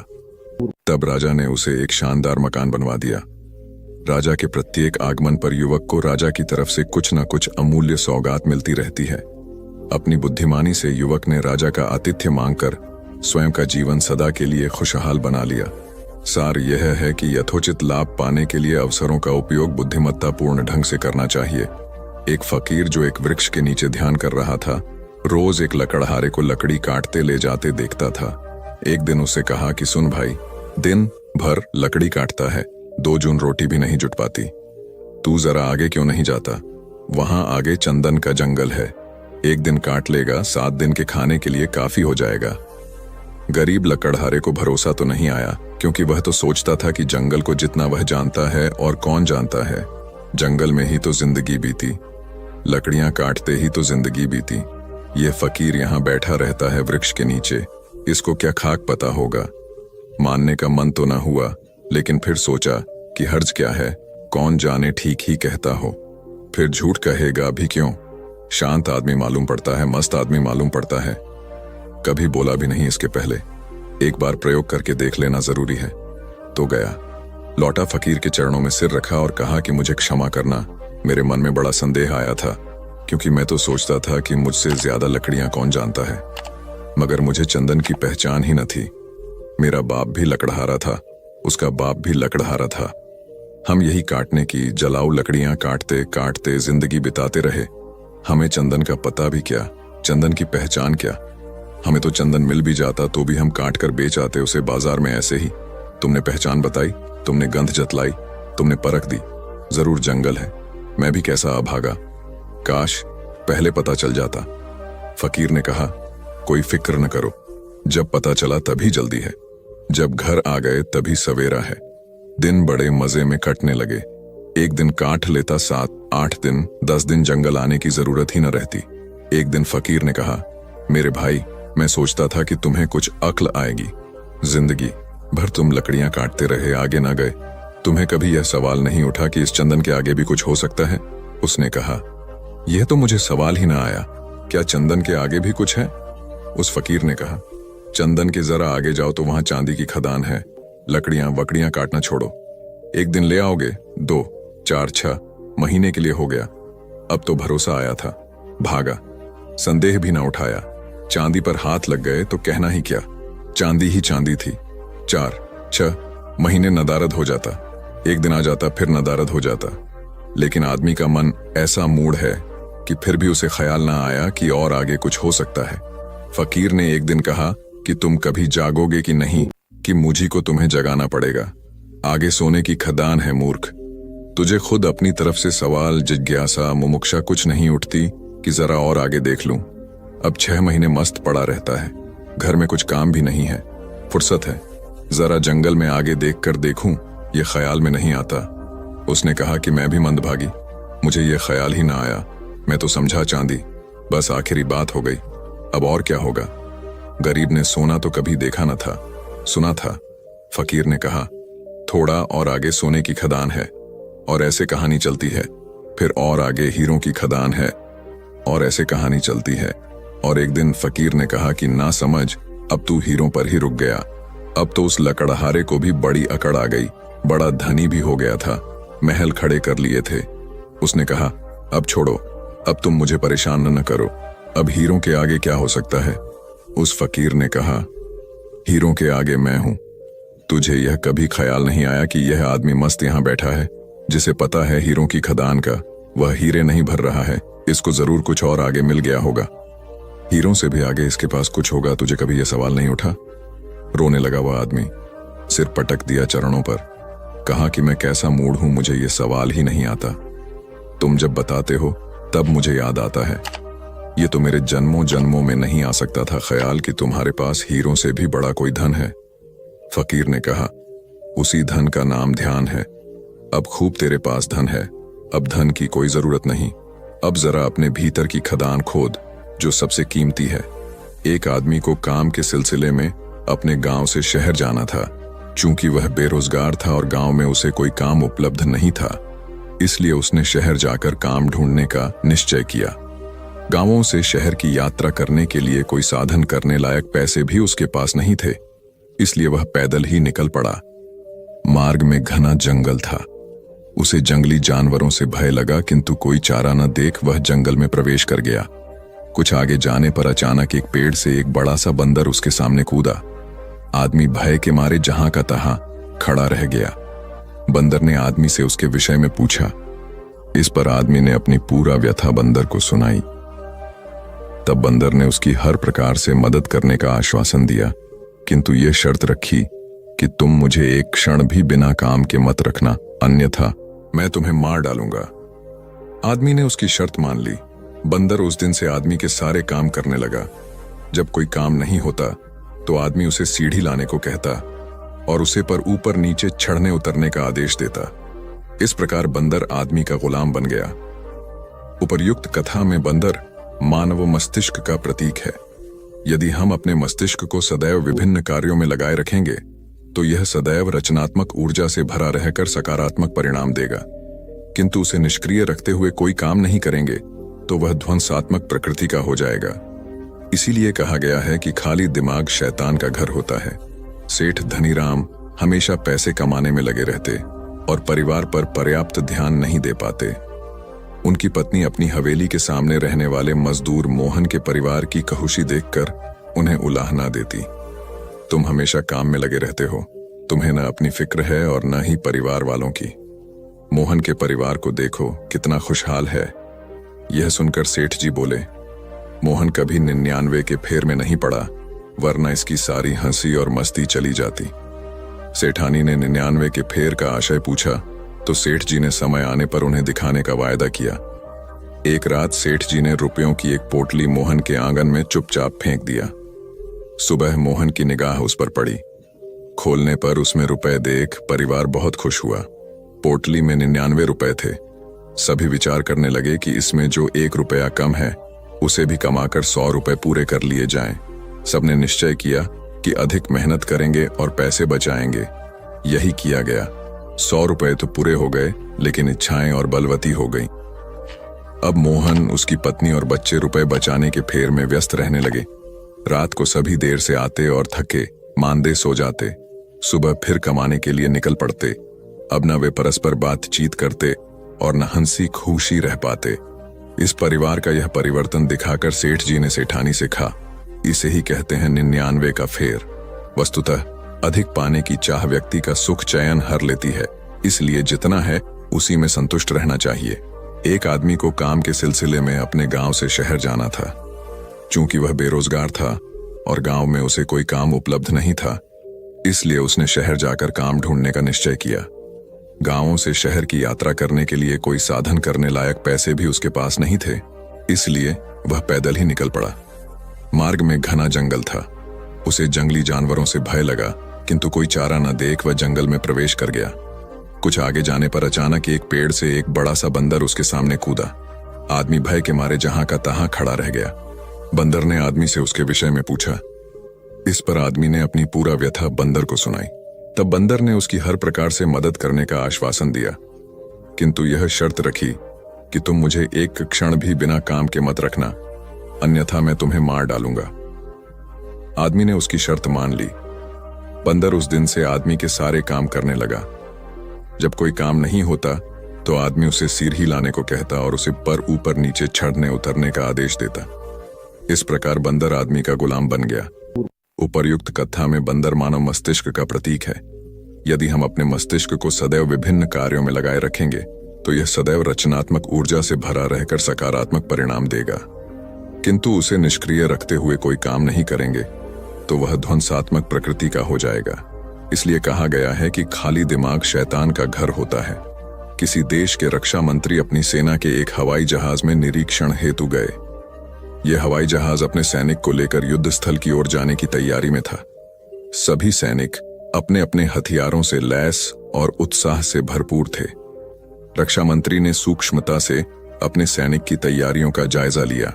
[SPEAKER 2] तब राजा ने उसे एक शानदार मकान बनवा दिया। राजा के प्रत्येक आगमन पर युवक को राजा की तरफ से कुछ न कुछ अमूल्य सौगात मिलती रहती है। अपनी बुद्धिमानी से युवक ने राजा का आतिथ्य मांगकर स्वयं का जीवन सदा के लिए खुशहाल बना लिया। सार यह है कि यथोचित लाभ पाने के लिए अवसरों का उपयोग बुद्धिमत्तापूर्ण ढंग से करना चाहिए। एक फकीर जो एक वृक्ष के नीचे ध्यान कर रहा था, रोज एक लकड़हारे को लकड़ी काटते ले जाते देखता था। एक दिन उसे कहा कि सुन भाई, दिन भर लकड़ी काटता है, 2 जून रोटी भी नहीं जुट पाती। तू जरा आगे क्यों नहीं जाता? वहां आगे चंदन का जंगल है, एक दिन काट लेगा, 7 दिन के खाने के लिए काफी हो जाएगा। गरीब लकड़हारे को भरोसा तो नहीं आया, क्योंकि वह तो सोचता था कि जंगल को जितना वह जानता है और कौन जानता है, जंगल में ही तो जिंदगी बीती, लकड़ियां काटते ही तो जिंदगी बीती। यह फकीर यहां बैठा रहता है वृक्ष के नीचे, इसको क्या खाक पता होगा। मानने का मन तो न हुआ, लेकिन फिर सोचा कि हर्ज क्या है, कौन जाने ठीक ही कहता हो, फिर झूठ कहेगा भी क्यों। शांत आदमी मालूम पड़ता है, मस्त आदमी मालूम पड़ता है। कभी बोला भी नहीं इसके पहले, एक बार प्रयोग करके देख लेना जरूरी है। तो गया, लौटा, फकीर के चरणों में सिर रखा और कहा कि मुझे क्षमा करना, मेरे मन में बड़ा संदेह आया था, क्योंकि मैं तो सोचता था कि मुझसे ज्यादा लकड़ियां कौन जानता है, मगर मुझे चंदन की पहचान ही न थी। मेरा बाप भी लकड़हारा था, उसका बाप भी लकड़हारा था। हम यही काटने की जलाऊ लकड़ियां काटते काटते जिंदगी बिताते रहे। हमें चंदन का पता भी क्या, चंदन की पहचान क्या। हमें तो चंदन मिल भी जाता तो भी हम काट कर बेच आते उसे बाजार में ऐसे ही। तुमने पहचान बताई, तुमने गंध जतलाई, तुमने परख दी, जरूर जंगल है। मैं भी कैसा अभागा, काश पहले पता चल जाता। फकीर ने कहा, कोई फिक्र न करो, जब पता चला तभी जल्दी है, जब घर आ गए तभी सवेरा है। दिन बड़े मजे में कटने लगे। एक दिन काट लेता 7-8 दिन, 10 दिन जंगल आने की जरूरत ही न रहती। एक दिन फकीर ने कहा, मेरे भाई, मैं सोचता था कि तुम्हें कुछ अक्ल आएगी। जिंदगी भर तुम लकड़ियां काटते रहे, आगे ना गए। तुम्हें कभी यह सवाल नहीं उठा कि इस चंदन के आगे भी कुछ हो सकता है? उसने कहा, यह तो मुझे सवाल ही ना आया, क्या चंदन के आगे भी कुछ है? उस फकीर ने कहा, चंदन के जरा आगे जाओ तो वहां चांदी की खदान है। लकड़ियां वकड़ियां काटना छोड़ो, एक दिन ले आओगे, 2, 4, 6 महीने के लिए हो गया। अब तो भरोसा आया था, भागा, संदेह भी ना उठाया। चांदी पर हाथ लग गए तो कहना ही क्या, चांदी ही चांदी थी। 4-6 महीने नदारद हो जाता, एक दिन आ जाता फिर नदारद हो जाता। लेकिन आदमी का मन ऐसा मूड है कि फिर भी उसे ख्याल ना आया कि और आगे कुछ हो सकता है। फकीर ने एक दिन कहा कि तुम कभी जागोगे कि नहीं, कि मुझी को तुम्हें जगाना पड़ेगा। आगे सोने की खदान है मूर्ख। तुझे खुद अपनी तरफ से सवाल, जिज्ञासा, मुमुक्षा कुछ नहीं उठती कि जरा और आगे देख लूं। अब 6 महीने मस्त पड़ा रहता है, घर में कुछ काम भी नहीं है, फुर्सत है, जरा जंगल में आगे देख कर देखूं, ये ख्याल में नहीं आता। उसने कहा कि मैं भी मंदभागी, मुझे ये ख्याल ही ना आया। मैं तो समझा चांदी, बस आखिरी बात हो गई, अब और क्या होगा। गरीब ने सोना तो कभी देखा न था, सुना था। फकीर ने कहा, थोड़ा और आगे सोने की खदान है, और ऐसे कहानी चलती है। फिर और आगे हीरों की खदान है, और ऐसे कहानी चलती है। और एक दिन फकीर ने कहा कि ना समझ, अब तू हीरों पर ही रुक गया। अब तो उस लकड़हारे को भी बड़ी अकड़ आ गई, बड़ा धनी भी हो गया था, महल खड़े कर लिए थे। उसने कहा, अब छोड़ो, अब तुम मुझे परेशान न करो, अब हीरों के आगे क्या हो सकता है। उस फकीर ने कहा, हीरों के आगे मैं हूं। तुझे यह कभी ख्याल नहीं आया कि यह आदमी मस्त यहां बैठा है, जिसे पता है हीरों की खदान का, वह हीरे नहीं भर रहा है, इसको जरूर कुछ और आगे मिल गया होगा। हीरों से भी आगे इसके पास कुछ होगा, तुझे कभी यह सवाल नहीं उठा। रोने लगा वह आदमी, सिर पटक दिया चरणों पर, कहा कि मैं कैसा मूड हूं, मुझे यह सवाल ही नहीं आता। तुम जब बताते हो तब मुझे याद आता है, ये तो मेरे जन्मों जन्मों में नहीं आ सकता था ख्याल कि तुम्हारे पास हीरों से भी बड़ा कोई धन है। फकीर ने कहा, उसी धन का नाम ध्यान है। अब खूब तेरे पास धन है, अब धन की कोई जरूरत नहीं। अब जरा अपने भीतर की खदान खोद, जो सबसे कीमती है। एक आदमी को काम के सिलसिले में अपने गांव से शहर जाना था। चूंकि वह बेरोजगार था और गांव में उसे कोई काम उपलब्ध नहीं था, इसलिए उसने शहर जाकर काम ढूंढने का निश्चय किया। गांवों से शहर की यात्रा करने के लिए कोई साधन करने लायक पैसे भी उसके पास नहीं थे, इसलिए वह पैदल ही निकल पड़ा। मार्ग में घना जंगल था। उसे जंगली जानवरों से भय लगा, किंतु कोई चारा न देख वह जंगल में प्रवेश कर गया। कुछ आगे जाने पर अचानक एक पेड़ से एक बड़ा सा बंदर उसके सामने कूदा। आदमी भय के मारे जहां का तहां खड़ा रह गया। बंदर ने आदमी से उसके विषय में पूछा। इस पर आदमी ने अपनी पूरा व्यथा बंदर को सुनाई। तब बंदर ने उसकी हर प्रकार से मदद करने का आश्वासन दिया, किंतु यह शर्त रखी कि तुम मुझे एक क्षण भी बिना काम के मत रखना, अन्यथा मैं तुम्हें मार डालूंगा। आदमी ने उसकी शर्त मान ली। बंदर उस दिन से आदमी के सारे काम करने लगा। जब कोई काम नहीं होता तो आदमी उसे सीढ़ी लाने को कहता और उसे पर ऊपर नीचे चढ़ने उतरने का आदेश देता। इस प्रकार बंदर आदमी का गुलाम बन गया। उपर्युक्त कथा में बंदर मानव मस्तिष्क का प्रतीक है। यदि हम अपने मस्तिष्क को सदैव विभिन्न कार्यों में लगाए रखेंगे तो यह सदैव रचनात्मक ऊर्जा से भरा रहकर सकारात्मक परिणाम देगा, किंतु उसे निष्क्रिय रखते हुए कोई काम नहीं करेंगे तो वह ध्वंसात्मक प्रकृति का हो जाएगा। इसीलिए कहा गया है कि खाली दिमाग शैतान का घर होता है। सेठ धनीराम हमेशा पैसे कमाने में लगे रहते और परिवार पर पर्याप्त ध्यान नहीं दे पाते। उनकी पत्नी अपनी हवेली के सामने रहने वाले मजदूर मोहन के परिवार की कहुशी देखकर उन्हें उलाहना देती। तुम हमेशा काम में लगे रहते हो, तुम्हें न अपनी फिक्र है और न ही परिवार वालों की। मोहन के परिवार को देखो कितना खुशहाल है। यह सुनकर सेठ जी बोले, मोहन कभी 99 के फेर में नहीं पड़ा, वरना इसकी सारी हंसी और मस्ती चली जाती। सेठानी ने 99 के फेर का आशय पूछा तो सेठ जी ने समय आने पर उन्हें दिखाने का वायदा किया। एक रात सेठ जी ने रुपयों की एक पोटली मोहन के आंगन में चुपचाप फेंक दिया। सुबह मोहन की निगाह उस पर पड़ी। खोलने पर उसमें रुपए देख परिवार बहुत खुश हुआ। पोटली में 99 रुपए थे। सभी विचार करने लगे कि इसमें जो 1 रुपया कम है उसे भी कमाकर 100 रुपए पूरे कर लिए जाएं। सबने निश्चय किया कि अधिक मेहनत करेंगे और पैसे बचाएंगे। यही किया गया। 100 रुपए तो पूरे हो गए, लेकिन इच्छाएं और बलवती हो गईं। अब मोहन, उसकी पत्नी और बच्चे रुपए बचाने के फेर में व्यस्त रहने लगे। रात को सभी देर से आते और थके मांदे सो जाते। सुबह फिर कमाने के लिए निकल पड़ते। अब न वे परस्पर बातचीत करते और न हंसी खुशी रह पाते। इस परिवार का यह परिवर्तन दिखाकर सेठ जी ने सेठानी से कहा, इसे ही कहते हैं 99 का फेर। वस्तुतः अधिक पाने की चाह व्यक्ति का सुख चयन हर लेती है, इसलिए जितना है उसी में संतुष्ट रहना चाहिए। एक आदमी को काम के सिलसिले में अपने गांव से शहर जाना था। चूंकि वह बेरोजगार था और गांव में उसे कोई काम उपलब्ध नहीं था, इसलिए उसने शहर जाकर काम ढूंढने का निश्चय किया। गांवों से शहर की यात्रा करने के लिए कोई साधन करने लायक पैसे भी उसके पास नहीं थे, इसलिए वह पैदल ही निकल पड़ा। मार्ग में घना जंगल था। उसे जंगली जानवरों से भय लगा, किंतु कोई चारा न देख वह जंगल में प्रवेश कर गया। कुछ आगे जाने पर अचानक एक पेड़ से एक बड़ा सा बंदर उसके सामने कूदा। आदमी भय के मारे जहां का तहां खड़ा रह गया। बंदर ने आदमी से उसके विषय में पूछा। इस पर आदमी ने अपनी पूरा व्यथा बंदर को सुनाई। तब बंदर ने उसकी हर प्रकार से मदद करने का आश्वासन दिया, किंतु यह शर्त रखी कि तुम मुझे एक क्षण भी बिना काम के मत रखना, अन्यथा मैं तुम्हें मार डालूंगा। आदमी ने उसकी शर्त मान ली। बंदर उस दिन से आदमी के सारे काम करने लगा। जब कोई काम नहीं होता तो आदमी उसे सीढ़ी लाने को कहता और उसे पर ऊपर नीचे चढ़ने उतरने का आदेश देता। इस प्रकार बंदर आदमी का गुलाम बन गया। उपर्युक्त कथा में बंदर मानव मस्तिष्क का प्रतीक है। यदि हम अपने मस्तिष्क को सदैव विभिन्न कार्यों में लगाए रखेंगे तो यह सदैव रचनात्मक ऊर्जा से भरा रहकर सकारात्मक परिणाम देगा, किंतु उसे निष्क्रिय रखते हुए कोई काम नहीं करेंगे तो वह ध्वंसात्मक प्रकृति का हो जाएगा। इसलिए कहा गया है कि खाली दिमाग शैतान का घर होता है। किसी देश के रक्षा मंत्री अपनी सेना के एक हवाई जहाज में निरीक्षण हेतु गए। यह हवाई जहाज अपने सैनिक को लेकर युद्ध स्थल की ओर जाने की तैयारी में था। सभी सैनिक अपने अपने हथियारों से लैस और उत्साह से भरपूर थे। रक्षा मंत्री ने सूक्ष्मता से अपने सैनिक की तैयारियों का जायजा लिया।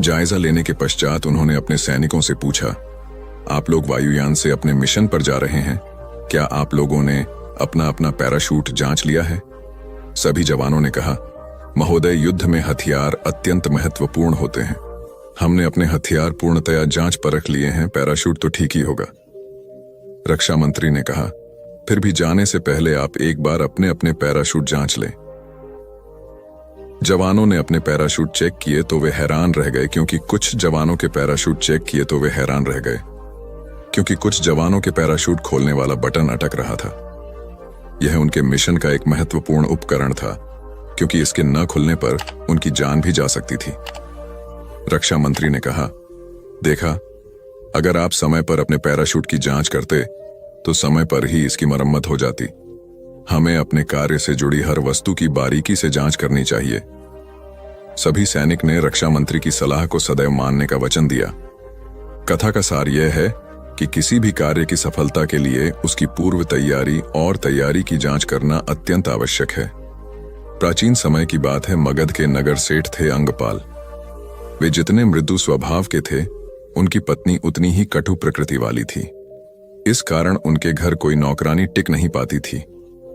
[SPEAKER 2] जायजा लेने के पश्चात उन्होंने अपने सैनिकों से पूछा, आप लोग वायुयान से अपने मिशन पर जा रहे हैं, क्या आप लोगों ने अपना अपना पैराशूट जांच लिया है? सभी जवानों ने कहा, महोदय, युद्ध में हथियार अत्यंत महत्वपूर्ण होते हैं। हमने अपने हथियार पूर्णतया जांच परख लिए हैं, पैराशूट तो ठीक ही होगा। रक्षा मंत्री ने कहा, फिर भी जाने से पहले आप एक बार अपने अपने पैराशूट जांच लें। जवानों ने अपने पैराशूट चेक किए तो वे हैरान रह गए, क्योंकि कुछ जवानों के पैराशूट चेक किए तो वे हैरान रह गए क्योंकि कुछ जवानों के पैराशूट खोलने वाला बटन अटक रहा था। यह उनके मिशन का एक महत्वपूर्ण उपकरण था, क्योंकि इसके न खुलने पर उनकी जान भी जा सकती थी। रक्षा मंत्री ने कहा, देखा, अगर आप समय पर अपने पैराशूट की जांच करते तो समय पर ही इसकी मरम्मत हो जाती। हमें अपने कार्य से जुड़ी हर वस्तु की बारीकी से जांच करनी चाहिए। सभी सैनिक ने रक्षा मंत्री की सलाह को सदैव मानने का वचन दिया। कथा का सार यह है कि किसी भी कार्य की सफलता के लिए उसकी पूर्व तैयारी और तैयारी की जांच करना अत्यंत आवश्यक है। प्राचीन समय की बात है, मगध के नगर सेठ थे अंगपाल। वे जितने मृदु स्वभाव के थे, उनकी पत्नी उतनी ही कटु प्रकृति वाली थी। इस कारण उनके घर कोई नौकरानी टिक नहीं पाती थी।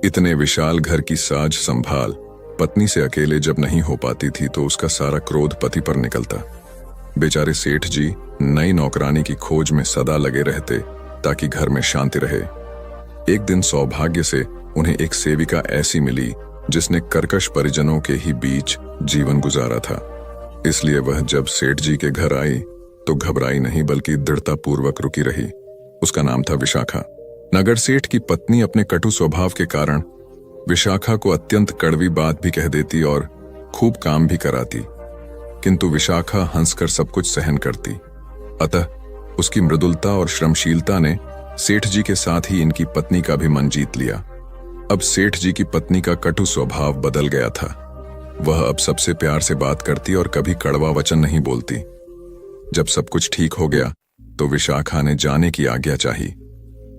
[SPEAKER 2] इतने विशाल घर की साज संभाल पत्नी से अकेले जब नहीं हो पाती थी तो उसका सारा क्रोध पति पर निकलता। बेचारे सेठ जी नई नौकरानी की खोज में सदा लगे रहते ताकि घर में शांति रहे। एक दिन सौभाग्य से उन्हें एक सेविका ऐसी मिली जिसने कर्कश परिजनों के ही बीच जीवन गुजारा था। इसलिए वह जब सेठ जी के घर आई तो घबराई नहीं, बल्कि दृढ़तापूर्वक रुकी रही। उसका नाम था विशाखा। नगर सेठ की पत्नी अपने कटु स्वभाव के कारण विशाखा को अत्यंत कड़वी बात भी कह देती और खूब काम भी कराती, किंतु विशाखा हंसकर सब कुछ सहन करती। अतः उसकी मृदुलता और श्रमशीलता ने सेठ जी के साथ ही इनकी पत्नी का भी मन जीत लिया। अब सेठ जी की पत्नी का कटु स्वभाव बदल गया था। वह अब सबसे प्यार से बात करती और कभी कड़वा वचन नहीं बोलती। जब सब कुछ ठीक हो गया तो विशाखा ने जाने की आज्ञा चाही।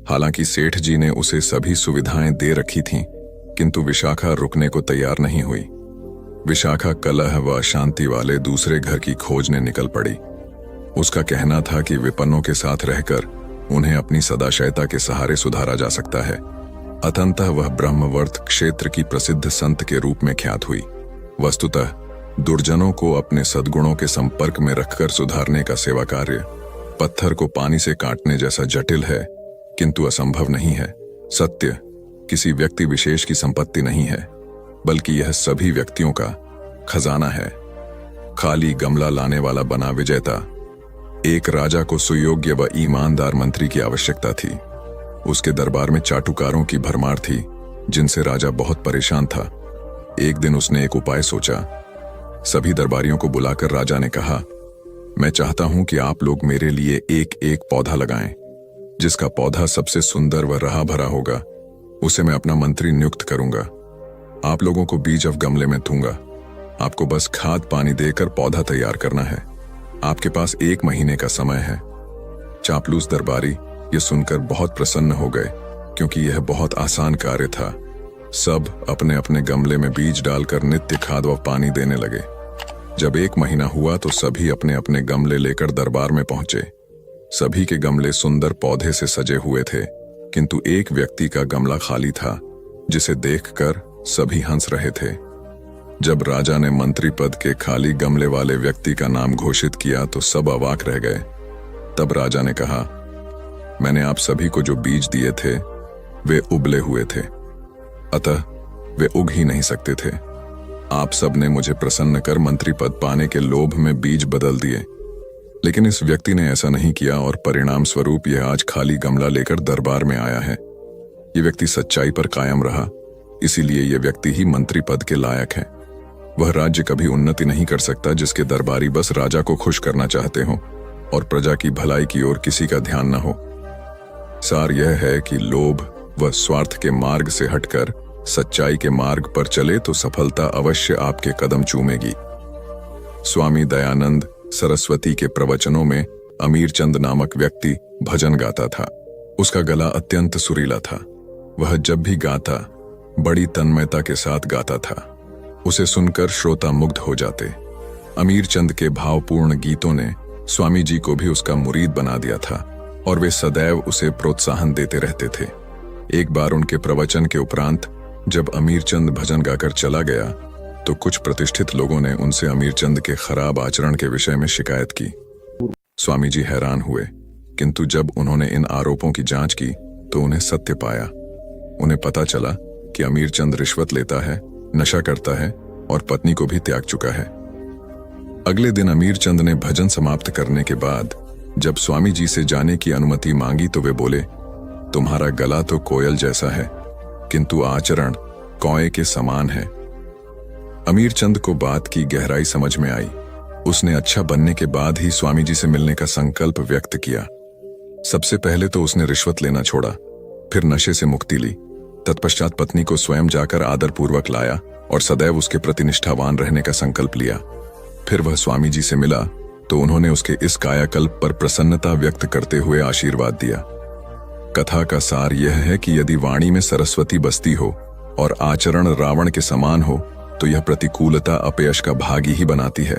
[SPEAKER 2] हालांकि सेठ जी ने उसे सभी सुविधाएं दे रखी थीं, किंतु विशाखा रुकने को तैयार नहीं हुई। विशाखा कलह व अशांति वाले दूसरे घर की खोज ने निकल पड़ी। उसका कहना था कि विपन्नों के साथ रहकर उन्हें अपनी सदाशयता के सहारे सुधारा जा सकता है। अतंतः वह ब्रह्मवर्त क्षेत्र की प्रसिद्ध संत के रूप में ख्यात हुई। वस्तुतः दुर्जनों को अपने सद्गुणों के संपर्क में रखकर सुधारने का सेवा कार्य पत्थर को पानी से काटने जैसा जटिल है, किंतु असंभव नहीं है। सत्य किसी व्यक्ति विशेष की संपत्ति नहीं है, बल्कि यह सभी व्यक्तियों का खजाना है। खाली गमला लाने वाला बना विजेता। एक राजा को सुयोग्य व ईमानदार मंत्री की आवश्यकता थी। उसके दरबार में चाटुकारों की भरमार थी, जिनसे राजा बहुत परेशान था। एक दिन उसने एक उपाय सोचा। सभी दरबारियों को बुलाकर राजा ने कहा, मैं चाहता हूं कि आप लोग मेरे लिए एक एक पौधा लगाएं। जिसका पौधा सबसे सुंदर व रहा भरा होगा, उसे मैं अपना मंत्री नियुक्त करूंगा। आप लोगों को बीज अब गमले में दूंगा। आपको बस खाद पानी देकर पौधा तैयार करना है। आपके पास 1 महीने का समय है। चापलूस दरबारी ये सुनकर बहुत प्रसन्न हो गए, क्योंकि यह बहुत आसान कार्य था। सब अपने अपने गमले में बीज डालकर नित्य खाद व पानी देने लगे। जब 1 महीना हुआ तो सभी अपने अपने गमले लेकर दरबार में पहुंचे। सभी के गमले सुंदर पौधे से सजे हुए थे, किंतु एक व्यक्ति का गमला खाली था, जिसे देखकर सभी हंस रहे थे। जब राजा ने मंत्री पद के खाली गमले वाले व्यक्ति का नाम घोषित किया तो सब अवाक रह गए। तब राजा ने कहा, मैंने आप सभी को जो बीज दिए थे वे उबले हुए थे, अतः वे उग ही नहीं सकते थे। आप सब ने मुझे प्रसन्न कर मंत्री पद पाने के लोभ में बीज बदल दिए, लेकिन इस व्यक्ति ने ऐसा नहीं किया और परिणाम स्वरूप यह आज खाली गमला लेकर दरबार में आया है। ये व्यक्ति सच्चाई पर कायम रहा, इसीलिए यह व्यक्ति ही मंत्री पद के लायक है। वह राज्य कभी उन्नति नहीं कर सकता जिसके दरबारी बस राजा को खुश करना चाहते हो और प्रजा की भलाई की ओर किसी का ध्यान न हो। सार यह है कि लोभ व स्वार्थ के मार्ग से हटकर सच्चाई के मार्ग पर चले तो सफलता अवश्य आपके कदम चूमेगी। स्वामी दयानंद सरस्वती के प्रवचनों में अमीरचंद नामक व्यक्ति भजन गाता था। उसका गला अत्यंत सुरीला था। वह जब भी गाता बड़ी तन्मयता के साथ गाता था। उसे सुनकर श्रोता मुग्ध हो जाते। अमीरचंद के भावपूर्ण गीतों ने स्वामी जी को भी उसका मुरीद बना दिया था और वे सदैव उसे प्रोत्साहन देते रहते थे। एक बार उनके प्रवचन के उपरांत जब अमीरचंद भजन गाकर चला गया तो कुछ प्रतिष्ठित लोगों ने उनसे अमीरचंद के खराब आचरण के विषय में शिकायत की। स्वामी जी हैरान हुए, किंतु जब उन्होंने इन आरोपों की जांच की तो उन्हें सत्य पाया। उन्हें पता चला कि अमीरचंद रिश्वत लेता है, नशा करता है और पत्नी को भी त्याग चुका है। अगले दिन अमीरचंद ने भजन समाप्त करने के बाद जब स्वामी जी से जाने की अनुमति मांगी तो वे बोले, तुम्हारा गला तो कोयल जैसा है किंतु आचरण कौए के समान है। अमीरचंद को बात की गहराई समझ में आई। उसने अच्छा बनने के बाद ही स्वामी जी से मिलने का संकल्प व्यक्त किया। सबसे पहले तो उसने रिश्वत लेना छोड़ा, फिर नशे से मुक्ति ली। तत्पश्चात पत्नी को स्वयं जाकर आदरपूर्वक लाया और सदैव उसके प्रति निष्ठावान रहने का संकल्प लिया। फिर वह स्वामी जी से मिला तो उन्होंने उसके इस कायाकल्प पर प्रसन्नता व्यक्त करते हुए आशीर्वाद दिया। कथा का सार यह है कि यदि वाणी में सरस्वती बसती हो और आचरण रावण के समान हो तो यह प्रतिकूलता अपयश का भागी ही बनाती है।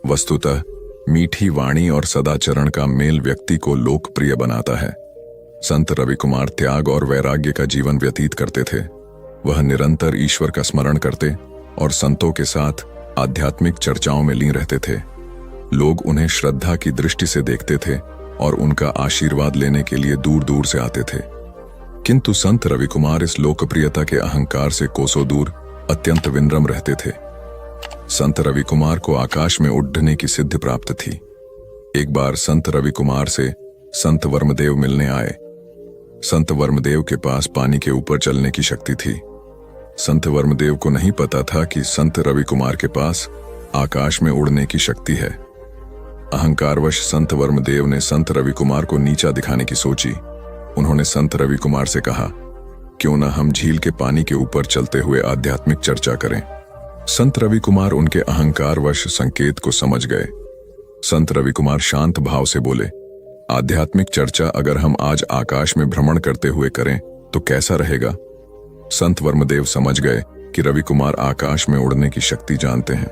[SPEAKER 2] वस्तुतः मीठी वाणी और सदाचरण का मेल व्यक्ति को लोकप्रिय बनाता है। संत रवि कुमार त्याग और वैराग्य का जीवन व्यतीत करते थे। वह निरंतर ईश्वर का स्मरण करते और संतों के साथ आध्यात्मिक चर्चाओं में लीन रहते थे। लोग उन्हें श्रद्धा की दृष्टि से देखते थे और उनका आशीर्वाद लेने के लिए दूर दूर से आते थे। किंतु संत रवि कुमार इस लोकप्रियता के अहंकार से कोसों दूर अत्यंत विनम्र रहते थे। संत रवि कुमार को आकाश में उड़ने की सिद्धि प्राप्त थी। एक बार संत रवि कुमार से संत वर्मदेव मिलने आए। संत वर्मदेव के पास पानी के ऊपर चलने की शक्ति थी। संत वर्मदेव को नहीं पता था कि संत रवि कुमार के पास आकाश में उड़ने की शक्ति है। अहंकारवश संत वर्मदेव ने संत रवि कुमार को नीचा दिखाने की सोची। उन्होंने संत रवि कुमार से कहा, क्यों न हम झील के पानी के ऊपर चलते हुए आध्यात्मिक चर्चा करें। संत रवि कुमार उनके अहंकारवश संकेत को समझ गए। संत रवि कुमार शांत भाव से बोले, आध्यात्मिक चर्चा अगर हम आज आकाश में भ्रमण करते हुए करें तो कैसा रहेगा। संत वर्मदेव समझ गए कि रवि कुमार आकाश में उड़ने की शक्ति जानते हैं।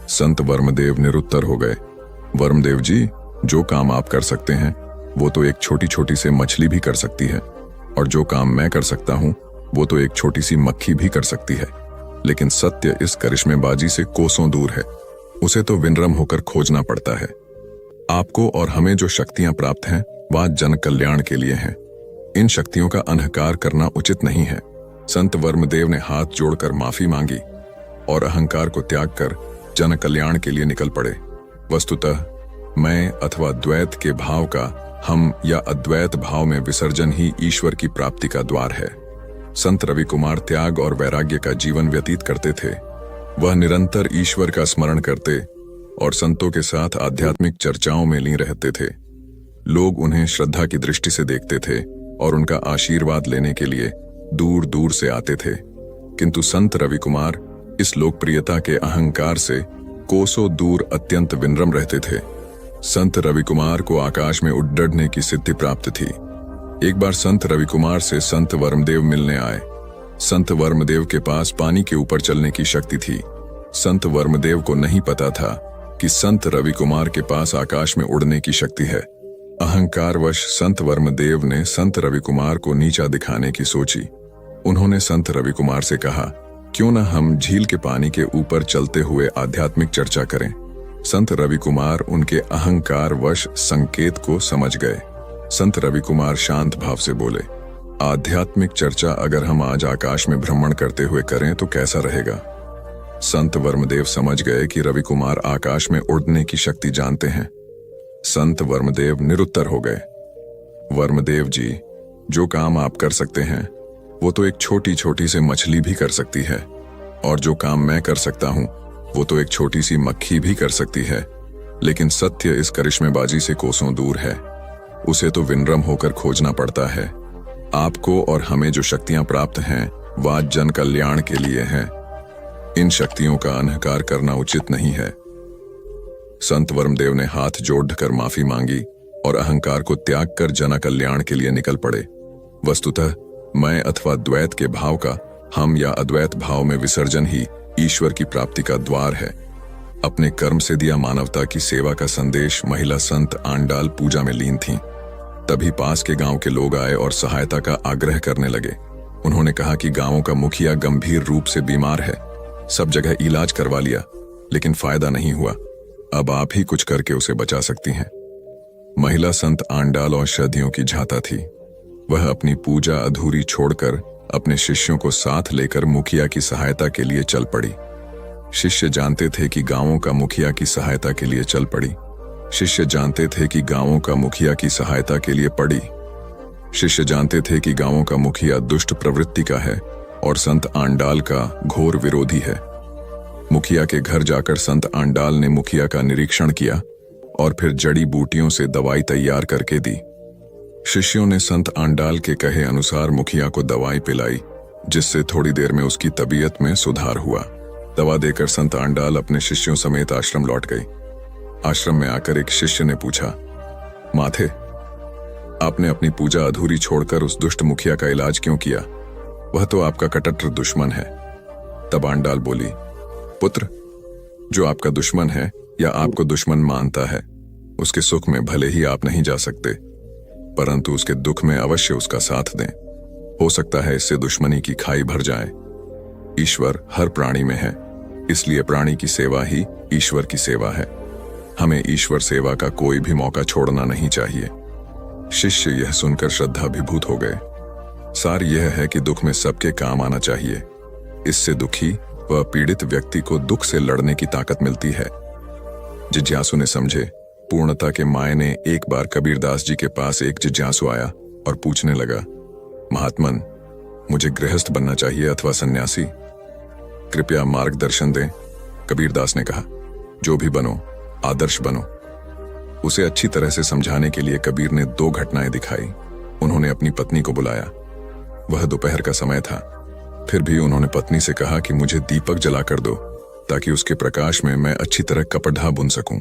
[SPEAKER 2] संत वर्मदेव निरुत्तर हो गए। वर्मदेव जी, जो काम आप कर सकते हैं वो तो एक छोटी छोटी से मछली भी कर सकती है, और जो काम मैं कर सकता हूं वो तो एक छोटी सी मक्खी भी कर सकती है। लेकिन सत्य इस करिश्मेबाजी से कोसों दूर है। उसे तो विनम्र होकर खोजना पड़ता है। आपको और हमें जो शक्तियां प्राप्त हैं वह जन कल्याण के लिए हैं। इन शक्तियों का अहंकार करना उचित नहीं है। संत वर्मदेव ने हाथ जोड़कर माफी मांगी और अहंकार को त्याग कर जन कल्याण के लिए निकल पड़े। वस्तुतः मैं अथवा द्वैत के भाव का हम या अद्वैत भाव में विसर्जन ही ईश्वर की प्राप्ति का द्वार है। संत रवि कुमार त्याग और वैराग्य का जीवन व्यतीत करते थे। वह निरंतर ईश्वर का स्मरण करते और संतों के साथ आध्यात्मिक चर्चाओं में लीन रहते थे। लोग उन्हें श्रद्धा की दृष्टि से देखते थे और उनका आशीर्वाद लेने के लिए दूर दूर से आते थे। किंतु संत रवि कुमार इस लोकप्रियता के अहंकार से कोसों दूर अत्यंत विनम्र रहते थे। संत रवि कुमार को आकाश में उड़ने की सिद्धि प्राप्त थी। एक बार संत रवि कुमार से संत वर्मदेव मिलने आए। संत वर्मदेव के पास पानी के ऊपर चलने की शक्ति थी। संत वर्मदेव को नहीं पता था कि संत रवि कुमार के पास आकाश में उड़ने की शक्ति है। अहंकारवश संत वर्मदेव ने संत रवि कुमार को नीचा दिखाने की सोची। उन्होंने संत रवि कुमार से कहा, क्यों न हम झील के पानी के ऊपर चलते हुए आध्यात्मिक चर्चा करें। संत रवि कुमार उनके अहंकारवश संकेत को समझ गए। संत रवि कुमार शांत भाव से बोले, आध्यात्मिक चर्चा अगर हम आज आकाश में भ्रमण करते हुए करें तो कैसा रहेगा? संत वर्मदेव समझ गए कि रवि कुमार आकाश में उड़ने की शक्ति जानते हैं। संत वर्मदेव निरुत्तर हो गए। वर्मदेव जी, जो काम आप कर सकते हैं वो तो एक छोटी छोटी सी मछली भी कर सकती है, और जो काम मैं कर सकता हूं वो तो एक छोटी सी मक्खी भी कर सकती है। लेकिन सत्य इस करिश्मेबाजी से कोसों दूर है। उसे तो विनम्र होकर खोजना पड़ता है। आपको और हमें जो शक्तियां प्राप्त हैं वह जन कल्याण के लिए हैं। इन शक्तियों का अनहकार करना उचित नहीं है। संत वर्मदेव ने हाथ जोड़कर माफी मांगी और अहंकार को त्याग कर जन कल्याण के लिए निकल पड़े। वस्तुतः मैं अथवा द्वैत के भाव का हम या अद्वैत भाव में विसर्जन ही ईश्वर की प्राप्ति का द्वार है। अपने कर्म से दिया मानवता की सेवा का संदेश महिला संत आंडाल पूजा में लीन थीं। तभी पास के गांव के लोग आए और सहायता का आग्रह करने लगे। उन्होंने कहा कि गांवों का मुखिया गंभीर रूप से बीमार है। सब जगह इलाज करवा लिया लेकिन फायदा नहीं हुआ। अब आप ही कुछ करके उसे बचा सकती हैं। महिला संत आंडाल औषधियों की झाता थी। वह अपनी पूजा अधूरी छोड़कर अपने शिष्यों को साथ लेकर मुखिया की सहायता के लिए चल पड़ी। शिष्य जानते थे कि गांवों का मुखिया की सहायता के लिए चल पड़ी। शिष्य जानते थे कि गांवों का मुखिया की सहायता के लिए पड़ी। शिष्य जानते थे कि गांवों का मुखिया दुष्ट प्रवृत्ति का है और संत आंडाल का घोर विरोधी है। मुखिया के घर जाकर संत आंडाल ने मुखिया का निरीक्षण किया और फिर जड़ी बूटियों से दवाई तैयार करके दी। शिष्यों ने संत आंडाल के कहे अनुसार मुखिया को दवाई पिलाई, जिससे थोड़ी देर में उसकी तबीयत में सुधार हुआ। दवा देकर संत आंडाल अपने शिष्यों समेत आश्रम लौट गई। आश्रम में आकर एक शिष्य ने पूछा, माथे, आपने अपनी पूजा अधूरी छोड़कर उस दुष्ट मुखिया का इलाज क्यों किया? वह तो आपका कट्टर दुश्मन है। तब आंडाल बोली, पुत्र, जो आपका दुश्मन है या आपको दुश्मन मानता है, उसके सुख में भले ही आप नहीं जा सकते, परंतु उसके दुख में अवश्य उसका साथ दें। हो सकता है इससे दुश्मनी की खाई भर जाए। ईश्वर हर प्राणी में है, इसलिए प्राणी की सेवा ही ईश्वर की सेवा है। हमें ईश्वर सेवा का कोई भी मौका छोड़ना नहीं चाहिए। शिष्य यह सुनकर श्रद्धाभिभूत हो गए। सार यह है कि दुख में सबके काम आना चाहिए। इससे दुखी व पीड़ित व्यक्ति को दुख से लड़ने की ताकत मिलती है। जिज्ञासु ने समझे। पूर्णता के मायने एक बार कबीरदास जी के पास एक जिज्ञासु आया और पूछने लगा, महात्मन, मुझे गृहस्थ बनना चाहिए अथवा सन्यासी? कृपया मार्गदर्शन दें। कबीरदास ने कहा, जो भी बनो, आदर्श बनो। उसे अच्छी तरह से समझाने के लिए कबीर ने 2 घटनाएं दिखाई। उन्होंने अपनी पत्नी को बुलाया। वह दोपहर का समय था। फिर भी उन्होंने पत्नी से कहा कि मुझे दीपक जलाकर दो ताकि उसके प्रकाश में मैं अच्छी तरह कपड़ा बुन सकूं।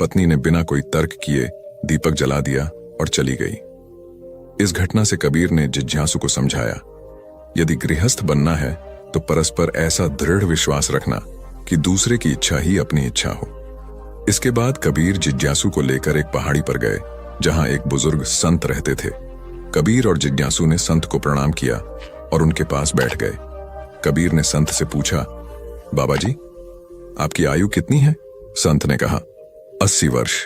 [SPEAKER 2] पत्नी ने बिना कोई तर्क किए दीपक जला दिया और चली गई। इस घटना से कबीर ने जिज्ञासु को समझाया, यदि गृहस्थ बनना है तो परस्पर ऐसा दृढ़ विश्वास रखना कि दूसरे की इच्छा ही अपनी इच्छा हो। इसके बाद कबीर जिज्ञासु को लेकर एक पहाड़ी पर गए जहां एक बुजुर्ग संत रहते थे। कबीर और जिज्ञासु ने संत को प्रणाम किया और उनके पास बैठ गए। कबीर ने संत से पूछा, बाबा जी, आपकी आयु कितनी है? संत ने कहा, 80 वर्ष।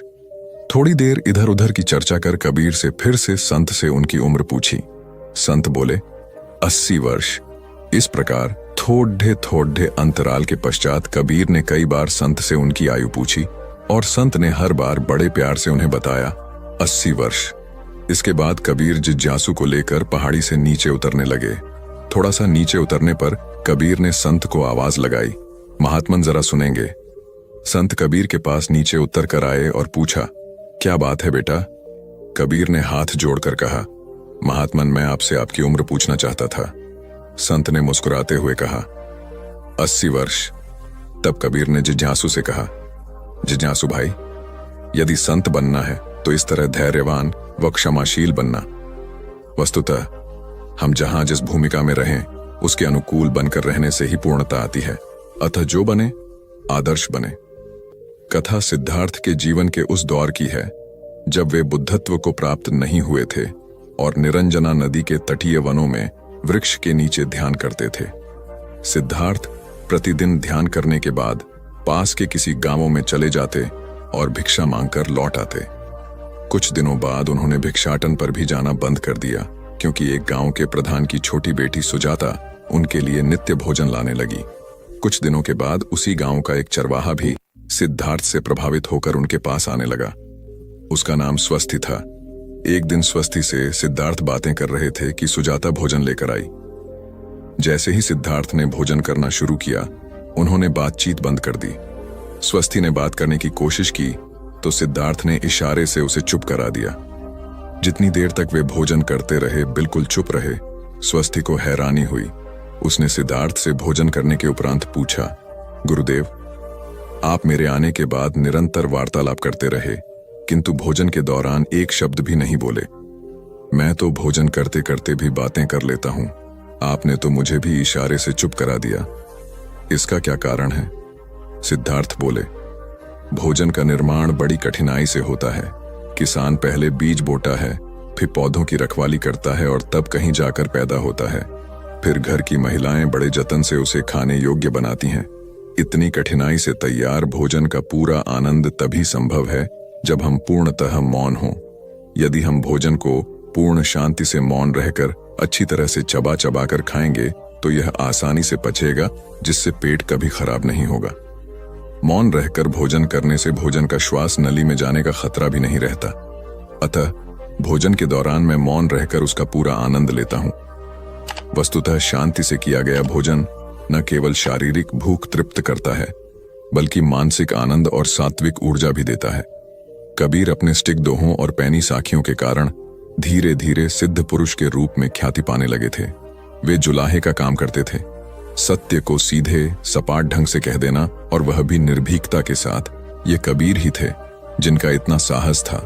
[SPEAKER 2] थोड़ी देर इधर उधर की चर्चा कर कबीर से फिर से संत से उनकी उम्र पूछी। संत बोले, 80 वर्ष। इस प्रकार थोड़े अंतराल के पश्चात कबीर ने कई बार संत से उनकी आयु पूछी और संत ने हर बार बड़े प्यार से उन्हें बताया, 80 वर्ष। इसके बाद कबीर जिज्ञासु को लेकर पहाड़ी से नीचे उतरने लगे। थोड़ा सा नीचे उतरने पर कबीर ने संत को आवाज लगाई, महात्मन जरा सुनेंगे। संत कबीर के पास नीचे उतर कर आए और पूछा, क्या बात है बेटा? कबीर ने हाथ जोड़कर कहा, महात्मन, मैं आपसे आपकी उम्र पूछना चाहता था। संत ने मुस्कुराते हुए कहा, 80 वर्ष। तब कबीर ने जिज्ञासु से कहा, जिज्ञासु भाई, यदि संत बनना है तो इस तरह धैर्यवान व क्षमाशील बनना। वस्तुतः हम जहां जिस भूमिका में रहें उसके अनुकूल बनकर रहने से ही पूर्णता आती है। अतः जो बने आदर्श बने। कथा सिद्धार्थ के जीवन के उस दौर की है जब वे बुद्धत्व को प्राप्त नहीं हुए थे और निरंजना नदी के तटीय वनों में वृक्ष के नीचे ध्यान करते थे। सिद्धार्थ प्रतिदिन ध्यान करने के बाद पास के किसी गांवों में चले जाते और भिक्षा मांगकर लौट आते। कुछ दिनों बाद उन्होंने भिक्षाटन पर भी जाना बंद कर दिया क्योंकि एक गांव के प्रधान की छोटी बेटी सुजाता उनके लिए नित्य भोजन लाने लगी। कुछ दिनों के बाद उसी गांव का एक चरवाहा भी सिद्धार्थ से प्रभावित होकर उनके पास आने लगा। उसका नाम स्वस्ति था। एक दिन स्वस्ति से सिद्धार्थ बातें कर रहे थे कि सुजाता भोजन लेकर आई। जैसे ही सिद्धार्थ ने भोजन करना शुरू किया, उन्होंने बातचीत बंद कर दी। स्वस्ति ने बात करने की कोशिश की तो सिद्धार्थ ने इशारे से उसे चुप करा दिया। जितनी देर तक वे भोजन करते रहे बिल्कुल चुप रहे, स्वस्ति को हैरानी हुई। उसने सिद्धार्थ से भोजन करने के उपरांत पूछा, गुरुदेव, आप मेरे आने के बाद निरंतर वार्तालाप करते रहे, किंतु भोजन के दौरान एक शब्द भी नहीं बोले। मैं तो भोजन करते करते भी बातें कर लेता हूं, आपने तो मुझे भी इशारे से चुप करा दिया। इसका क्या कारण है? सिद्धार्थ बोले, भोजन का निर्माण बड़ी कठिनाई से होता है। किसान पहले बीज बोता है, फिर पौधों की रखवाली करता है और तब कहीं जाकर पैदा होता है। फिर घर की महिलाएं बड़े जतन से उसे खाने योग्य बनाती हैं। इतनी कठिनाई से तैयार भोजन का पूरा आनंद तभी संभव है जब हम पूर्णतः मौन हों। यदि हम भोजन को पूर्ण शांति से मौन रहकर अच्छी तरह से चबा चबा कर खाएंगे तो यह आसानी से पचेगा, जिससे पेट कभी खराब नहीं होगा। मौन रहकर भोजन करने से भोजन का श्वास नली में जाने का खतरा भी नहीं रहता। अतः भोजन के दौरान मैं मौन रहकर उसका पूरा आनंद लेता हूं। वस्तुतः शांति से किया गया भोजन न केवल शारीरिक भूख तृप्त करता है, बल्कि मानसिक आनंद और सात्विक ऊर्जा भी देता है। कबीर अपने स्टिक दोहों और पैनी साखियों के कारण धीरे धीरे सिद्ध पुरुष के रूप में ख्याति पाने लगे थे। वे जुलाहे का काम करते थे, सत्य को सीधे सपाट ढंग से कह देना, और वह भी निर्भीकता के साथ। ये कबीर ही थे जिनका इतना साहस था,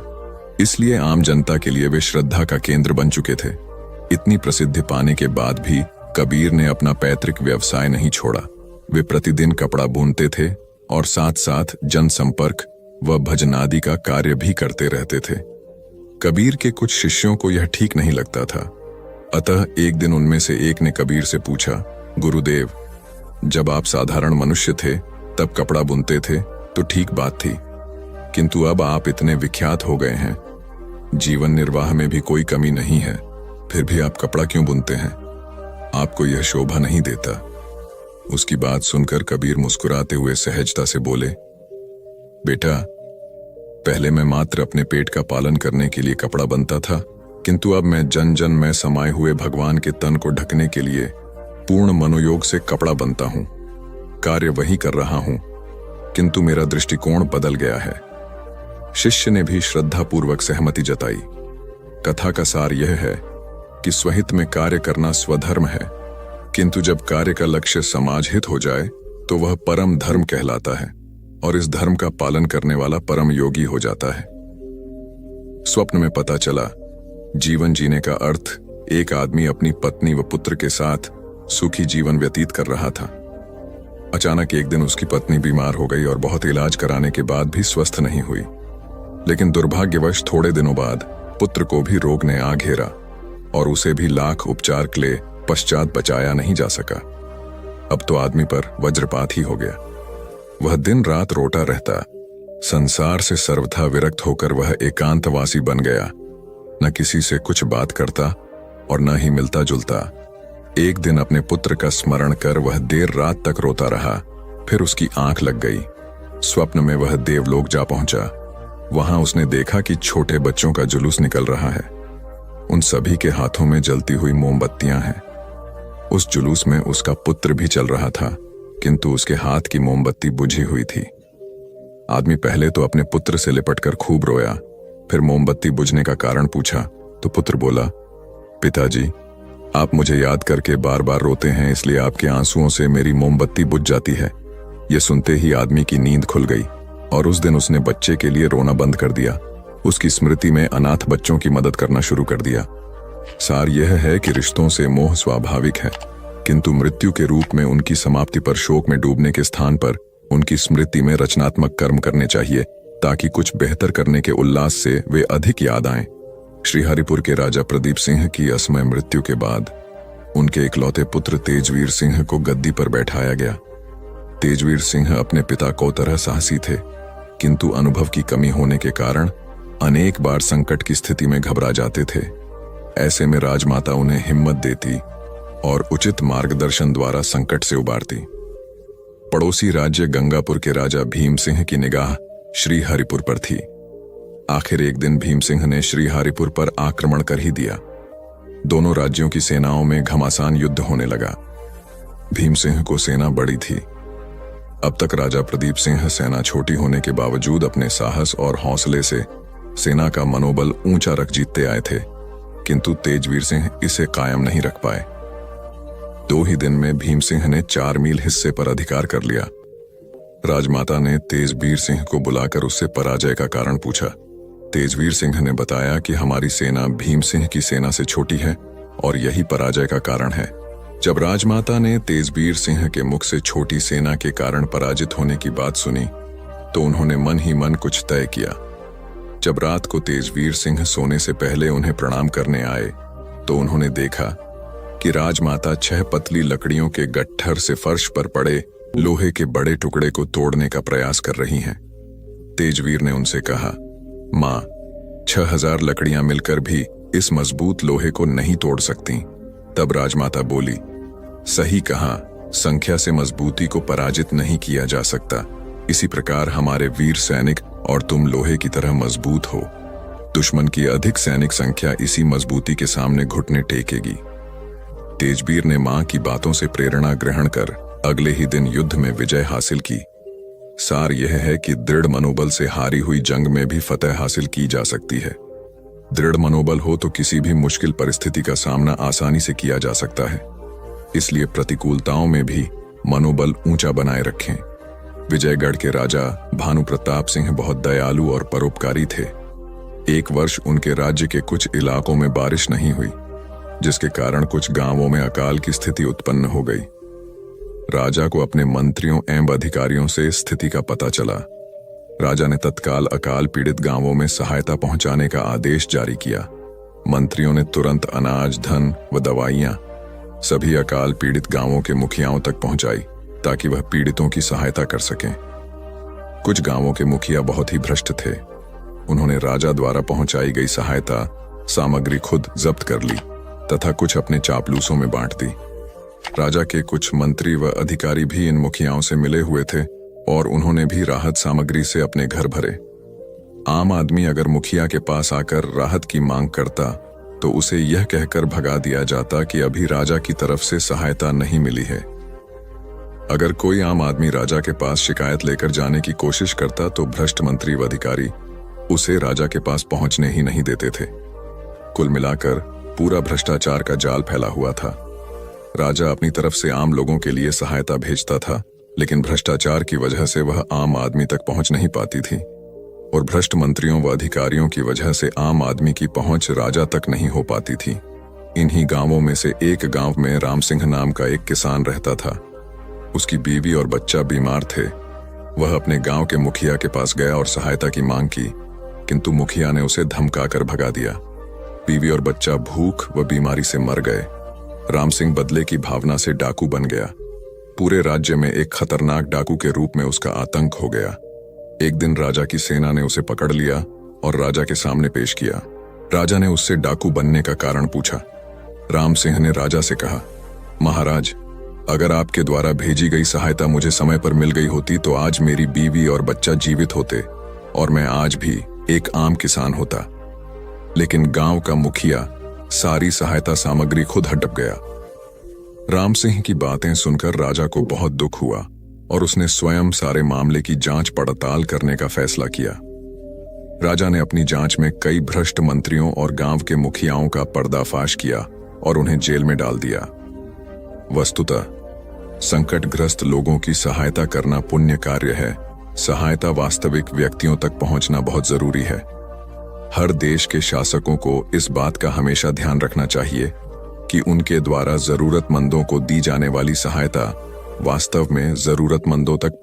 [SPEAKER 2] इसलिए आम जनता के लिए वे श्रद्धा का केंद्र बन चुके थे। इतनी प्रसिद्धि पाने के बाद भी कबीर ने अपना पैतृक व्यवसाय नहीं छोड़ा। वे प्रतिदिन कपड़ा बुनते थे और साथ साथ जनसंपर्क व भजनादि का कार्य भी करते रहते थे। कबीर के कुछ शिष्यों को यह ठीक नहीं लगता था, अतः एक दिन उनमें से एक ने कबीर से पूछा, गुरुदेव, जब आप साधारण मनुष्य थे तब कपड़ा बुनते थे तो ठीक बात थी, किंतु अब आप इतने विख्यात हो गए हैं, जीवन निर्वाह में भी कोई कमी नहीं है, फिर भी आप कपड़ा क्यों बुनते हैं? आपको यह शोभा नहीं देता? उसकी बात सुनकर कबीर मुस्कुराते हुए सहजता से बोले, बेटा, पहले मैं मात्र अपने पेट का पालन करने के लिए कपड़ा बनता था, किंतु अब मैं जन जन में समाये हुए भगवान के तन को ढकने के लिए पूर्ण मनोयोग से कपड़ा बनता हूं। कार्य वही कर रहा हूं, किंतु मेरा दृष्टिकोण बदल गया है। शिष्य ने भी श्रद्धापूर्वक सहमति जताई। कथा का सार यह है कि स्वहित में कार्य करना स्वधर्म है, किंतु जब कार्य का लक्ष्य समाज हित हो जाए तो वह परम धर्म कहलाता है, और इस धर्म का पालन करने वाला परम योगी हो जाता है। स्वप्न में पता चला, जीवन जीने का अर्थ एक आदमी अपनी पत्नी व पुत्र के साथ सुखी जीवन व्यतीत कर रहा था। अचानक एक दिन उसकी पत्नी बीमार हो गई और बहुत इलाज कराने के बाद भी स्वस्थ नहीं हुई। लेकिन दुर्भाग्यवश थोड़े दिनों बाद पुत्र को भी रोग ने आ घेरा और उसे भी लाख उपचार के पश्चात बचाया नहीं जा सका। अब तो आदमी पर वज्रपात ही हो गया। वह दिन रात रोता रहता, संसार से सर्वथा विरक्त होकर वह एकांतवासी बन गया। न किसी से कुछ बात करता और न ही मिलता जुलता। एक दिन अपने पुत्र का स्मरण कर वह देर रात तक रोता रहा, फिर उसकी आंख लग गई। स्वप्न में वह देवलोक जा पहुंचा। वहां उसने देखा कि छोटे बच्चों का जुलूस निकल रहा है। उन सभी के हाथों में जलती हुई मोमबत्तियां हैं। उस जुलूस में उसका पुत्र भी चल रहा था, किंतु उसके हाथ की मोमबत्ती बुझी हुई थी। आदमी पहले तो अपने पुत्र से लिपटकर खूब रोया, फिर मोमबत्ती बुझने का कारण पूछा तो पुत्र बोला, पिताजी, आप मुझे याद करके बार बार रोते हैं, इसलिए आपके आंसुओं से मेरी मोमबत्ती बुझ जाती है। यह सुनते ही आदमी की नींद खुल गई और उस दिन उसने बच्चे के लिए रोना बंद कर दिया। उसकी स्मृति में अनाथ बच्चों की मदद करना शुरू कर दिया। सार यह है कि रिश्तों से मोह स्वाभाविक है, किंतु मृत्यु के रूप में उनकी समाप्ति पर शोक में डूबने के स्थान पर उनकी स्मृति में रचनात्मक कर्म करने चाहिए, ताकि कुछ बेहतर करने के उल्लास से वे अधिक याद आएं। श्रीहरिपुर के राजा प्रदीप सिंह की असमय मृत्यु के बाद उनके इकलौते पुत्र तेजवीर सिंह को गद्दी पर बैठाया गया। तेजवीर सिंह अपने पिता को तरह साहसी थे, किंतु अनुभव की कमी होने के कारण अनेक बार संकट की स्थिति में घबरा जाते थे। ऐसे में राजमाता उन्हें हिम्मत देती और उचित मार्गदर्शन द्वारा संकट से उबारती। पड़ोसी राज्य गंगापुर के राजा भीम सिंह की निगाह श्रीहरिपुर पर थी। आखिर एक दिन भीम सिंह ने श्रीहरिपुर पर आक्रमण कर ही दिया। दोनों राज्यों की सेनाओं में घमासान युद्ध होने लगा। भीम सिंह को सेना बड़ी थी। अब तक राजा प्रदीप सिंह सेना छोटी होने के बावजूद अपने साहस और हौसले से सेना का मनोबल ऊंचा रख जीतते आए थे, किंतु तेजवीर सिंह इसे कायम नहीं रख पाए। 2 ही दिन में भीम सिंह ने 4 मील हिस्से पर अधिकार कर लिया। राजमाता ने तेजवीर सिंह को बुलाकर उससे पराजय का कारण पूछा। तेजवीर सिंह ने बताया कि हमारी सेना भीम सिंह की सेना से छोटी है और यही पराजय का कारण है। जब राजमाता ने तेजवीर सिंह के मुख से छोटी सेना के कारण पराजित होने की बात सुनी तो उन्होंने मन ही मन कुछ तय किया। जब रात को तेजवीर सिंह सोने से पहले उन्हें प्रणाम करने आए तो उन्होंने देखा कि राजमाता 6 पतली लकड़ियों के गट्ठर से फर्श पर पड़े लोहे के बड़े टुकड़े को तोड़ने का प्रयास कर रही हैं। तेजवीर ने उनसे कहा, मां, 6000 लकड़ियां मिलकर भी इस मजबूत लोहे को नहीं तोड़ सकती। तब राजमाता बोली, सही कहा, संख्या से मजबूती को पराजित नहीं किया जा सकता। इसी प्रकार हमारे वीर सैनिक और तुम लोहे की तरह मजबूत हो। दुश्मन की अधिक सैनिक संख्या इसी मजबूती के सामने घुटने टेकेगी। तेजवीर ने मां की बातों से प्रेरणा ग्रहण कर अगले ही दिन युद्ध में विजय हासिल की। सार यह है कि दृढ़ मनोबल से हारी हुई जंग में भी फतह हासिल की जा सकती है। दृढ़ मनोबल हो तो किसी भी मुश्किल परिस्थिति का सामना आसानी से किया जा सकता है। इसलिए प्रतिकूलताओं में भी मनोबल ऊंचा बनाए रखें। विजयगढ़ के राजा भानु प्रताप सिंह बहुत दयालु और परोपकारी थे। एक वर्ष उनके राज्य के कुछ इलाकों में बारिश नहीं हुई, जिसके कारण कुछ गांवों में अकाल की स्थिति उत्पन्न हो गई। राजा को अपने मंत्रियों एवं अधिकारियों से स्थिति का पता चला। राजा ने तत्काल अकाल पीड़ित गांवों में सहायता पहुंचाने का आदेश जारी किया। मंत्रियों ने तुरंत अनाज, धन व दवाइयां सभी अकाल पीड़ित गांवों के मुखियाओं तक पहुंचाई ताकि वह पीड़ितों की सहायता कर सकें। कुछ गांवों के मुखिया बहुत ही भ्रष्ट थे। उन्होंने राजा द्वारा पहुंचाई गई सहायता सामग्री खुद जब्त कर ली तथा कुछ अपने चापलूसों में बांट दी। राजा के कुछ मंत्री व अधिकारी भी इन मुखियाओं से मिले हुए थे और उन्होंने भी राहत सामग्री से अपने घर भरे। आम आदमी अगर मुखिया के पास आकर राहत की मांग करता तो उसे यह कहकर भगा दिया जाता कि अभी राजा की तरफ से सहायता नहीं मिली है। अगर कोई आम आदमी राजा के पास शिकायत लेकर जाने की कोशिश करता तो भ्रष्ट मंत्री व अधिकारी उसे राजा के पास पहुंचने ही नहीं देते थे। कुल मिलाकर पूरा भ्रष्टाचार का जाल फैला हुआ था। राजा अपनी तरफ से आम लोगों के लिए सहायता भेजता था, लेकिन भ्रष्टाचार की वजह से वह आम आदमी तक पहुंच नहीं पाती थी और भ्रष्ट मंत्रियों व अधिकारियों की वजह से आम आदमी की पहुंच राजा तक नहीं हो पाती थी। इन्हीं गांवों में से एक गांव में राम सिंह नाम का एक किसान रहता था। उसकी बीवी और बच्चा बीमार थे। वह अपने गांव के मुखिया के पास गया और सहायता की मांग की, किंतु मुखिया ने उसे धमकाकर भगा दिया। बीवी और बच्चा भूख व बीमारी से मर गए। राम सिंह बदले की भावना से डाकू बन गया। पूरे राज्य में एक खतरनाक डाकू के रूप में उसका आतंक हो गया। एक दिन राजा की सेना ने उसे पकड़ लिया और राजा के सामने पेश किया। राजा ने उससे डाकू बनने का कारण पूछा। राम सिंह ने राजा से कहा, महाराज, अगर आपके द्वारा भेजी गई सहायता मुझे समय पर मिल गई होती तो आज मेरी बीवी और बच्चा जीवित होते और मैं आज भी एक आम किसान होता। लेकिन गांव का मुखिया सारी सहायता सामग्री खुद हड़प गया। राम सिंह की बातें सुनकर राजा को बहुत दुख हुआ और उसने स्वयं सारे मामले की जांच पड़ताल करने का फैसला किया। राजा ने अपनी जांच में कई भ्रष्ट मंत्रियों और गांव के मुखियाओं का पर्दाफाश किया और उन्हें जेल में डाल दिया। वस्तुतः संकटग्रस्त लोगों की सहायता करना पुण्य कार्य है। सहायता वास्तविक व्यक्तियों तक पहुंचना बहुत जरूरी है। हर देश के शासकों को इस बात का हमेशा ध्यान रखना चाहिए कि उनके द्वारा जरूरतमंदों को दी जाने वाली सहायता वास्तव में जरूरतमंदों तक